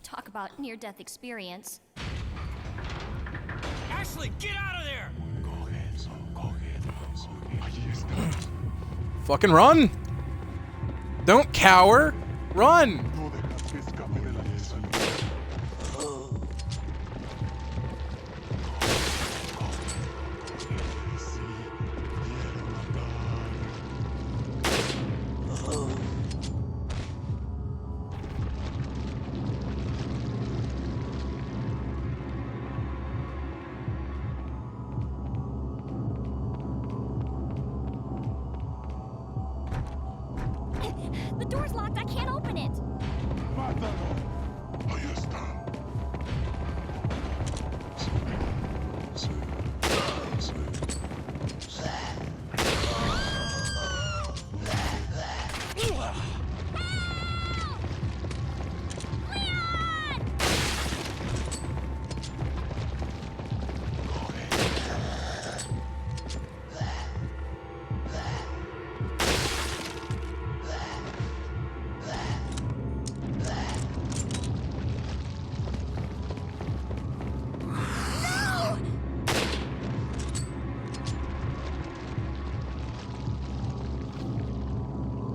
Talk about near-death experience. Ashley, get out of there! Fucking run! Don't cower! Run! The door's locked. I can't open it.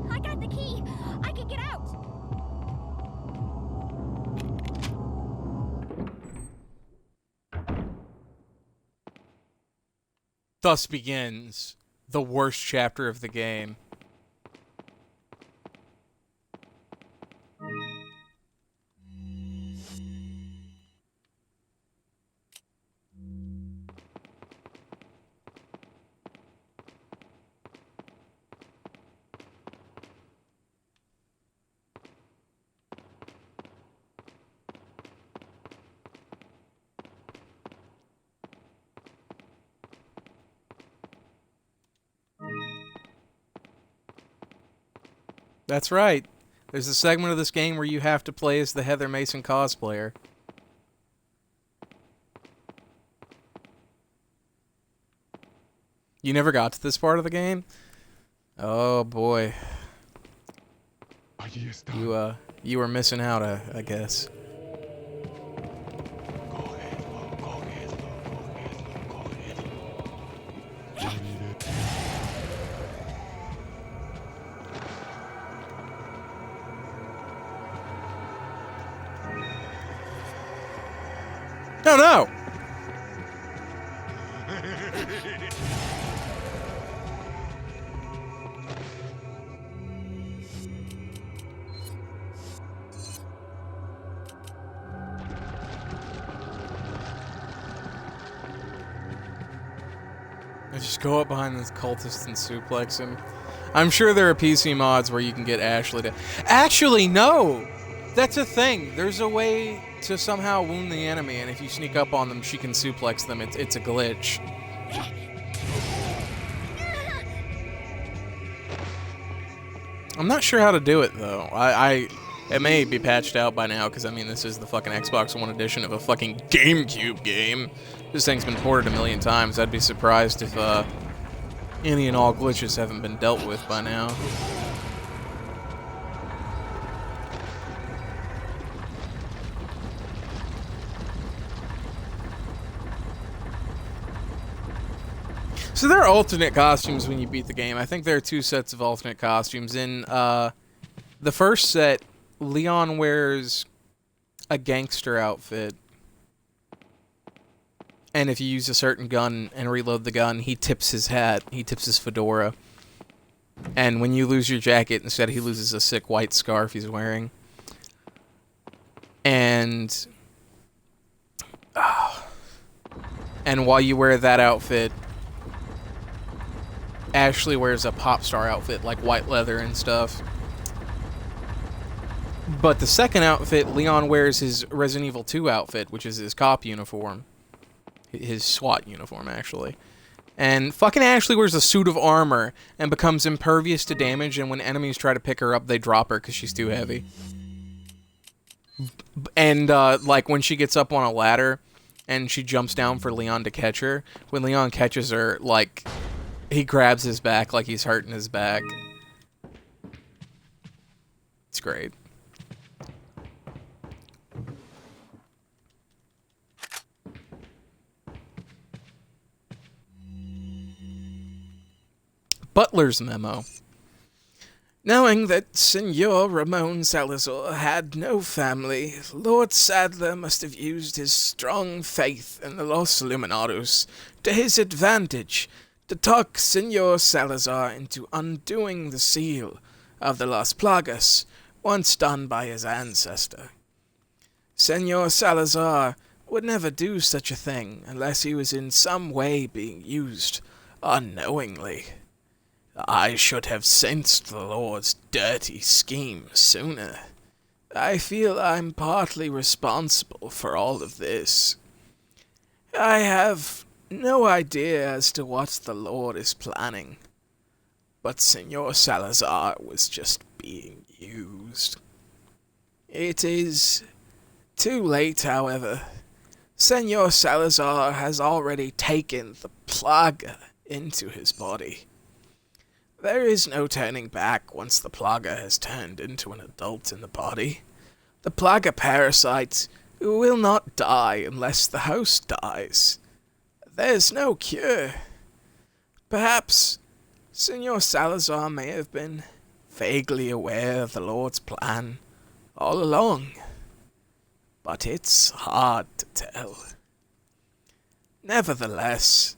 I got the key. I can get out. Thus begins the worst chapter of the game. That's right. There's a segment of this game where you have to play as the Heather Mason cosplayer. You never got to this part of the game? Oh boy. You were missing out, I guess. No, no! I just go up behind this cultist and suplex him. I'm sure there are PC mods where you can get Ashley to... Actually, no! That's a thing. There's a way to somehow wound the enemy, and if you sneak up on them, she can suplex them. It's a glitch. I'm not sure how to do it, though. It may be patched out by now, because I mean, this is the fucking Xbox One edition of a fucking GameCube game. This thing's been ported a million times. I'd be surprised if any and all glitches haven't been dealt with by now. So there are alternate costumes when you beat the game. I think there are 2 sets of alternate costumes. In the first set, Leon wears a gangster outfit. And if you use a certain gun and reload the gun, he tips his hat. He tips his fedora. And when you lose your jacket, instead he loses a sick white scarf he's wearing. And while you wear that outfit, Ashley wears a pop star outfit, like white leather and stuff. But the second outfit, Leon wears his Resident Evil 2 outfit, which is his cop uniform. His SWAT uniform, actually. And fucking Ashley wears a suit of armor and becomes impervious to damage, and when enemies try to pick her up, they drop her because she's too heavy. And, like, when she gets up on a ladder and she jumps down for Leon to catch her, when Leon catches her, like, he grabs his back like he's hurting his back. It's great. Butler's memo. Knowing that Senor Ramon Salazar had no family, Lord Sadler must have used his strong faith in the Los Illuminados to his advantage to talk Senor Salazar into undoing the seal of the Las Plagas, once done by his ancestor. Senor Salazar would never do such a thing unless he was in some way being used unknowingly. I should have sensed the Lord's dirty scheme sooner. I feel I'm partly responsible for all of this. I have no idea as to what the Lord is planning, but Senor Salazar was just being used. It is too late, however. Senor Salazar has already taken the Plaga into his body. There is no turning back once the Plaga has turned into an adult in the body. The Plaga parasite will not die unless the host dies. There's no cure. Perhaps Senor Salazar may have been vaguely aware of the Lord's plan all along, but it's hard to tell. Nevertheless,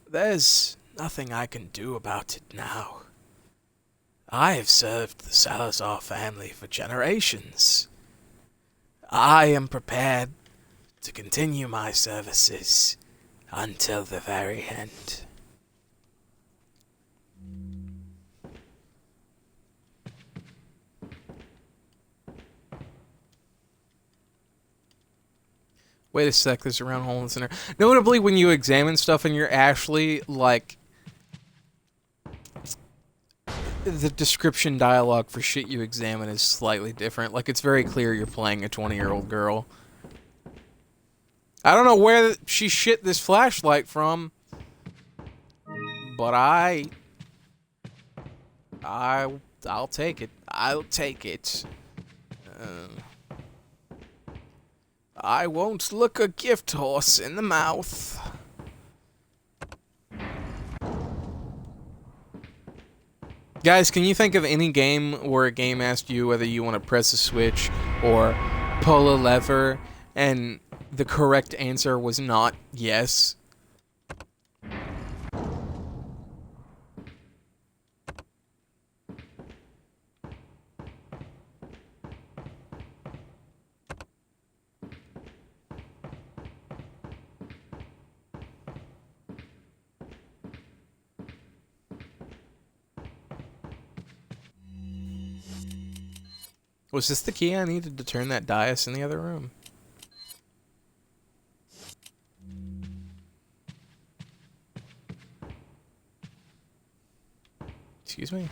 there's nothing I can do about it now. I have served the Salazar family for generations. I am prepared to continue my services until the very end. Wait a sec, there's a round hole in the center. Notably, when you examine stuff and you're actually, like, the description dialogue for shit you examine is slightly different. Like, it's very clear you're playing a 20-year-old girl. I don't know where she shit this flashlight from, but I'll take it. I'll take it. I won't look a gift horse in the mouth. Guys, can you think of any game where a game asked you whether you want to press a switch or pull a lever, and the correct answer was not yes? Was this the key I needed to turn that dais in the other room? Excuse me?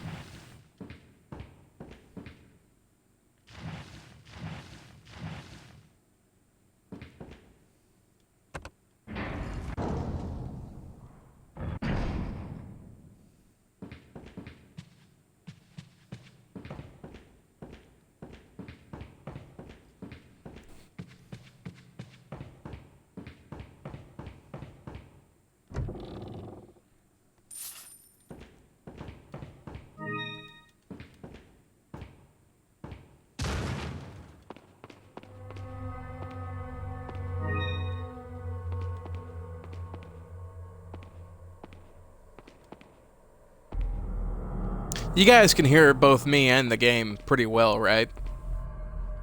You guys can hear both me and the game pretty well, right?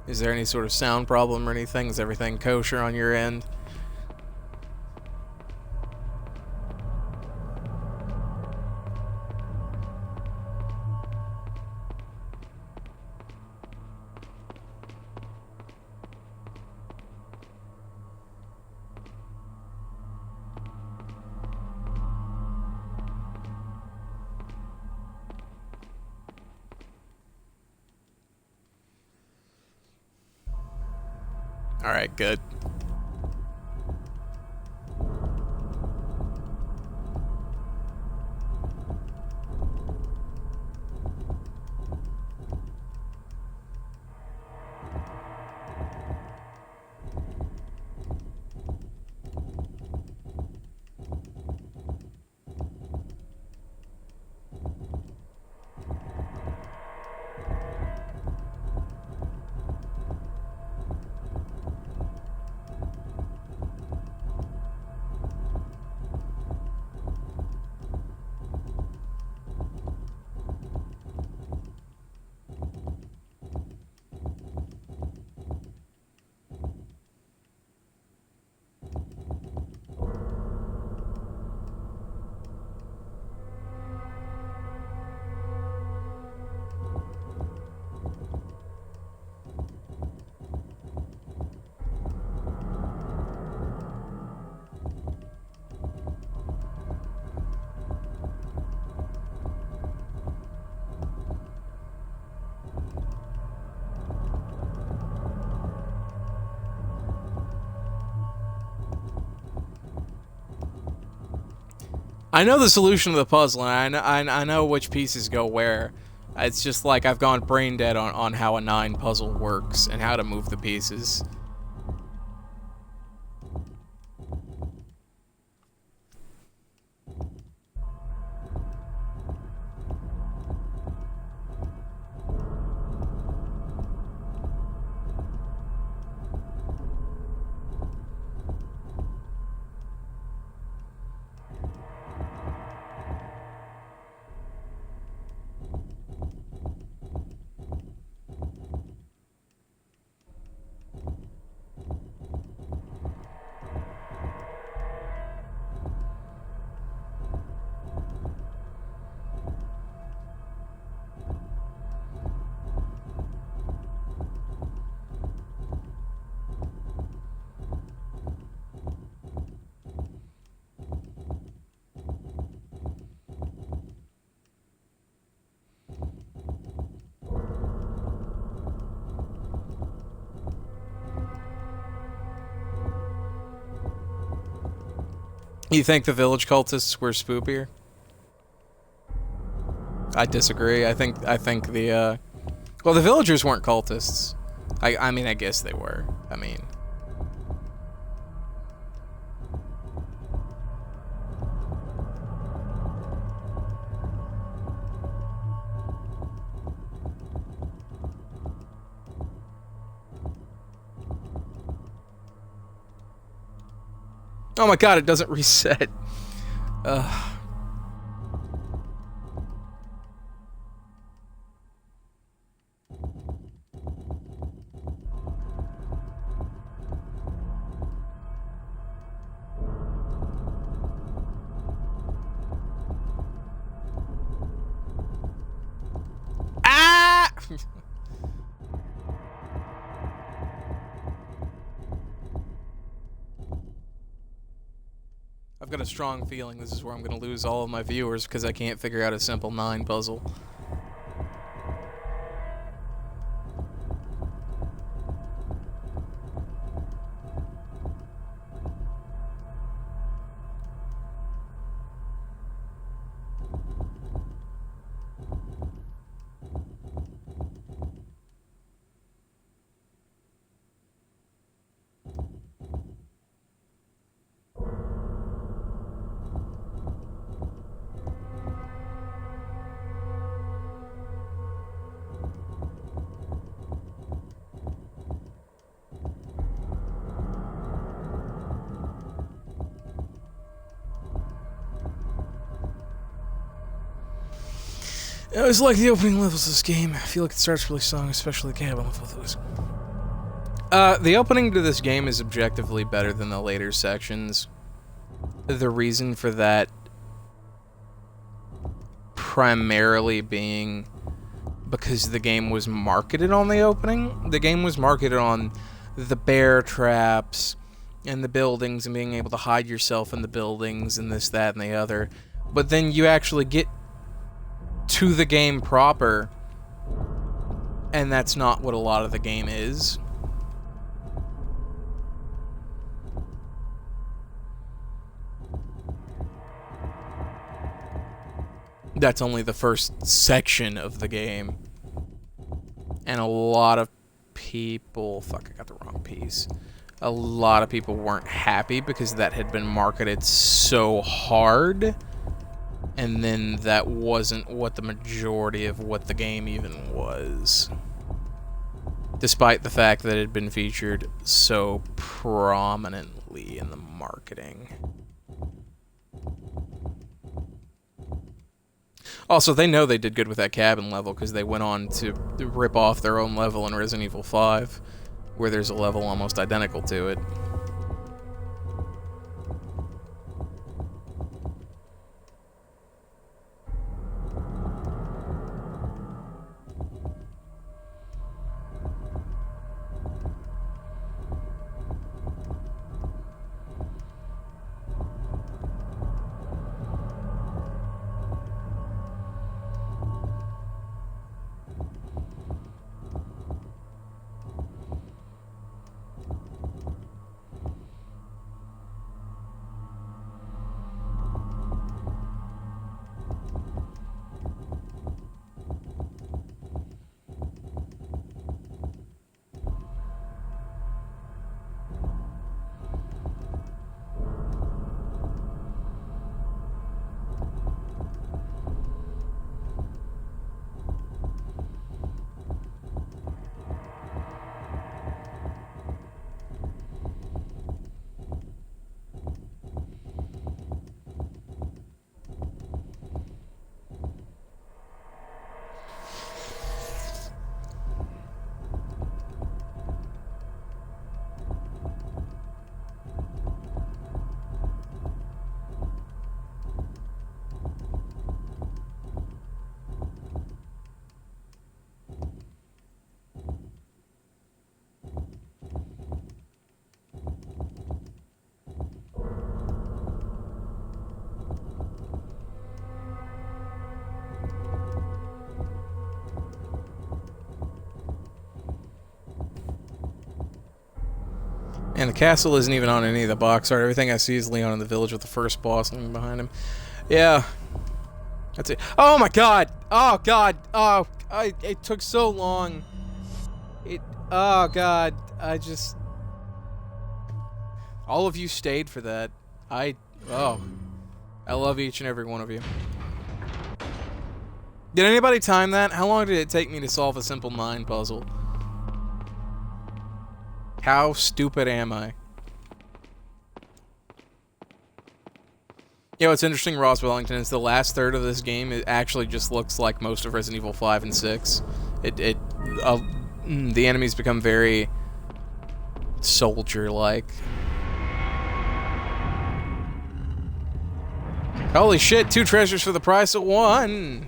Is there any sort of sound problem or anything? Is everything kosher on your end? Alright, good. I know the solution to the puzzle, and I know which pieces go where. It's just like I've gone brain dead on how a 9 puzzle works and how to move the pieces. You think the village cultists were spoopier? I disagree. I think the well, the villagers weren't cultists. I mean, I guess they were. I mean, oh my god, it doesn't reset. Ugh. Ah! I've got a strong feeling this is where I'm going to lose all of my viewers because I can't figure out a simple 9 puzzle. It was like the opening levels of this game. I feel like it starts really strong, especially the cabin levels. The opening to this game is objectively better than the later sections. The reason for that primarily being because the game was marketed on the opening. The game was marketed on the bear traps and the buildings and being able to hide yourself in the buildings and this, that, and the other. But then you actually get to the game proper, and that's not what a lot of the game is. That's only the first section of the game. And a lot of people... Fuck, I got the wrong piece. A lot of people weren't happy because that had been marketed so hard. And then that wasn't what the majority of what the game even was. Despite the fact that it had been featured so prominently in the marketing. Also, they know they did good with that cabin level because they went on to rip off their own level in Resident Evil 5, where there's a level almost identical to it. And the castle isn't even on any of the box art. Everything I see is Leon in the village with the first boss looking behind him. Yeah. That's it. Oh my god! Oh god! Oh, it took so long. Oh god. I just... All of you stayed for that. I love each and every one of you. Did anybody time that? How long did it take me to solve a simple 9 puzzle? How stupid am I? You know, what's interesting, Ross Wellington, is the last third of this game, it actually just looks like most of Resident Evil 5 and 6. The enemies become very soldier-like. Holy shit, 2 treasures for the price of 1!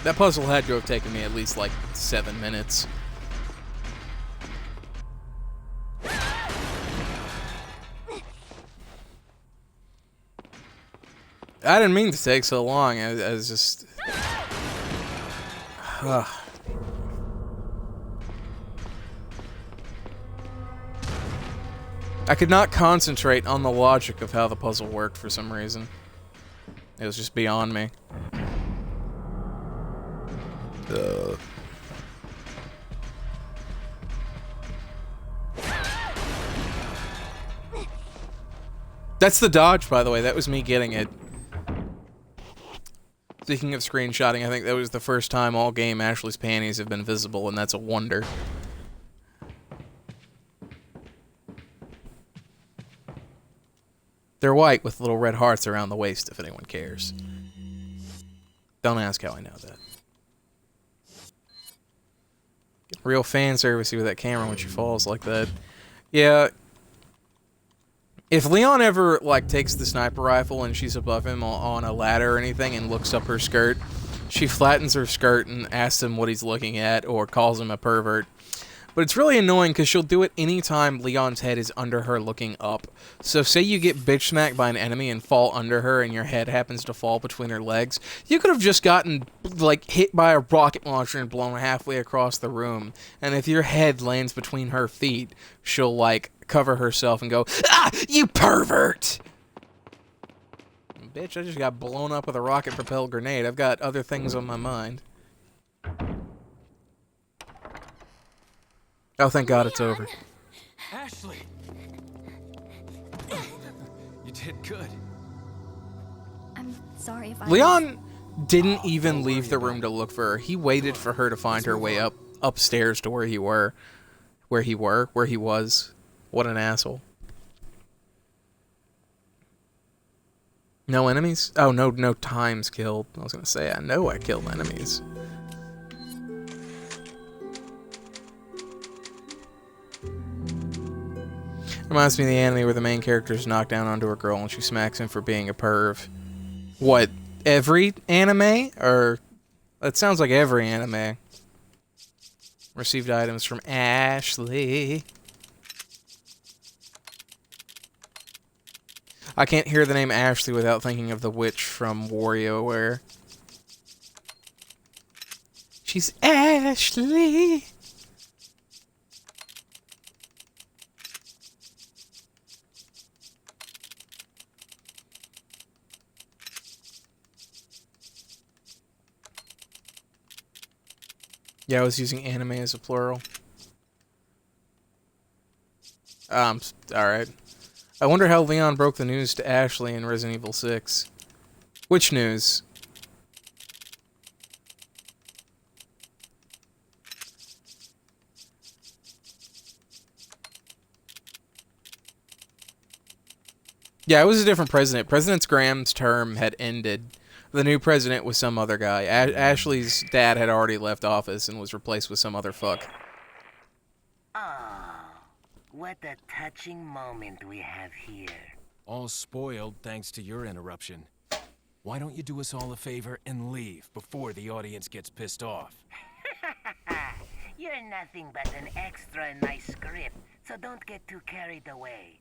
That puzzle had to have taken me at least like 7 minutes. I didn't mean to take so long. I was just... I could not concentrate on the logic of how the puzzle worked for some reason. It was just beyond me. That's the dodge, by the way. That was me getting it. Speaking of screenshotting, I think that was the first time all game Ashley's panties have been visible, and that's a wonder. They're white with little red hearts around the waist, if anyone cares. Don't ask how I know that. Real fan servicey with that camera when she falls like that. Yeah. If Leon ever, like, takes the sniper rifle and she's above him on a ladder or anything and looks up her skirt, she flattens her skirt and asks him what he's looking at or calls him a pervert. But it's really annoying because she'll do it anytime Leon's head is under her looking up. So say you get bitch smacked by an enemy and fall under her and your head happens to fall between her legs. You could have just gotten, like, hit by a rocket launcher and blown halfway across the room. And if your head lands between her feet, she'll, like, cover herself and go, "Ah, you pervert!" Bitch, I just got blown up with a rocket-propelled grenade. I've got other things on my mind. Oh, thank God it's over. Ashley! You did good. I'm sorry if I... Leon didn't even leave the room to look for her. He waited for her to find her way upstairs to where he was. What an asshole. No enemies? Oh, no times killed. I was gonna say, I know I killed enemies. Reminds me of the anime where the main character is knocked down onto a girl and she smacks him for being a perv. What, every anime? Or, that sounds like every anime. Received items from Ashley. I can't hear the name Ashley without thinking of the witch from WarioWare. She's Ashley. Yeah, I was using anime as a plural. Alright. I wonder how Leon broke the news to Ashley in Resident Evil 6. Which news? Yeah, it was a different president. President Graham's term had ended. The new president was some other guy. Ashley's dad had already left office and was replaced with some other fuck. Oh, what a touching moment we have here. All spoiled thanks to your interruption. Why don't you do us all a favor and leave before the audience gets pissed off? You're nothing but an extra in my script, so don't get too carried away.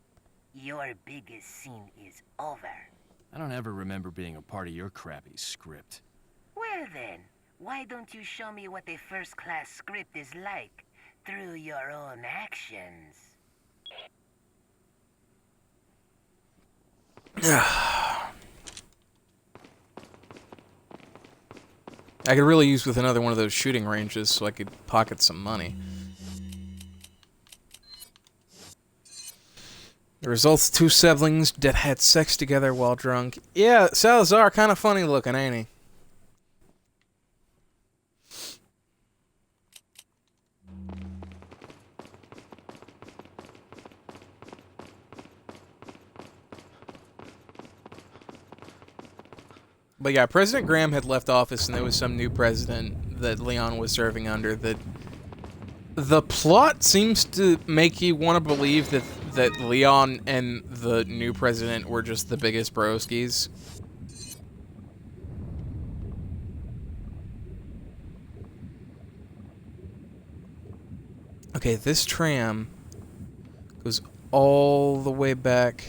Your biggest scene is over. I don't ever remember being a part of your crappy script. Well then, why don't you show me what a first-class script is like through your own actions? I could really use with another one of those shooting ranges so I could pocket some money. The results, two siblings that had sex together while drunk. Yeah, Salazar, kind of funny looking, ain't he? But yeah, President Graham had left office and there was some new president that Leon was serving under. That the plot seems to make you want to believe that Leon and the new president were just the biggest broskies. Okay, this tram goes all the way back.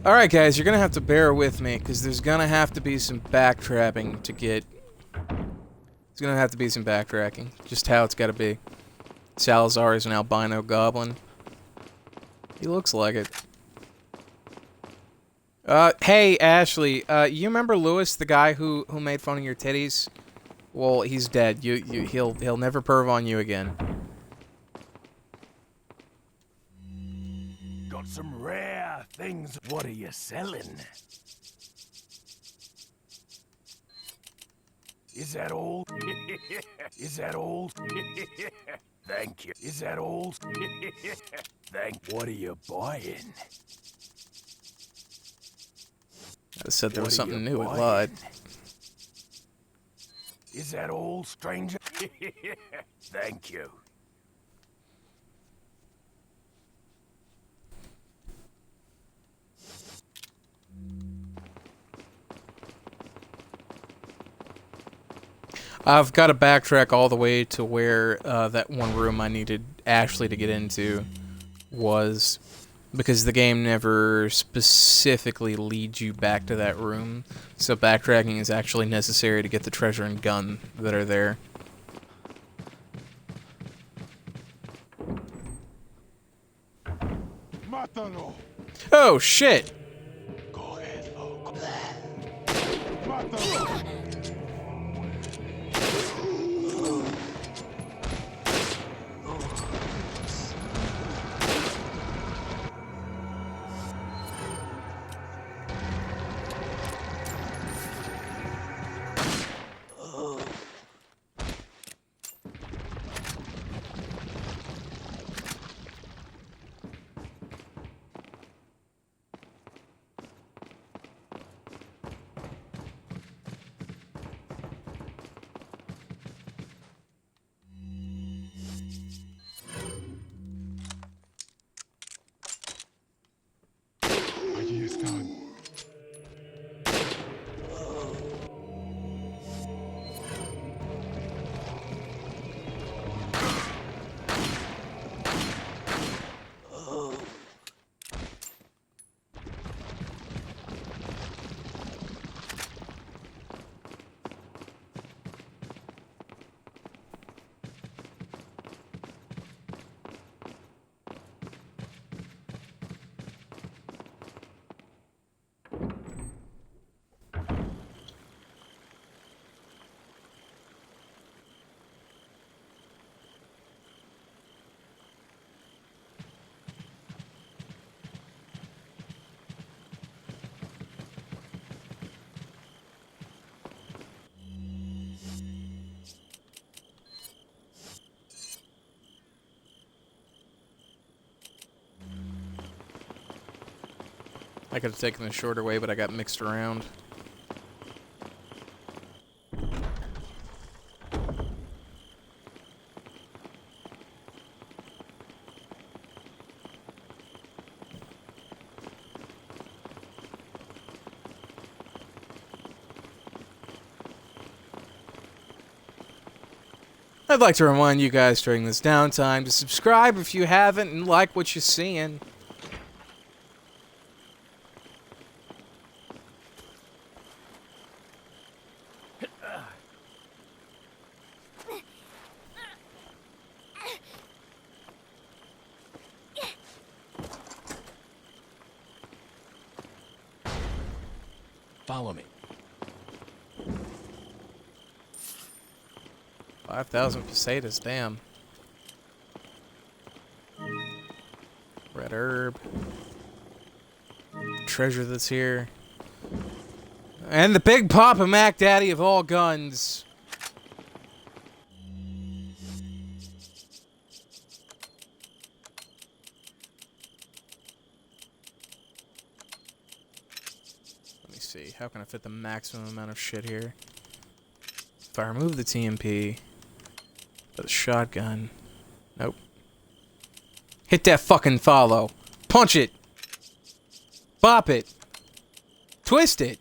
Alright guys, you're gonna have to bear with me, because there's gonna have to be some backtracking to get... There's gonna have to be some backtracking. Just how it's gotta be. Salazar is an albino goblin. He looks like it. Hey, Ashley, you remember Lewis, the guy who made fun of your titties? Well, he's dead. He'll never perv on you again. Got some rare things. What are you selling? Is that all? Is that all? Thank you. Is that all? What are you buying? I said there was What are something you new. It buying? lied. Is that all, stranger? Thank you. I've got to backtrack all the way to where that one room I needed Ashley to get into was, because the game never specifically leads you back to that room, so backtracking is actually necessary to get the treasure and gun that are there. Mátalo. Oh shit! Cógelo. Mátalo. Allí están. I could have taken the shorter way, but I got mixed around. I'd like to remind you guys during this downtime to subscribe if you haven't and like what you're seeing. Follow me. 5,000 pesetas, damn. Red herb. Treasure that's here. And the big Papa Mac Daddy of all guns. Let me see. How can I fit the maximum amount of shit here? If I remove the TMP, the shotgun. Nope. Hit that fucking follow. Punch it. Bop it. Twist it.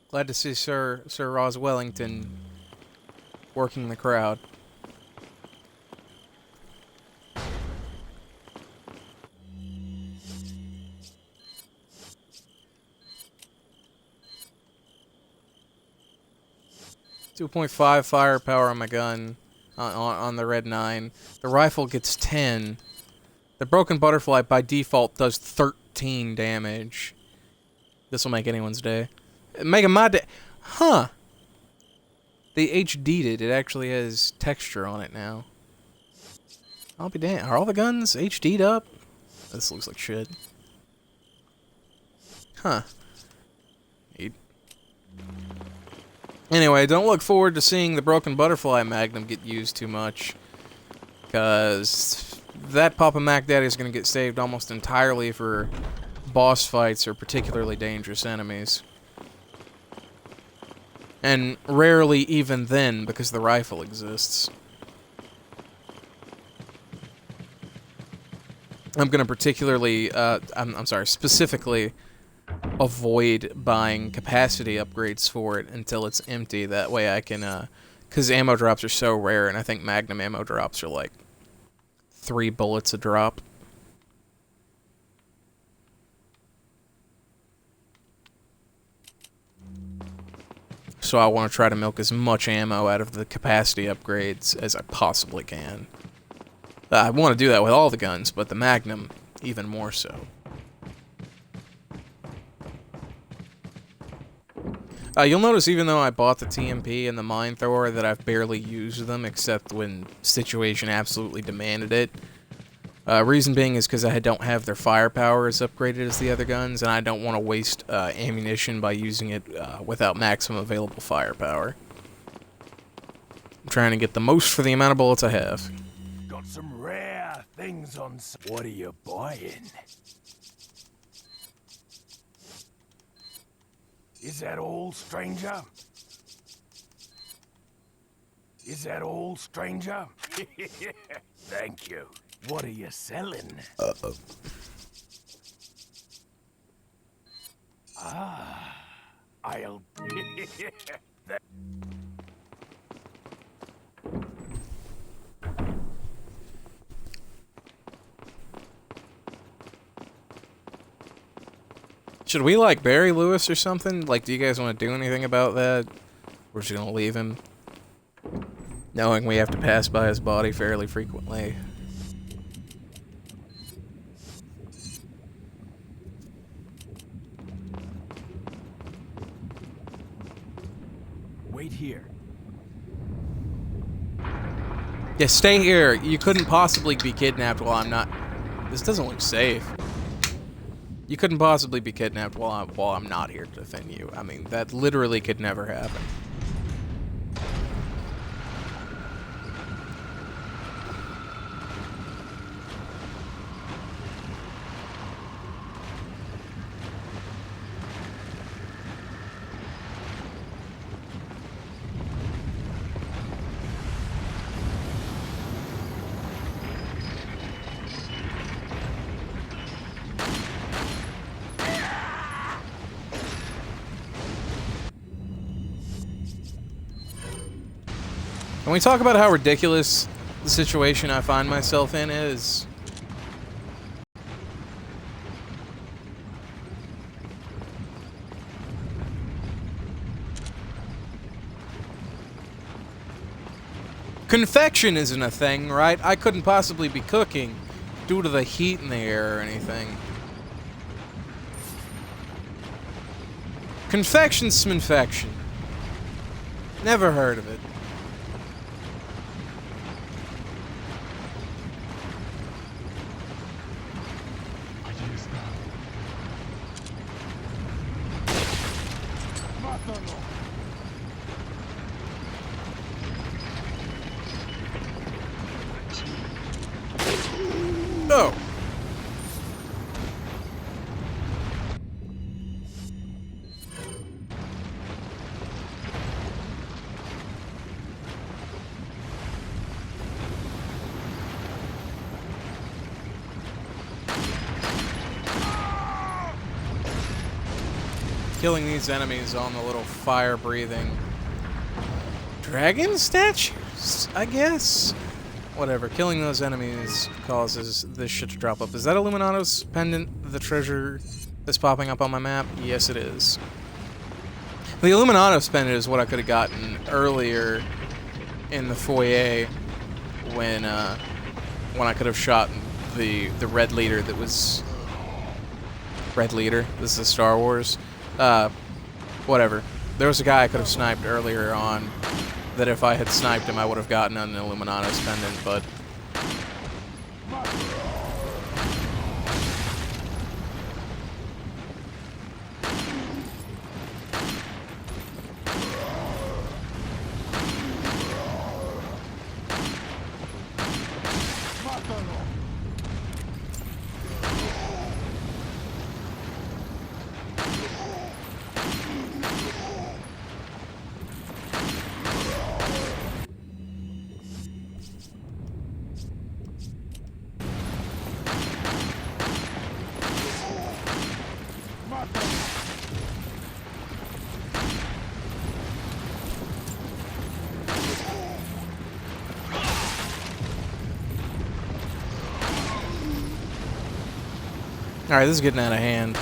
Glad to see Sir Ross Wellington working the crowd. .5 firepower on my gun, on the Red 9. The rifle gets 10. The Broken Butterfly by default does 13 damage. This will make anyone's day. Making my day. Huh. They HD'd it. It actually has texture on it now. I'll be damned. Are all the guns HD'd up? This looks like shit. Huh. Anyway, don't look forward to seeing the Broken Butterfly Magnum get used too much. Because that Papa Mac Daddy is going to get saved almost entirely for boss fights or particularly dangerous enemies. And rarely even then, because the rifle exists. I'm going to particularly, I'm sorry, specifically avoid buying capacity upgrades for it until it's empty. That way I can, because ammo drops are so rare, and I think Magnum ammo drops are like 3 bullets a drop. So I want to try to milk as much ammo out of the capacity upgrades as I possibly can. I want to do that with all the guns, but the Magnum even more so. You'll notice even though I bought the TMP and the Mine Thrower that I've barely used them except when situation absolutely demanded it. Reason being is because I don't have their firepower as upgraded as the other guns, and I don't want to waste ammunition by using it without maximum available firepower. I'm trying to get the most for the amount of bullets I have. Got some rare things on. What are you buying? Is that all, stranger? Is that all, stranger? Thank you. What are you selling? Uh-oh. Ah, I'll... Should we, like, bury Lewis or something? Like, do you guys want to do anything about that? We're just gonna leave him, knowing we have to pass by his body fairly frequently. Wait here. Yeah, stay here. You couldn't possibly be kidnapped while I'm not... This doesn't look safe. You couldn't possibly be kidnapped while I'm not here to defend you. I mean, that literally could never happen. Can we talk about how ridiculous the situation I find myself in is? Confection isn't a thing, right? I couldn't possibly be cooking due to the heat in the air or anything. Confection's sminfection. Never heard of it. Oh. Killing these enemies on the little fire-breathing dragon statues, I guess? Whatever, killing those enemies causes this shit to drop up. Is that Illuminatus pendant, the treasure that's popping up on my map? Yes, it is. The Illuminatus pendant is what I could have gotten earlier in the foyer when I could have shot the red leader that was... Red leader? This is Star Wars? Whatever. There was a guy I could have sniped earlier on that if I had sniped him I would have gotten an Illuminatus pendant, but... Alright, this is getting out of hand.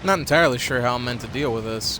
Not entirely sure how I'm meant to deal with this.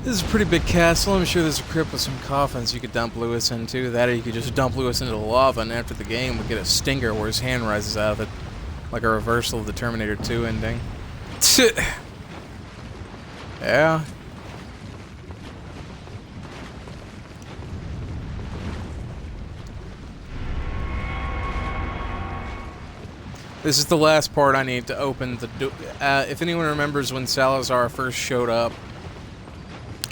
This is a pretty big castle. I'm sure there's a crypt with some coffins you could dump Lewis into. That or you could just dump Lewis into the lava, and after the game we'd get a stinger where his hand rises out of it. Like a reversal of the Terminator 2 ending. Yeah. This is the last part I need to open the door. If anyone remembers when Salazar first showed up,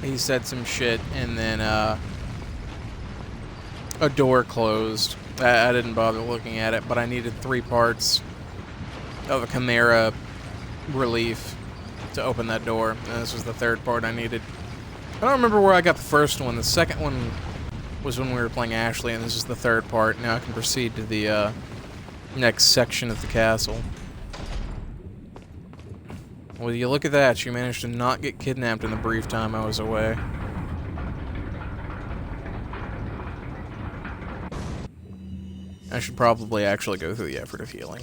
he said some shit, and then a door closed. I didn't bother looking at it, but I needed 3 parts of a Chimera relief to open that door. And this was the 3rd part I needed. I don't remember where I got the first one. The second one was when we were playing Ashley, and this is the 3rd part. Now I can proceed to the next section of the castle. Well, you look at that, you managed to not get kidnapped in the brief time I was away. I should probably actually go through the effort of healing.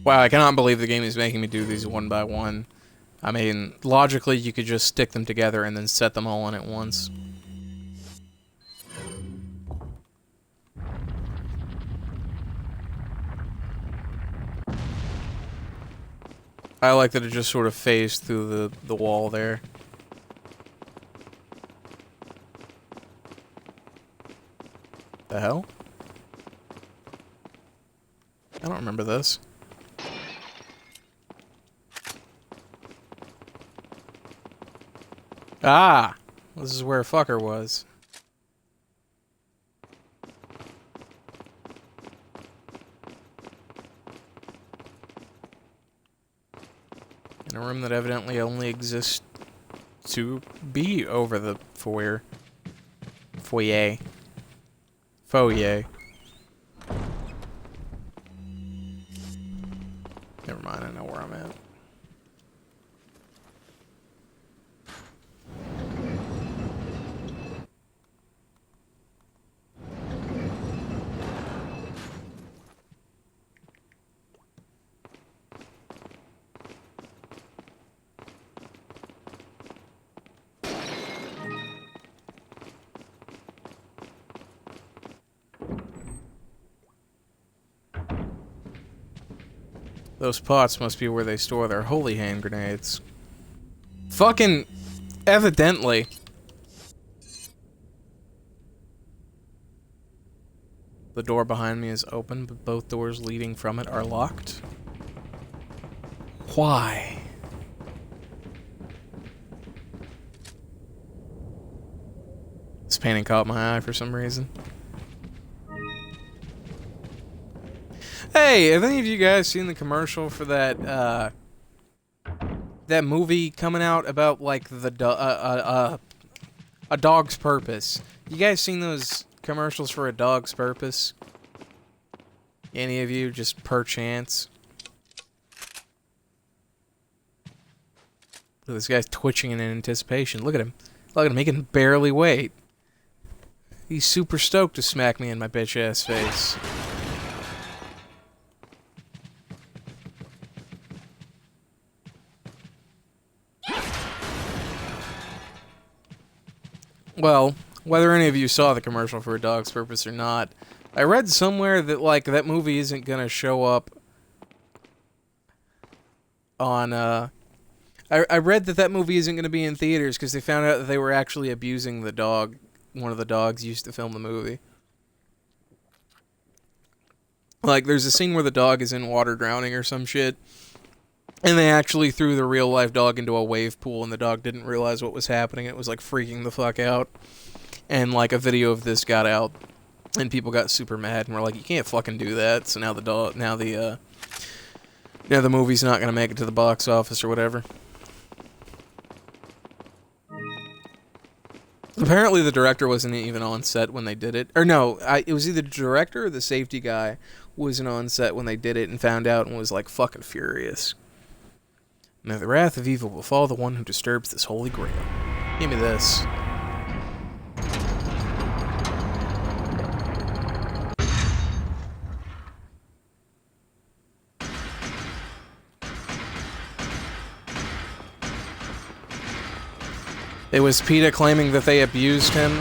Wow, I cannot believe the game is making me do these one by one. I mean, logically, you could just stick them together and then set them all in at once. I like that it just sort of phased through the wall there. The hell? I don't remember this. Ah! This is where fucker was. In a room that evidently only exists to be over the foyer. Foyer. Foyer. Never mind, I know where I'm at. Those pots must be where they store their holy hand grenades. Fucking evidently. The door behind me is open, but both doors leading from it are locked. Why? This painting caught my eye for some reason. Hey, have any of you guys seen the commercial for that, that movie coming out about, like, A Dog's Purpose? You guys seen those commercials for A Dog's Purpose? Any of you, just per chance? Look, this guy's twitching in anticipation. Look at him. Look at him, he can barely wait. He's super stoked to smack me in my bitch-ass face. Well, whether any of you saw the commercial for A Dog's Purpose or not, I read somewhere that, like, that movie isn't gonna show up on, I read that that movie isn't gonna be in theaters because they found out that they were actually abusing the dog, one of the dogs used to film the movie. Like, there's a scene where the dog is in water drowning or some shit, and they actually threw the real-life dog into a wave pool, and the dog didn't realize what was happening. It was, like, freaking the fuck out. And, like, a video of this got out, and people got super mad, and were like, you can't fucking do that. So now the movie's not gonna make it to the box office or whatever. Apparently the director wasn't even on set when they did it. Or no, it was either the director or the safety guy wasn't on set when they did it and found out and was, like, fucking furious. Now the wrath of evil will follow the one who disturbs this holy grail. Give me this. It was PETA claiming that they abused him,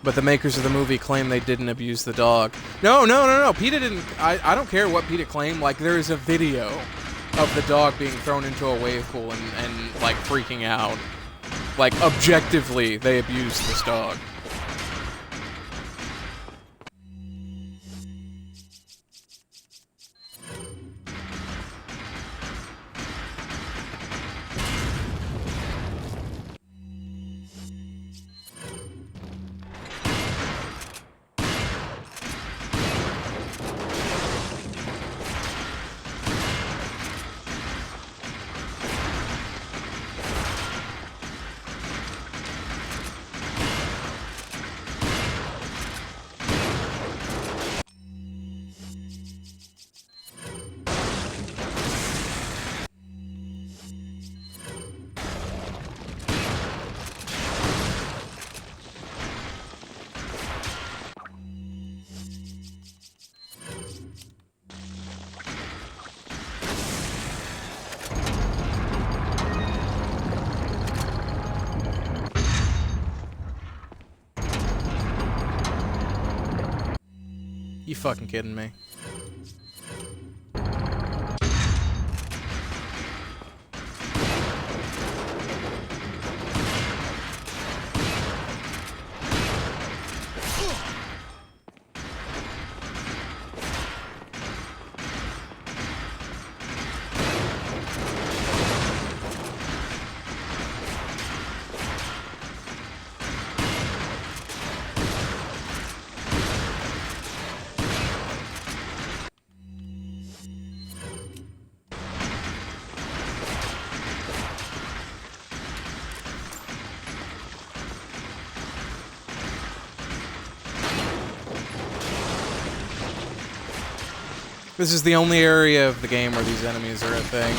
but the makers of the movie claim they didn't abuse the dog. No, PETA didn't. I don't care what PETA claimed. Like, there is a video of the dog being thrown into a wave pool and like, freaking out. Like, objectively, they abused this dog. You fucking kidding me? This is the only area of the game where these enemies are a thing.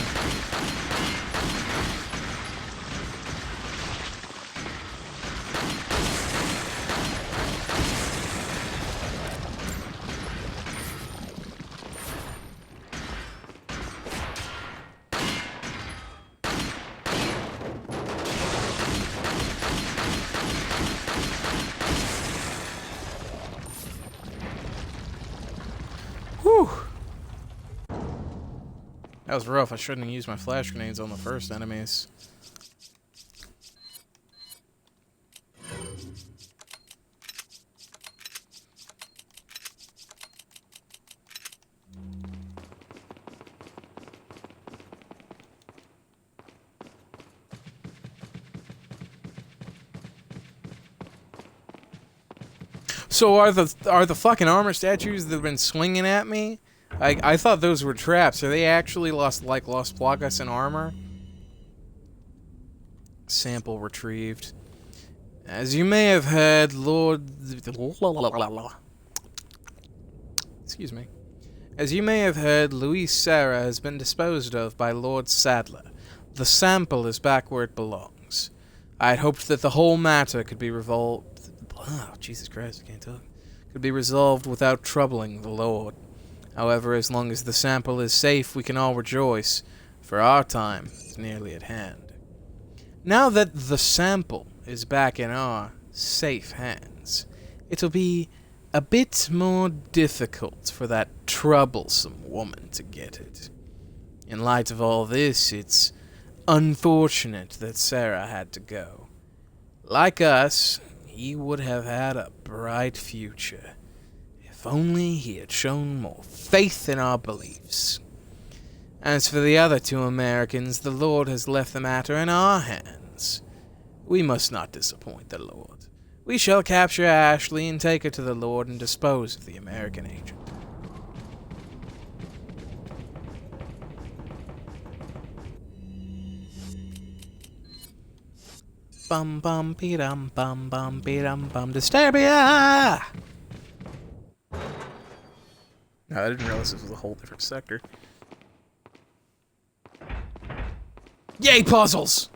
Whew. That was rough. I shouldn't have used my flash grenades on the first enemies. So are the fucking armor statues that have been swinging at me? I thought those were traps. Are they actually lost Plagas in armor? Sample retrieved. As you may have heard, Excuse me. As you may have heard, Louise Sarah has been disposed of by Lord Sadler. The sample is back where it belongs. I had hoped that the whole matter could be resolved. Oh, Jesus Christ, I can't talk. Could be resolved without troubling the Lord. However, as long as the sample is safe, we can all rejoice, for our time is nearly at hand. Now that the sample is back in our safe hands, it'll be a bit more difficult for that troublesome woman to get it. In light of all this, it's unfortunate that Sarah had to go. Like us, he would have had a bright future. If only he had shown more faith in our beliefs. As for the other two Americans, the Lord has left the matter in our hands. We must not disappoint the Lord. We shall capture Ashley and take her to the Lord and dispose of the American agent. Bum bum be-dum bum bum be-dum bum Disturbia! No, I didn't realize this was a whole different sector. Yay, puzzles!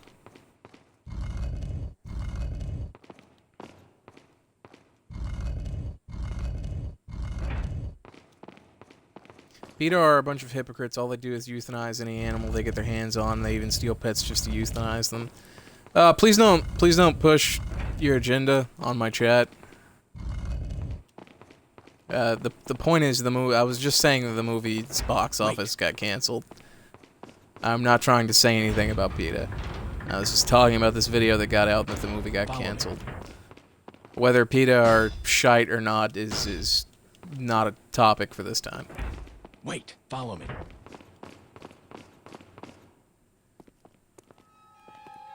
PETA are a bunch of hypocrites. All they do is euthanize any animal they get their hands on. They even steal pets just to euthanize them. Please don't push your agenda on my chat. The point is the movie. I was just saying that the movie's box office got canceled. I'm not trying to say anything about PETA. I was just talking about this video that got out that the movie got canceled. Whether PETA are shite or not is not a topic for this time. Wait, follow me.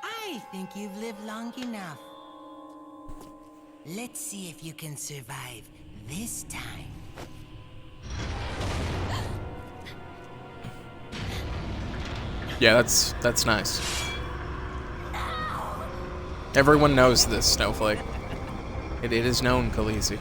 I think you've lived long enough. Let's see if you can survive this time. Yeah, that's nice. Everyone knows this, Snowflake. It is known, Khaleesi.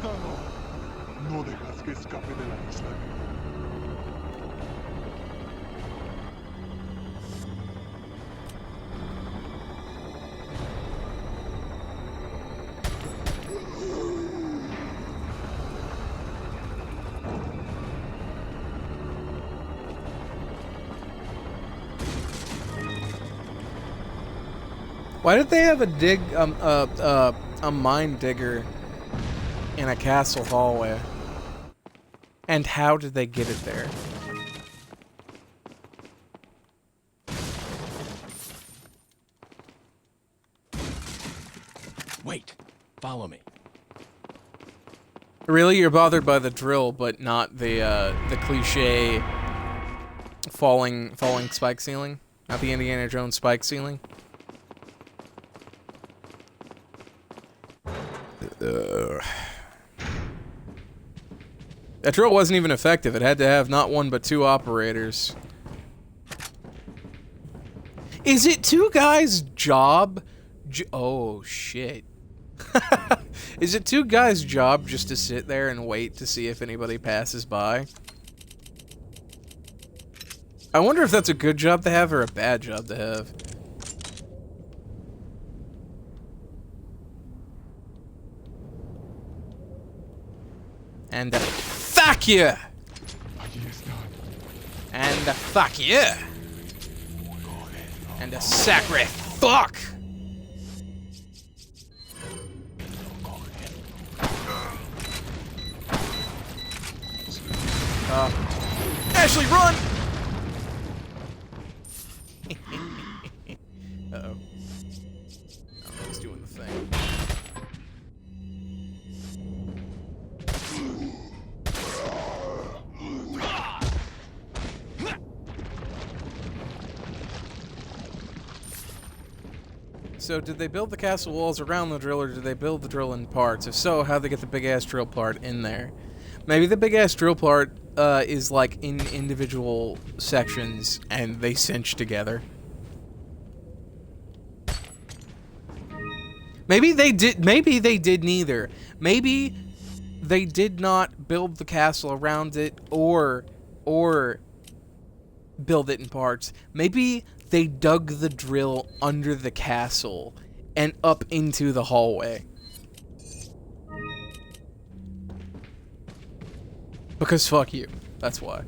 Sátano. No dejas que escape de la isla. Why did they have a mine digger in a castle hallway? And how did they get it there? Wait, follow me. Really, you're bothered by the drill, but not the cliche falling spike ceiling? Not the Indiana Jones spike ceiling? That drill wasn't even effective. It had to have not one but two operators. Is it two guys' job? Oh, shit. Is it two guys' job just to sit there and wait to see if anybody passes by? I wonder if that's a good job to have or a bad job to have. And fuck you! And fuck you! And a sacre fuck! Ashley, run! Uh-oh. Oh, he's doing the thing. So, did they build the castle walls around the drill, or did they build the drill in parts? If so, how'd they get the big-ass drill part in there? Maybe the big-ass drill part is, like, in individual sections, and they cinch together. Maybe they did neither. Maybe they did not build the castle around it, or build it in parts. Maybe they dug the drill under the castle and up into the hallway. Because fuck you. That's why.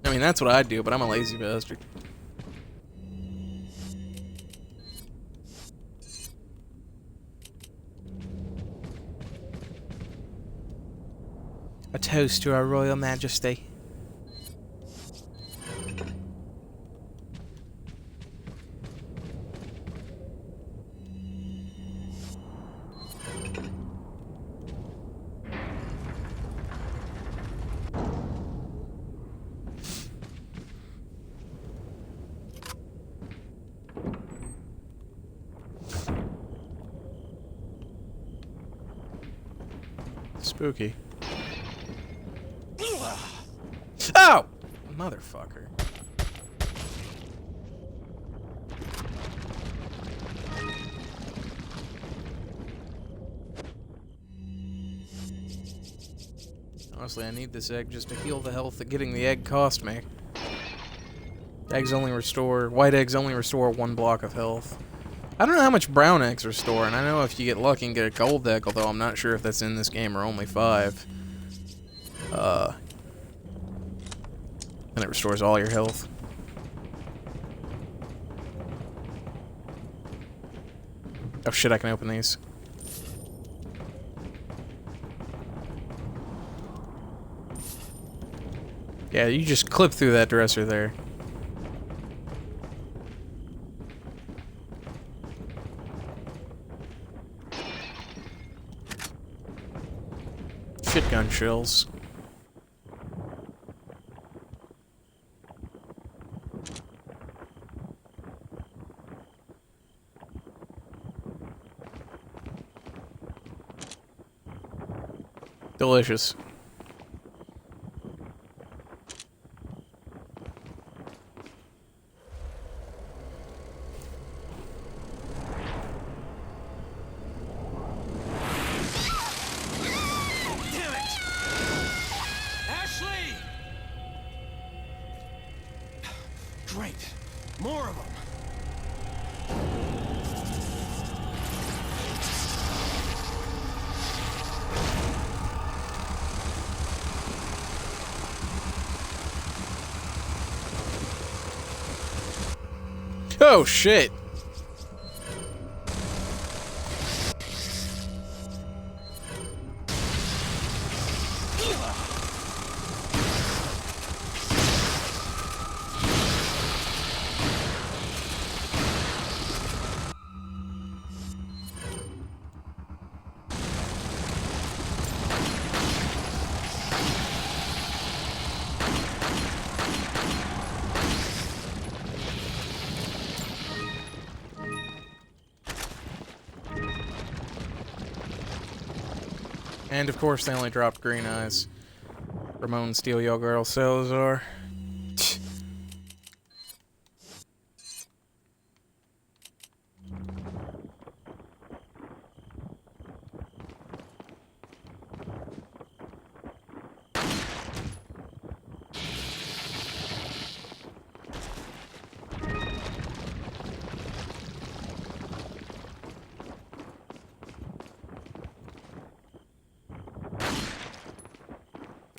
I mean, that's what I'd do, but I'm a lazy bastard. A toast to our Royal Majesty. Spooky. Oh! Motherfucker. Honestly, I need this egg just to heal the health that getting the egg cost me. White eggs only restore 1 block of health. I don't know how much brown eggs restore, and I know if you get lucky and get a gold egg, although I'm not sure if that's in this game or only 5. And it restores all your health. Oh shit, I can open these. Yeah, you just clip through that dresser there. Shotgun shells. Delicious. Oh, shit. And of course, they only dropped green eyes. Ramon, Steal Your Girl, Salazar.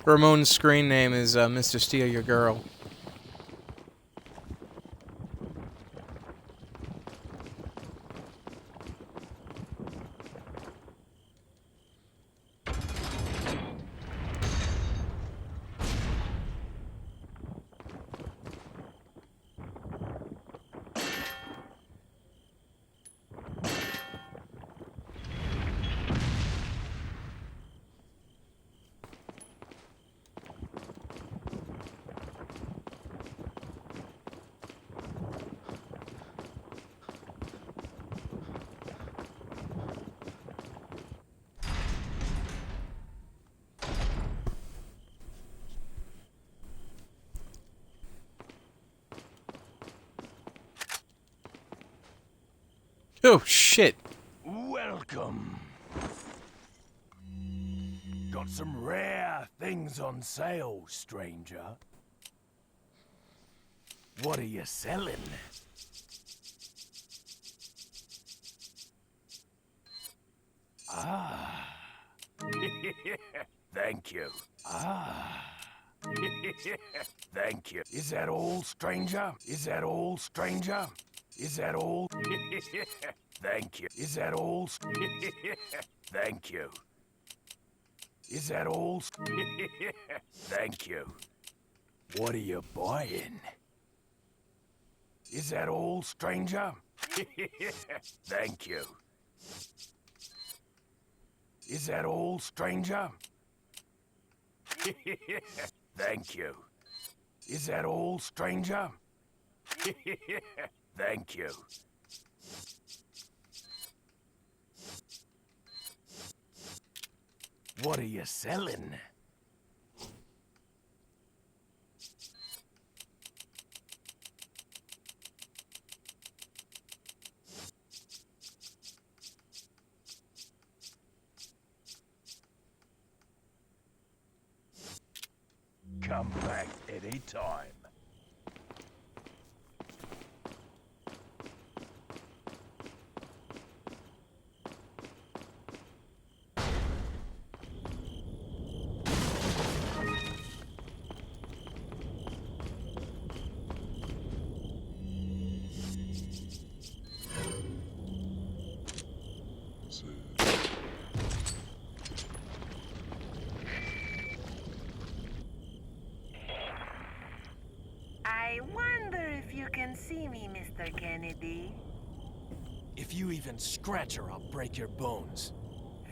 Ramon's screen name is Mr. Steal Your Girl. Oh, shit. Welcome. Got some rare things on sale, stranger. What are you selling? Ah. Thank you. Ah. Thank you. Is that all, stranger? Is that all, stranger? Is that all? Thank you. Is that all? Thank you. Is that all? Thank you. What are you buying? Is that all, stranger? Thank you. Is that all, stranger? Thank you. Is that all, stranger? Thank you. What are you selling? Come back any time. I wonder if you can see me, Mr. Kennedy. If you even scratch her, I'll break your bones.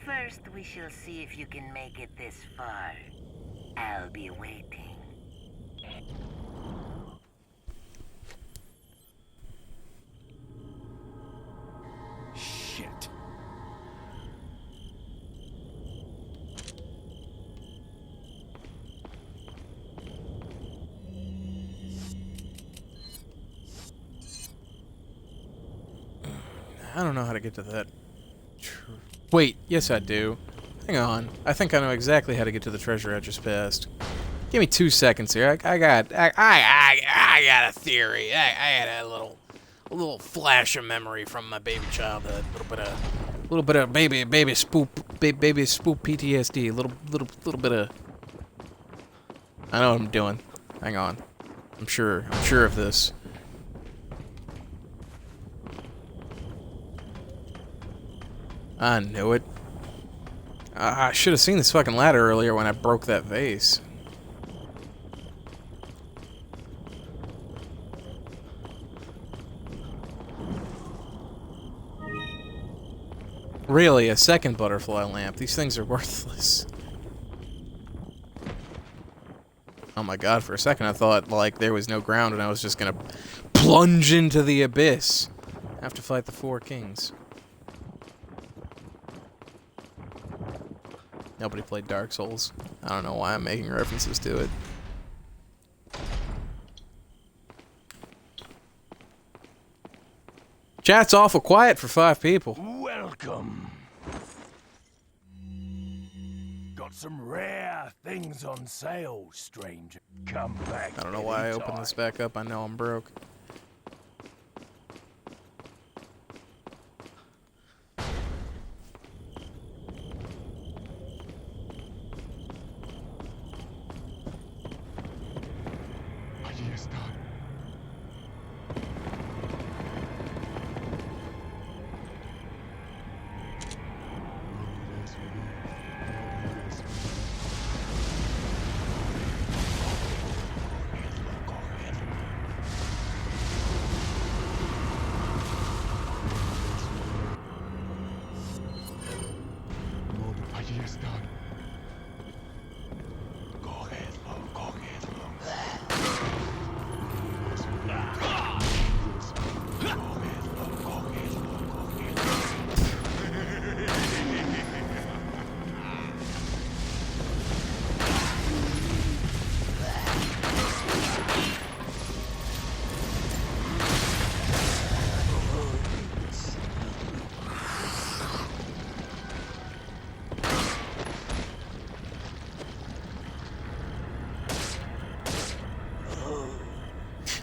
First, we shall see if you can make it this far. I'll be waiting. Shit. I don't know how to get to that. Wait, yes I do. Hang on. I think I know exactly how to get to the treasure I just passed. Give me 2 seconds here. I got a theory. I had a little flash of memory from my baby childhood. A little bit of baby spoop PTSD. A little bit of. I know what I'm doing. Hang on. I'm sure of this. I knew it. I should have seen this fucking ladder earlier when I broke that vase. Really, a second butterfly lamp. These things are worthless. Oh my god, for a second I thought, like, there was no ground and I was just gonna plunge into the abyss. Have to fight the 4 kings. Nobody played Dark Souls. I don't know why I'm making references to it. Chat's awful quiet for 5 people. Welcome. Got some rare things on sale, stranger. Come back. I don't know why I opened this back up. I know I'm broke. Allí está. Allí está. Cogedlo, cogedlo.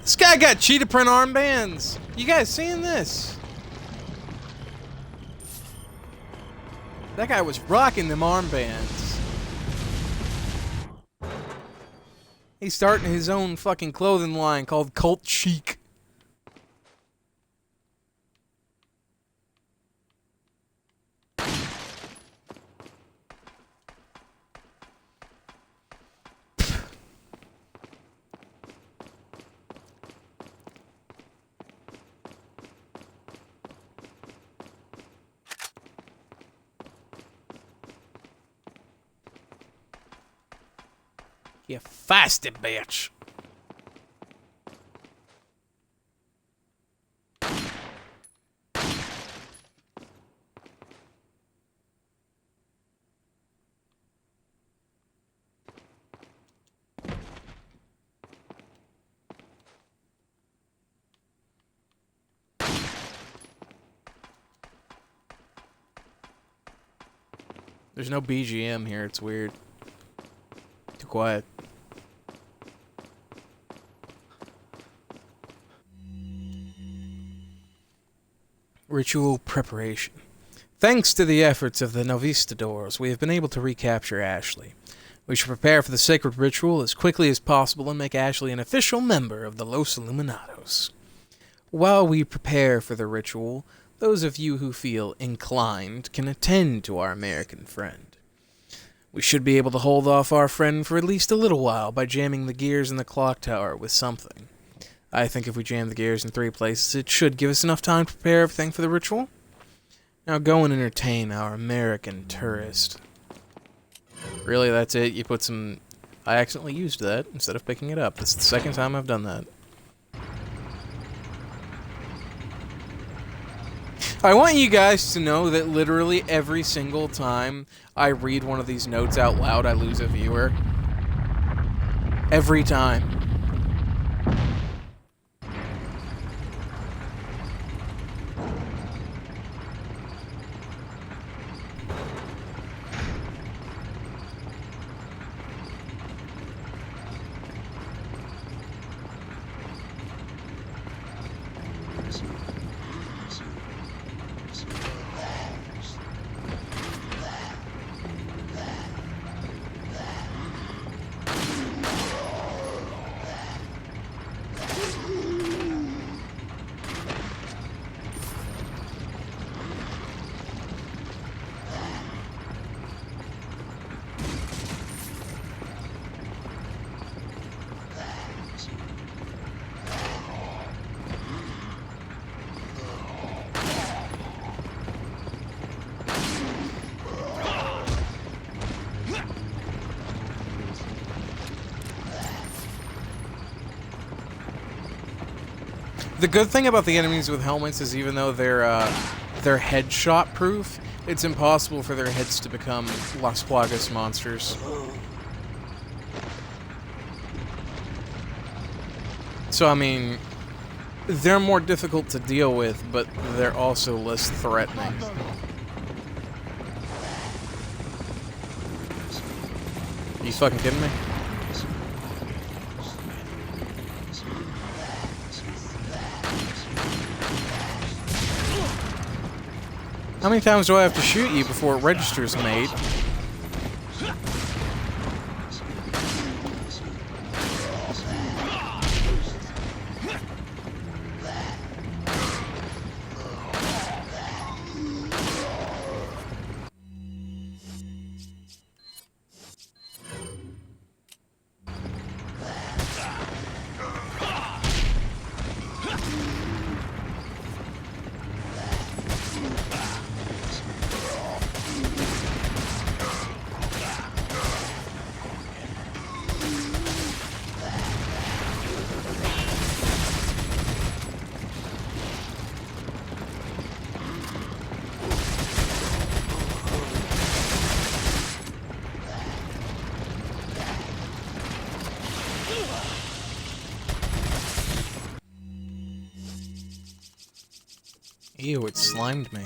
This guy got cheetah print armbands. You guys seeing this? That guy was rocking them armbands. He's starting his own fucking clothing line called Cult Chic. You feisty bitch. There's no BGM here, it's weird. Too quiet. Ritual preparation. Thanks to the efforts of the Novistadors, we have been able to recapture Ashley. We should prepare for the sacred ritual as quickly as possible and make Ashley an official member of the Los Illuminados. While we prepare for the ritual, those of you who feel inclined can attend to our American friend. We should be able to hold off our friend for at least a little while by jamming the gears in the clock tower with something. I think if we jam the gears in 3 places, it should give us enough time to prepare everything for the ritual. Now go and entertain our American tourist. Really, that's it? You put some... I accidentally used that instead of picking it up. That's the second time I've done that. I want you guys to know that literally every single time I read one of these notes out loud, I lose a viewer. Every time. The good thing about the enemies with helmets is even though they're headshot proof, it's impossible for their heads to become Las Plagas monsters. So I mean, they're more difficult to deal with, but they're also less threatening. Are you fucking kidding me? How many times do I have to shoot you before it registers, mate? Ew, it slimed me.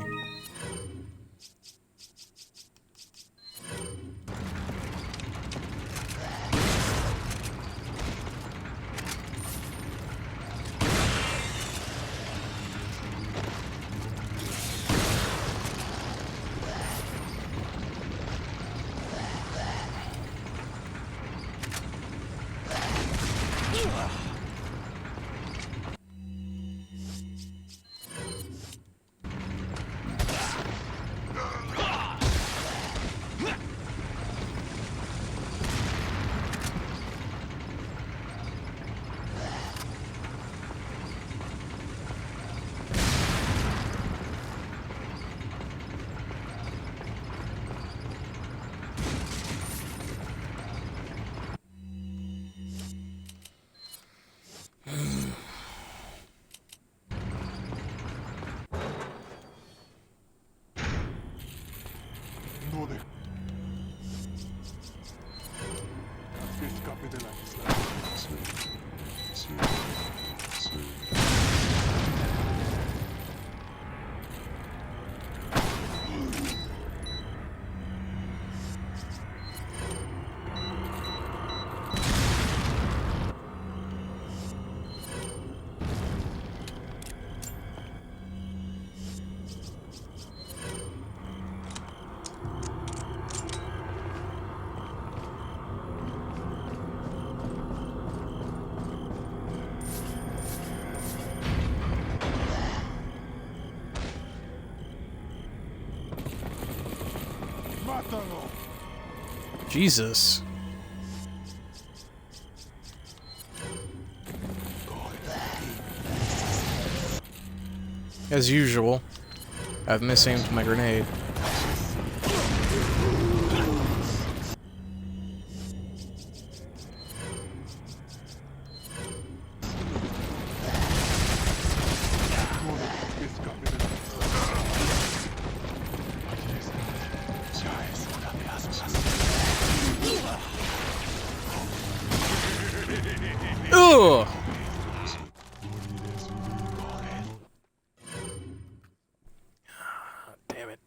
Jesus. As usual, I've misaimed my grenade. Ugh! Damn it.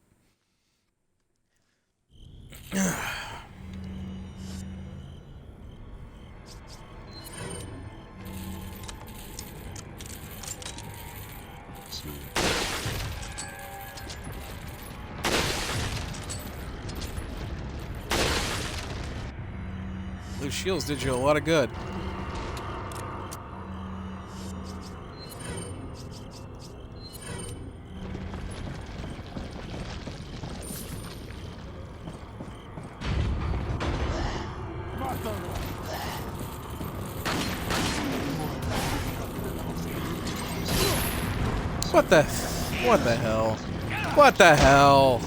Those shields did you a lot of good. What the hell? What the hell?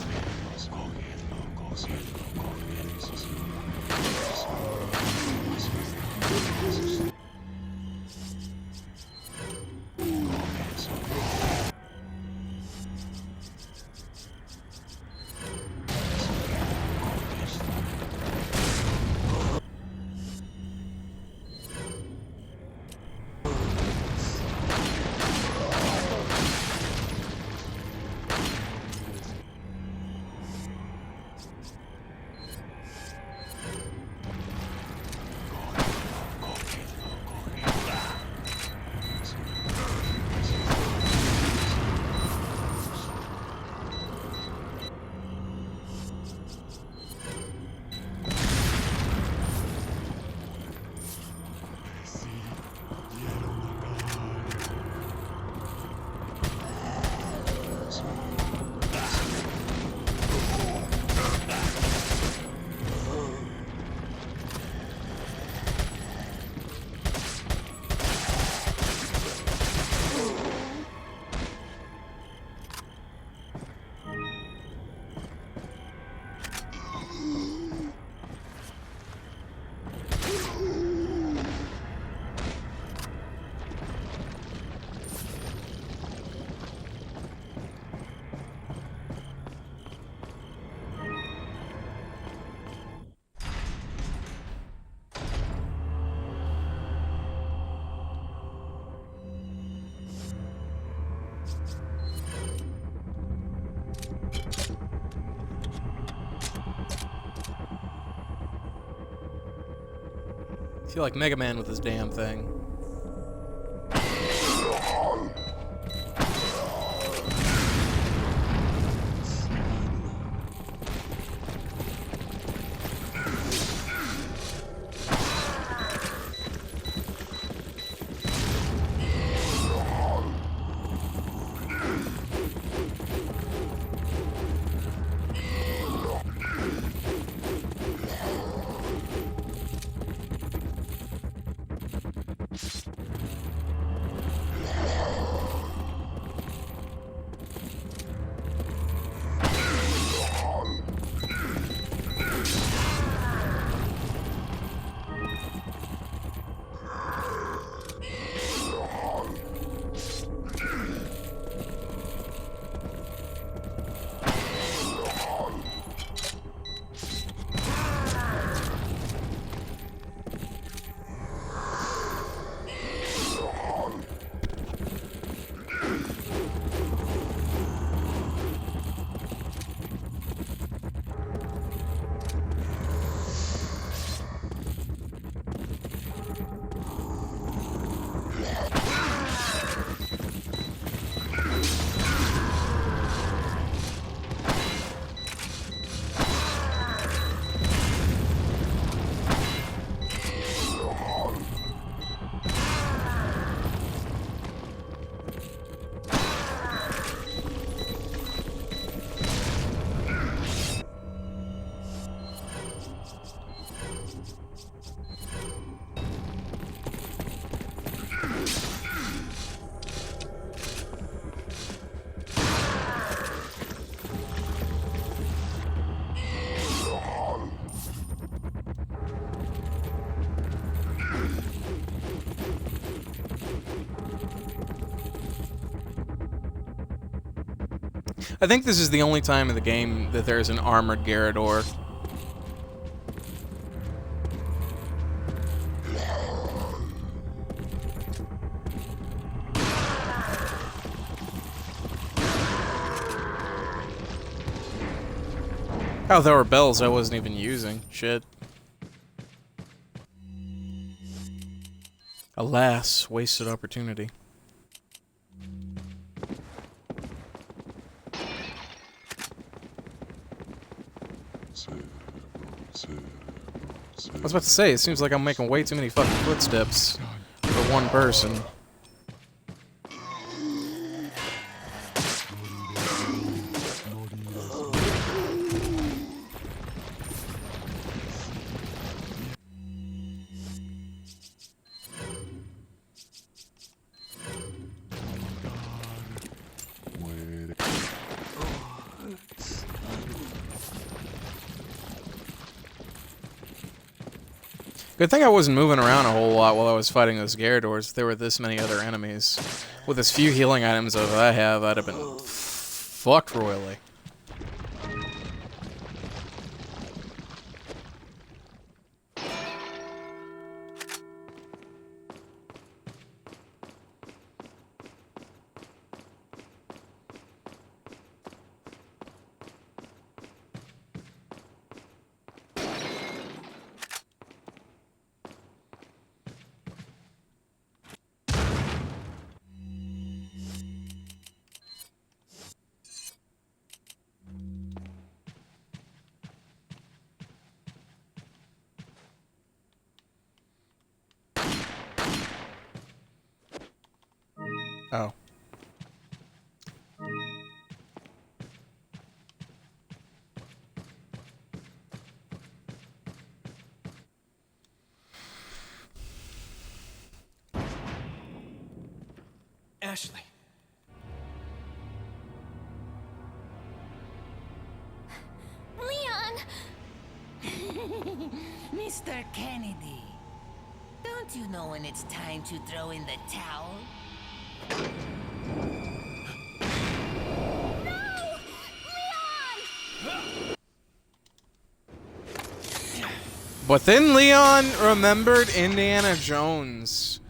feel like Mega Man with this damn thing. I think this is the only time in the game that there's an armored Garrador. Oh, there were bells I wasn't even using. Shit. Alas, wasted opportunity. I was about to say, it seems like I'm making way too many fucking footsteps for one person. Good thing I wasn't moving around a whole lot while I was fighting those Garradors. If there were this many other enemies. With as few healing items as I have, I'd have been fucked royally. Oh. Ashley. Leon! Mr. Kennedy, don't you know when it's time to throw in the towel? But then Leon remembered Indiana Jones.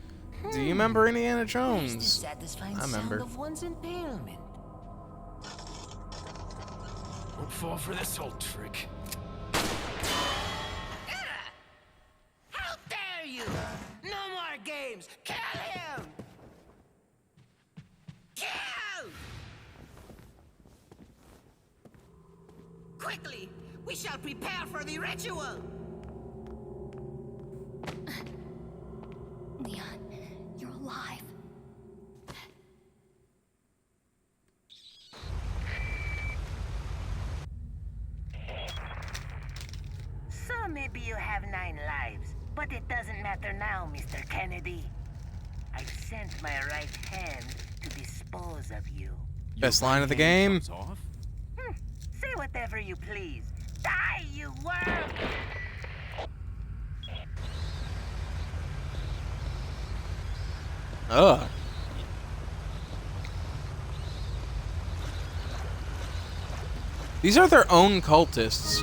Do you remember Indiana Jones? I remember. Of one's impalement. Won't fall for this old trick. How dare you! quickly! We shall prepare for the ritual! Leon, you're alive. So maybe you have 9 lives, but it doesn't matter now, Mr. Kennedy. I've sent my right hand to dispose of you. Best line of the game. Off? Say whatever you please. Die, you worm! Ugh. These are their own cultists.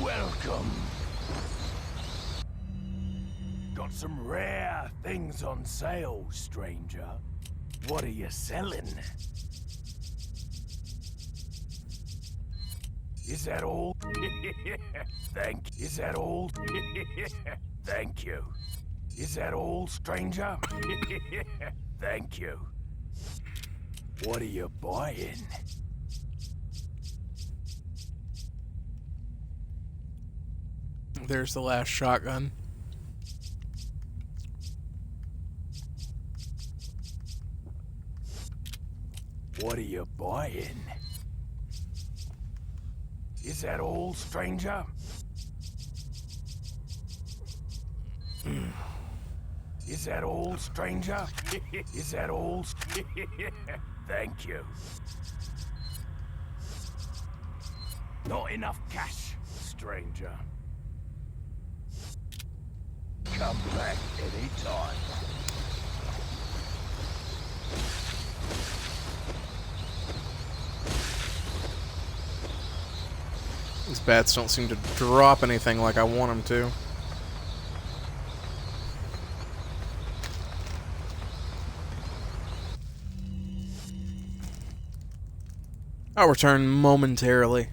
Welcome. Got some rare things on sale, stranger. What are you selling? Is that all? Is that all? Thank you. Is that all, stranger? Thank you. What are you buying? There's the last shotgun. What are you buying? Is that all, stranger? Is that all, stranger? Is that all? Thank you. Not enough cash, stranger. Come back anytime. These bats don't seem to drop anything like I want them to. I'll return momentarily.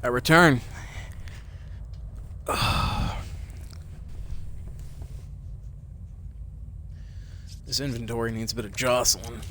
I return. This inventory needs a bit of jostling.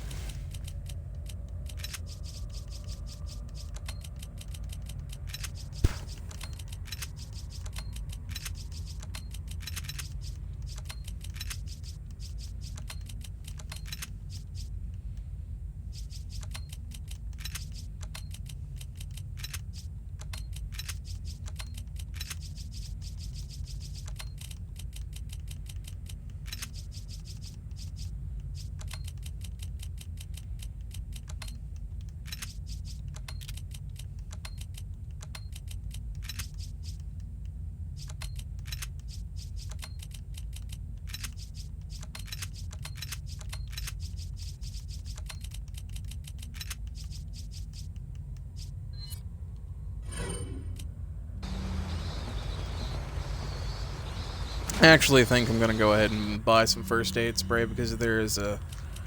I actually think I'm gonna go ahead and buy some first aid spray because there is a...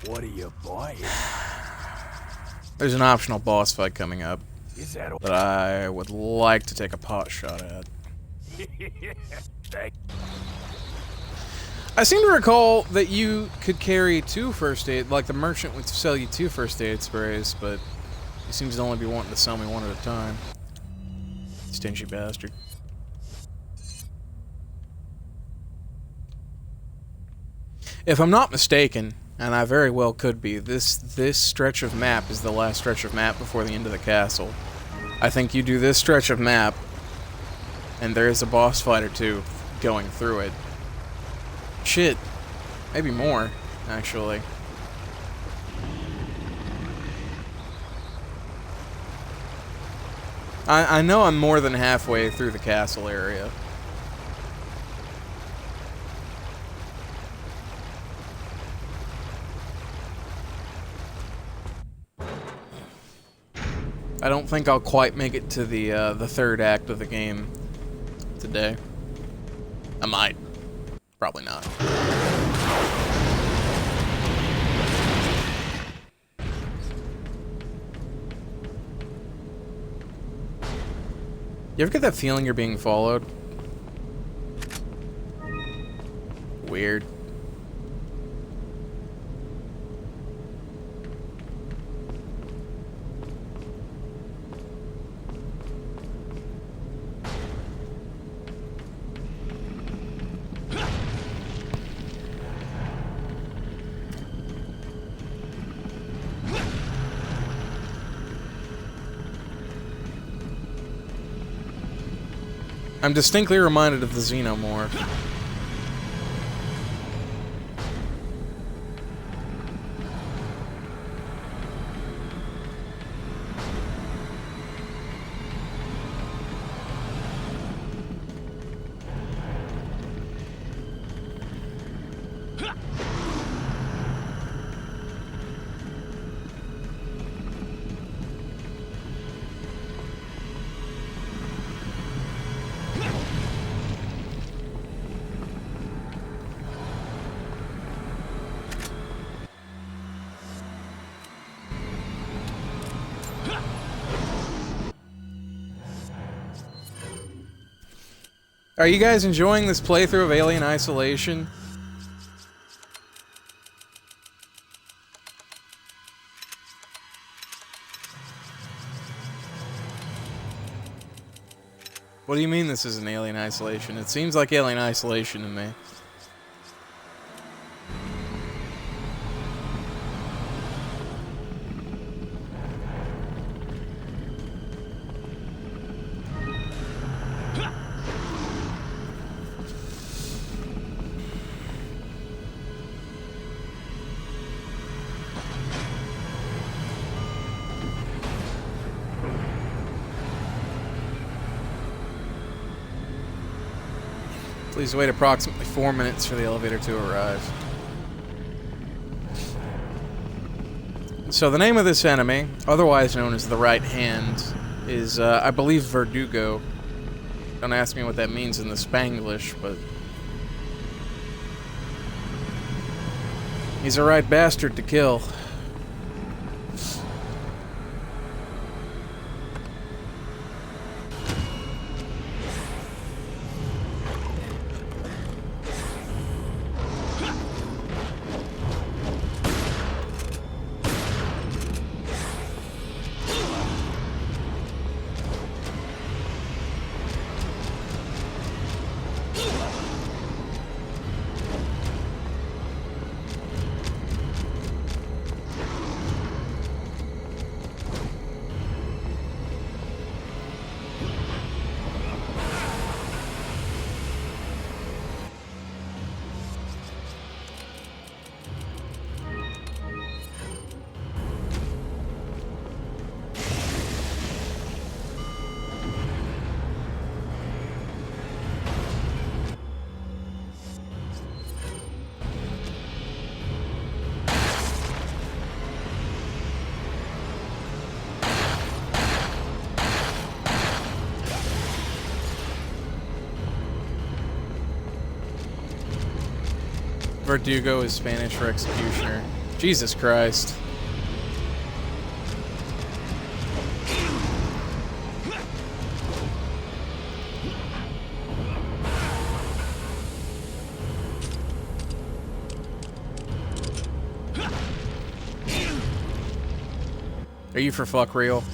What are you buying? There's an optional boss fight coming up Is that all? that I would like to take a pot shot at. Thank I seem to recall that you could carry 2 first aid, like the merchant would sell you 2 first aid sprays, but he seems to only be wanting to sell me 1 at a time. Stingy bastard. If I'm not mistaken, and I very well could be, this stretch of map is the last stretch of map before the end of the castle. I think you do this stretch of map, and there is a boss fight or 2 going through it. Shit. Maybe more, actually. I know I'm more than halfway through the castle area. I don't think I'll quite make it to the 3rd act of the game today. I might. Probably not. You ever get that feeling you're being followed? Weird. I'm distinctly reminded of the Xenomorph. Are you guys enjoying this playthrough of Alien Isolation? What do you mean this isn't Alien Isolation? It seems like Alien Isolation to me. Please wait approximately 4 minutes for the elevator to arrive. So the name of this enemy, otherwise known as the Right Hand, is, I believe, Verdugo. Don't ask me what that means in the Spanglish, but... he's a right bastard to kill. Verdugo is Spanish for executioner. Jesus Christ. Are you for fuck real?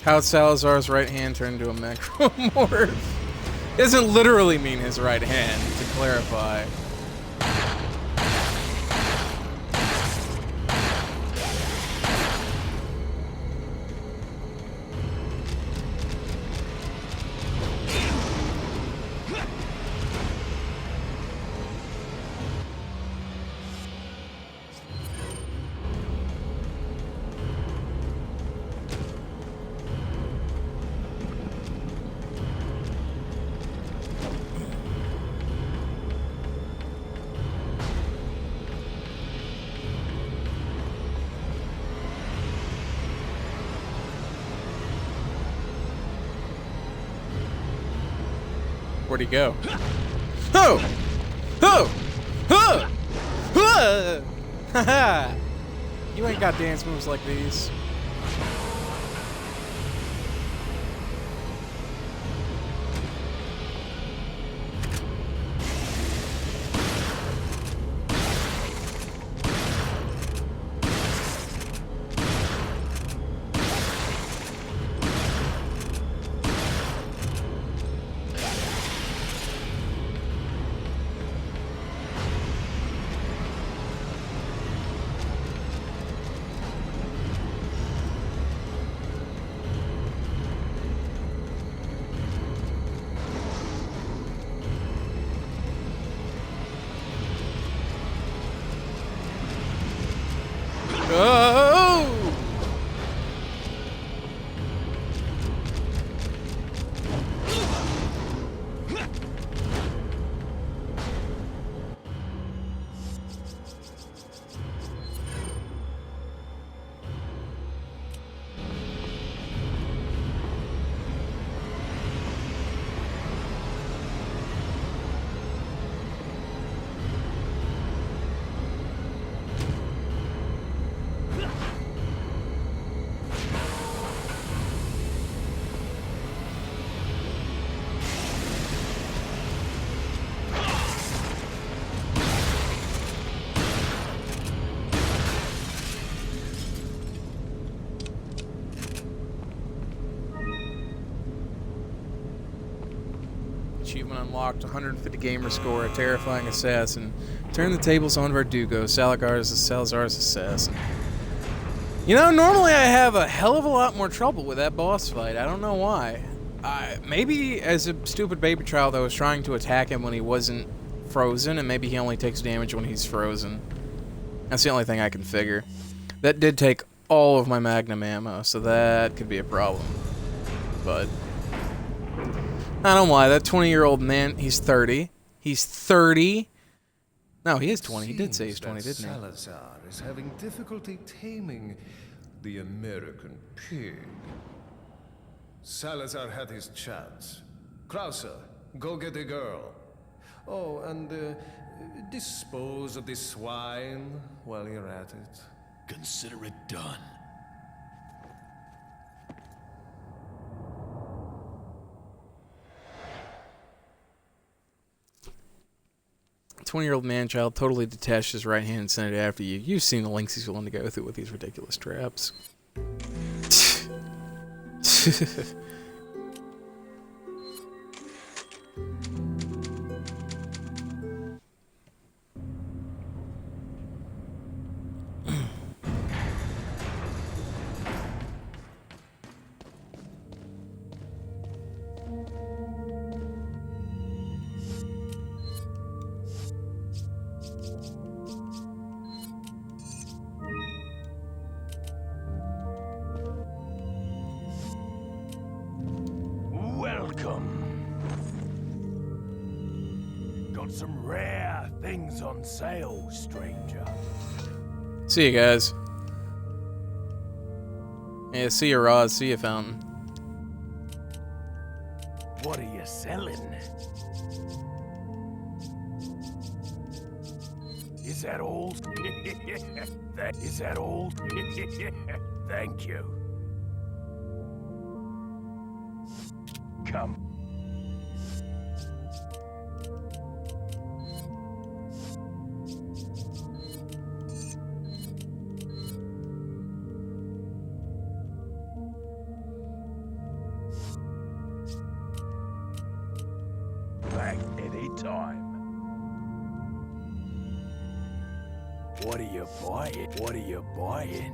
How'd Salazar's right hand turn into a necromorph? Doesn't literally mean his right hand, to clarify. Where'd he go? Oh! Oh! Oh! Oh! Haha! You ain't got dance moves like these. Oh! Achievement unlocked, 150 gamer score, a terrifying assassin. Turn the tables on Verdugo, Salazar's assassin. You know, normally I have a hell of a lot more trouble with that boss fight. I don't know why. Maybe as a stupid baby child I was trying to attack him when he wasn't frozen, and maybe he only takes damage when he's frozen. That's the only thing I can figure. That did take all of my magnum ammo, so that could be a problem. But I don't lie, that 20-year-old man, he's 30. He's 30. No, he is 20. He did say he's 20, didn't he? Salazar is having difficulty taming the American pig. Salazar had his chance. Krauser, go get the girl. Oh, and dispose of the swine while you're at it. Consider it done. 20-year-old man-child totally detached his right hand and sent it after you. You've seen the lengths he's willing to go through with these ridiculous traps. Got some rare things on sale, stranger. See you guys. Yeah, see you, Roz. See you, Fountain. What are you selling? Is that all? Is that all? Thank you. Come. Back anytime. What are you buying? What are you buying?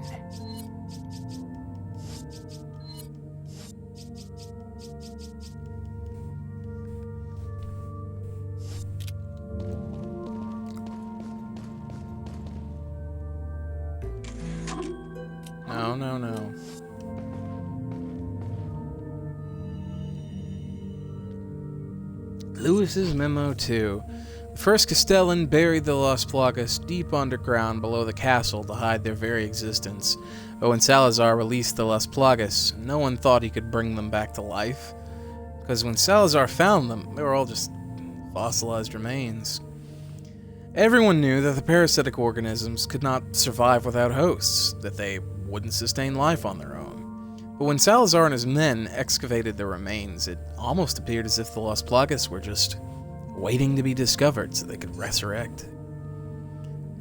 No, no, no. Lewis's memo 2. The first Castellan buried the Las Plagas deep underground below the castle to hide their very existence. But when Salazar released the Las Plagas, no one thought he could bring them back to life. Because when Salazar found them, they were all just fossilized remains. Everyone knew that the parasitic organisms could not survive without hosts, that they wouldn't sustain life on their own. But when Salazar and his men excavated the remains, it almost appeared as if the Las Plagas were just waiting to be discovered so they could resurrect.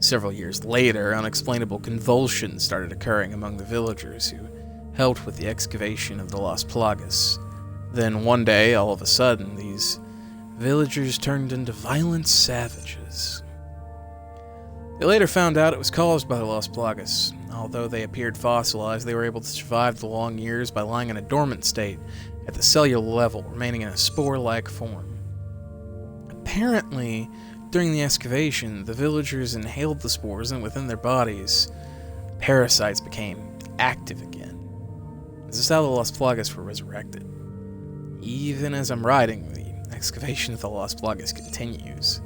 Several years later, unexplainable convulsions started occurring among the villagers who helped with the excavation of the Las Plagas. Then one day, all of a sudden, these villagers turned into violent savages. They later found out it was caused by the Las Plagas. Although they appeared fossilized, they were able to survive the long years by lying in a dormant state at the cellular level, remaining in a spore-like form. Apparently, during the excavation, the villagers inhaled the spores, and within their bodies, parasites became active again. This is how the Las Plagas were resurrected. Even as I'm writing, the excavation of the Las Plagas continues.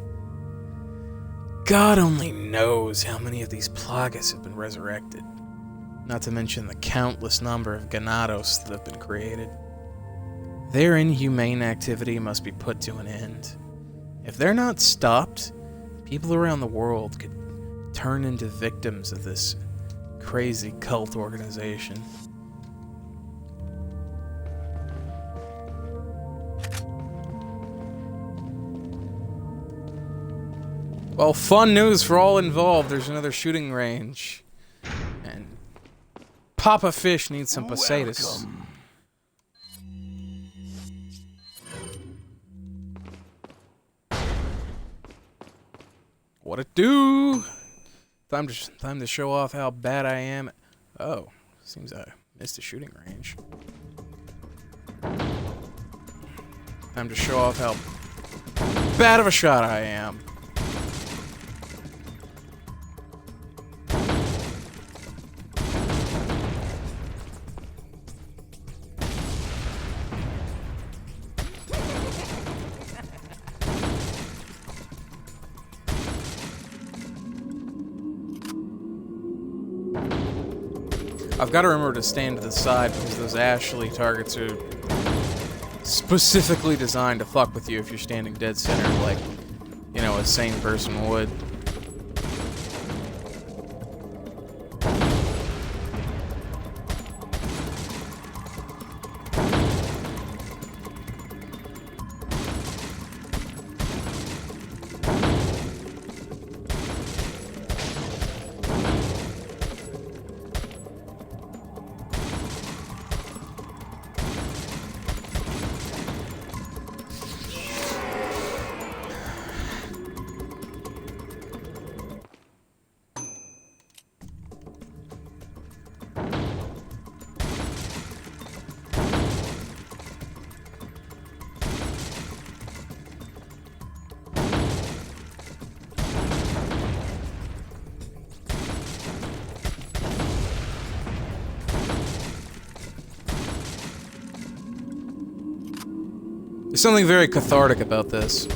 God only knows how many of these Plagas have been resurrected, not to mention the countless number of Ganados that have been created. Their inhumane activity must be put to an end. If they're not stopped, people around the world could turn into victims of this crazy cult organization. Well, fun news for all involved. There's another shooting range. And Papa Fish needs some pesetas. What it do? Time to show off how bad I am. Oh, seems I missed a shooting range. Time to show off how bad of a shot I am. I've got to remember to stand to the side because those Ashley targets are specifically designed to fuck with you if you're standing dead center like, you know, a sane person would. There's something very cathartic about this.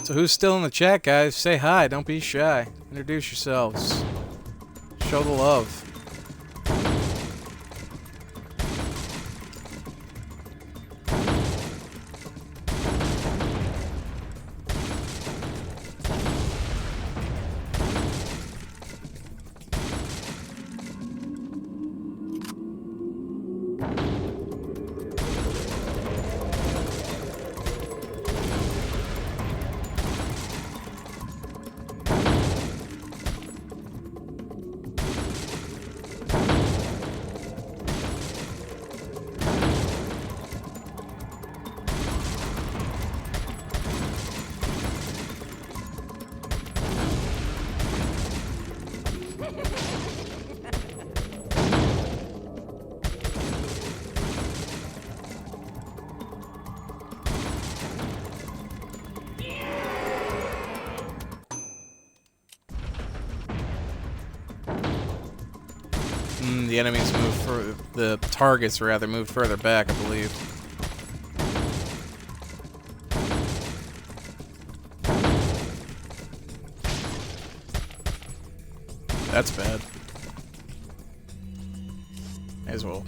So who's still in the chat, guys? Say hi. Don't be shy. Introduce yourselves. Show the love. The enemies moved further. The targets, rather, moved further back, I believe. That's bad. May as well.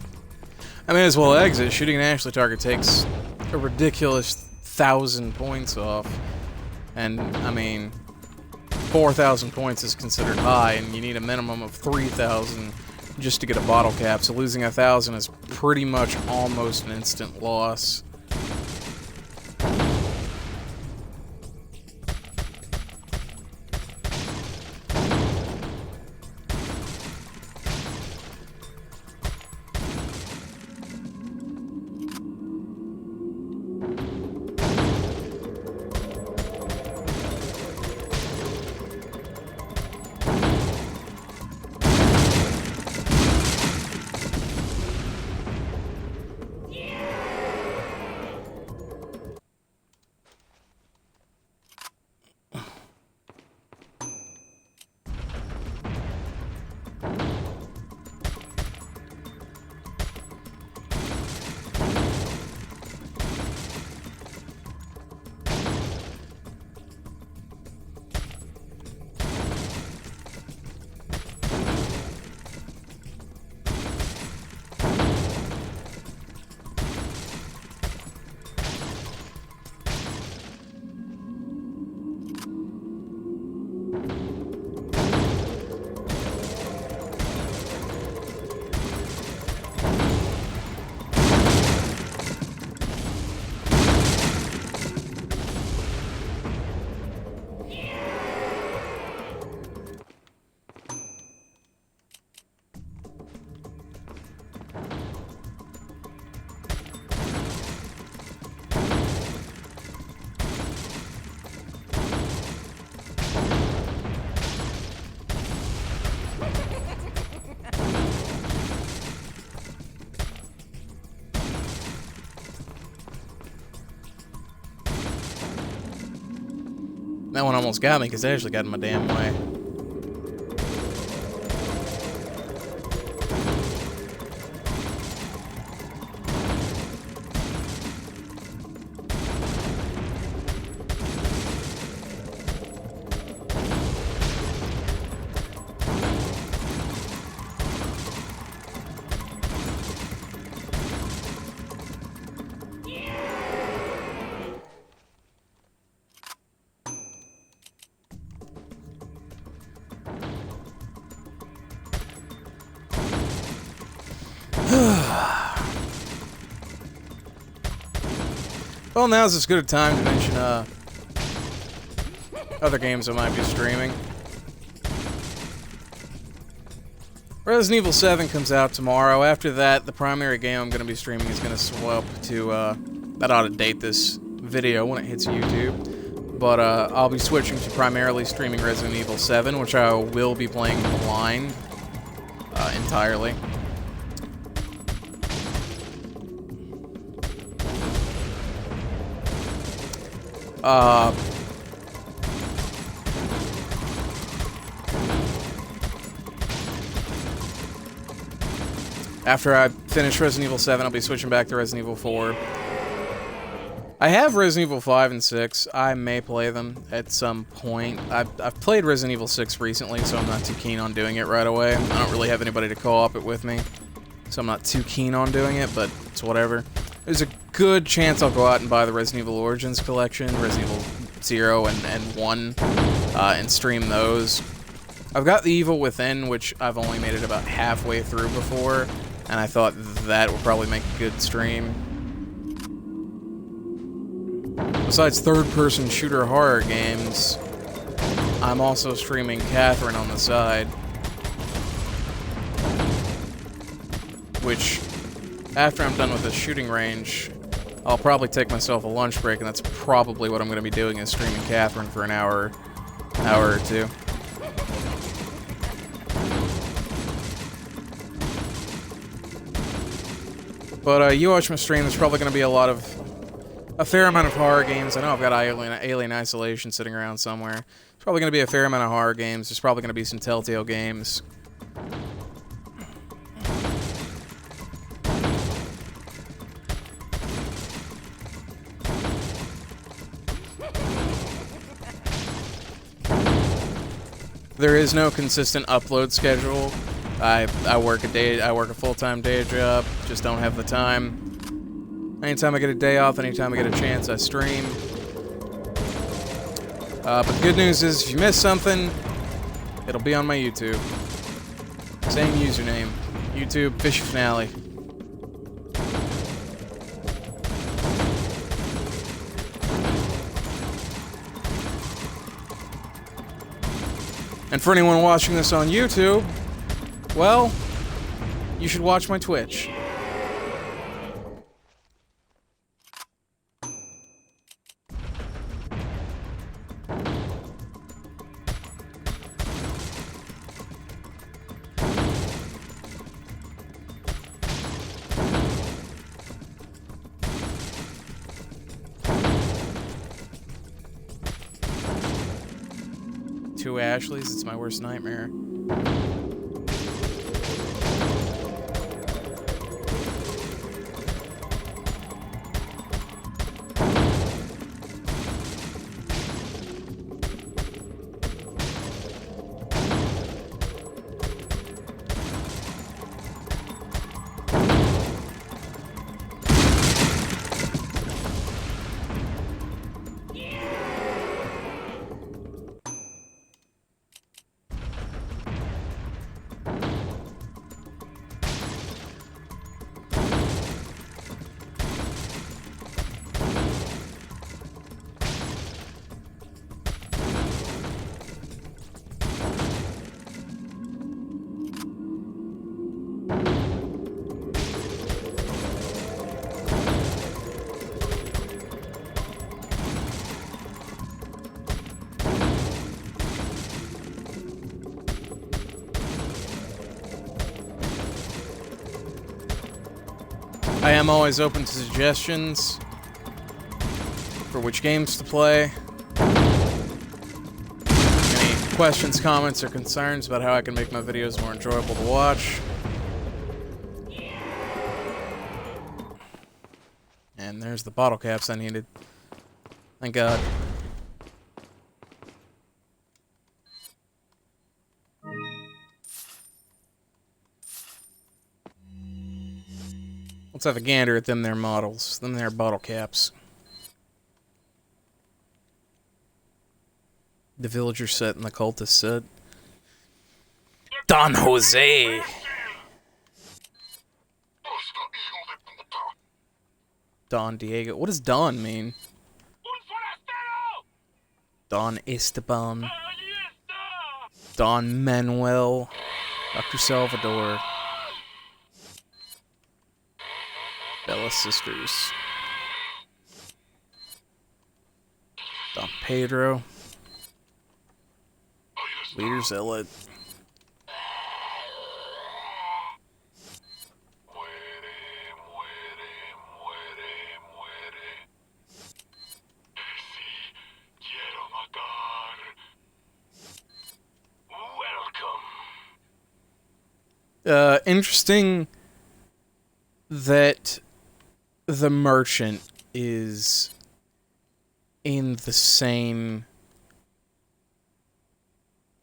I may as well exit. Shooting an Ashley target takes a ridiculous 1,000 points off. And, I mean, 4,000 points is considered high, and you need a minimum of 3,000 just to get a bottle cap, so losing 1,000 is pretty much almost an instant loss. That one almost got me because I actually got in my damn way. Well, now's as good a time to mention other games I might be streaming. Resident Evil 7 comes out tomorrow. After that, the primary game I'm going to be streaming is going to swap to, that ought to date this video when it hits YouTube. But I'll be switching to primarily streaming Resident Evil 7, which I will be playing blind entirely. After I finish Resident Evil 7, I'll be switching back to Resident Evil 4. I have Resident Evil 5 and 6. I may play them at some point. I've played Resident Evil 6 recently, so I'm not too keen on doing it right away. I don't really have anybody to co-op it with me, so I'm not too keen on doing it, but it's whatever. There's a good chance I'll go out and buy the Resident Evil Origins collection, Resident Evil 0 and 1, and stream those. I've got The Evil Within, which I've only made it about halfway through before, and I thought that would probably make a good stream. Besides third-person shooter horror games, I'm also streaming Catherine on the side. Which, after I'm done with the shooting range, I'll probably take myself a lunch break, and that's probably what I'm going to be doing, is streaming Catherine for an hour or two. But you watch my stream, there's probably going to be a fair amount of horror games. I know I've got Alien Isolation sitting around somewhere. There's probably going to be a fair amount of horror games. There's probably going to be some Telltale games. There is no consistent upload schedule. I work a full-time day job, just don't have the time. Anytime I get a day off, anytime I get a chance, I stream. But the good news is, if you miss something, it'll be on my YouTube. Same username, YouTube Fishy Finale. And for anyone watching this on YouTube, well, you should watch my Twitch. Two Ashleys, it's my worst nightmare. I am always open to suggestions for which games to play. Any questions, comments, or concerns about how I can make my videos more enjoyable to watch. And there's the bottle caps I needed. Thank God. Let's have a gander at them there models, them there bottle caps. The villager set and the cultist set. Don Jose! Don Diego. What does Don mean? Don Esteban. Don Manuel. Dr. Salvador. Bella Sisters. Don Pedro. Leader Zealot. Interesting that the merchant is in the same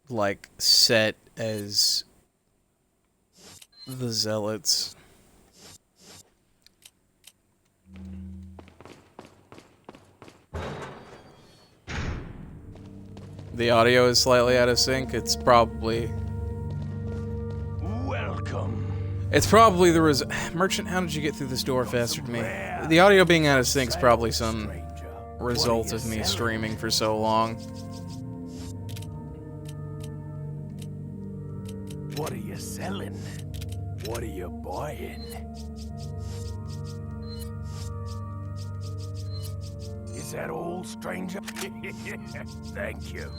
like set as the Zealots. The audio is slightly out of sync. It's probably the Merchant, how did you get through this door faster than me? The audio being out of sync is probably some result of me streaming for so long. What are you selling? What are you buying? Is that all, stranger? Thank you.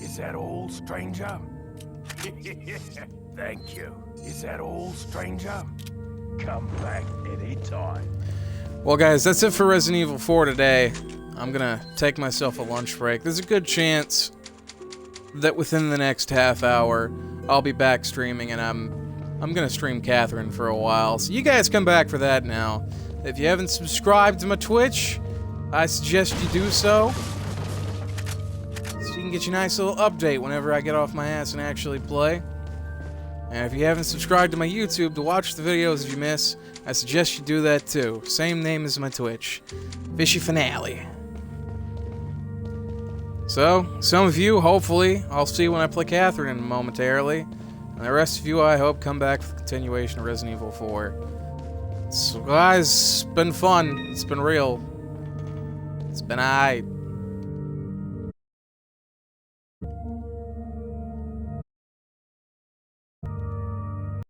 Is that all, stranger? Thank you. Is that all, stranger? Come back anytime. Well, guys, that's it for Resident Evil 4 today. I'm gonna take myself a lunch break. There's a good chance that within the next half hour, I'll be back streaming, and I'm gonna stream Catherine for a while. So you guys come back for that now. If you haven't subscribed to my Twitch, I suggest you do so. So you can get your nice little update whenever I get off my ass and actually play. And if you haven't subscribed to my YouTube to watch the videos you miss, I suggest you do that too. Same name as my Twitch. Fishy Finale. So, some of you, hopefully, I'll see when I play Catherine momentarily. And the rest of you, I hope, come back for the continuation of Resident Evil 4. So, guys, it's been fun. It's been real. It's been aight.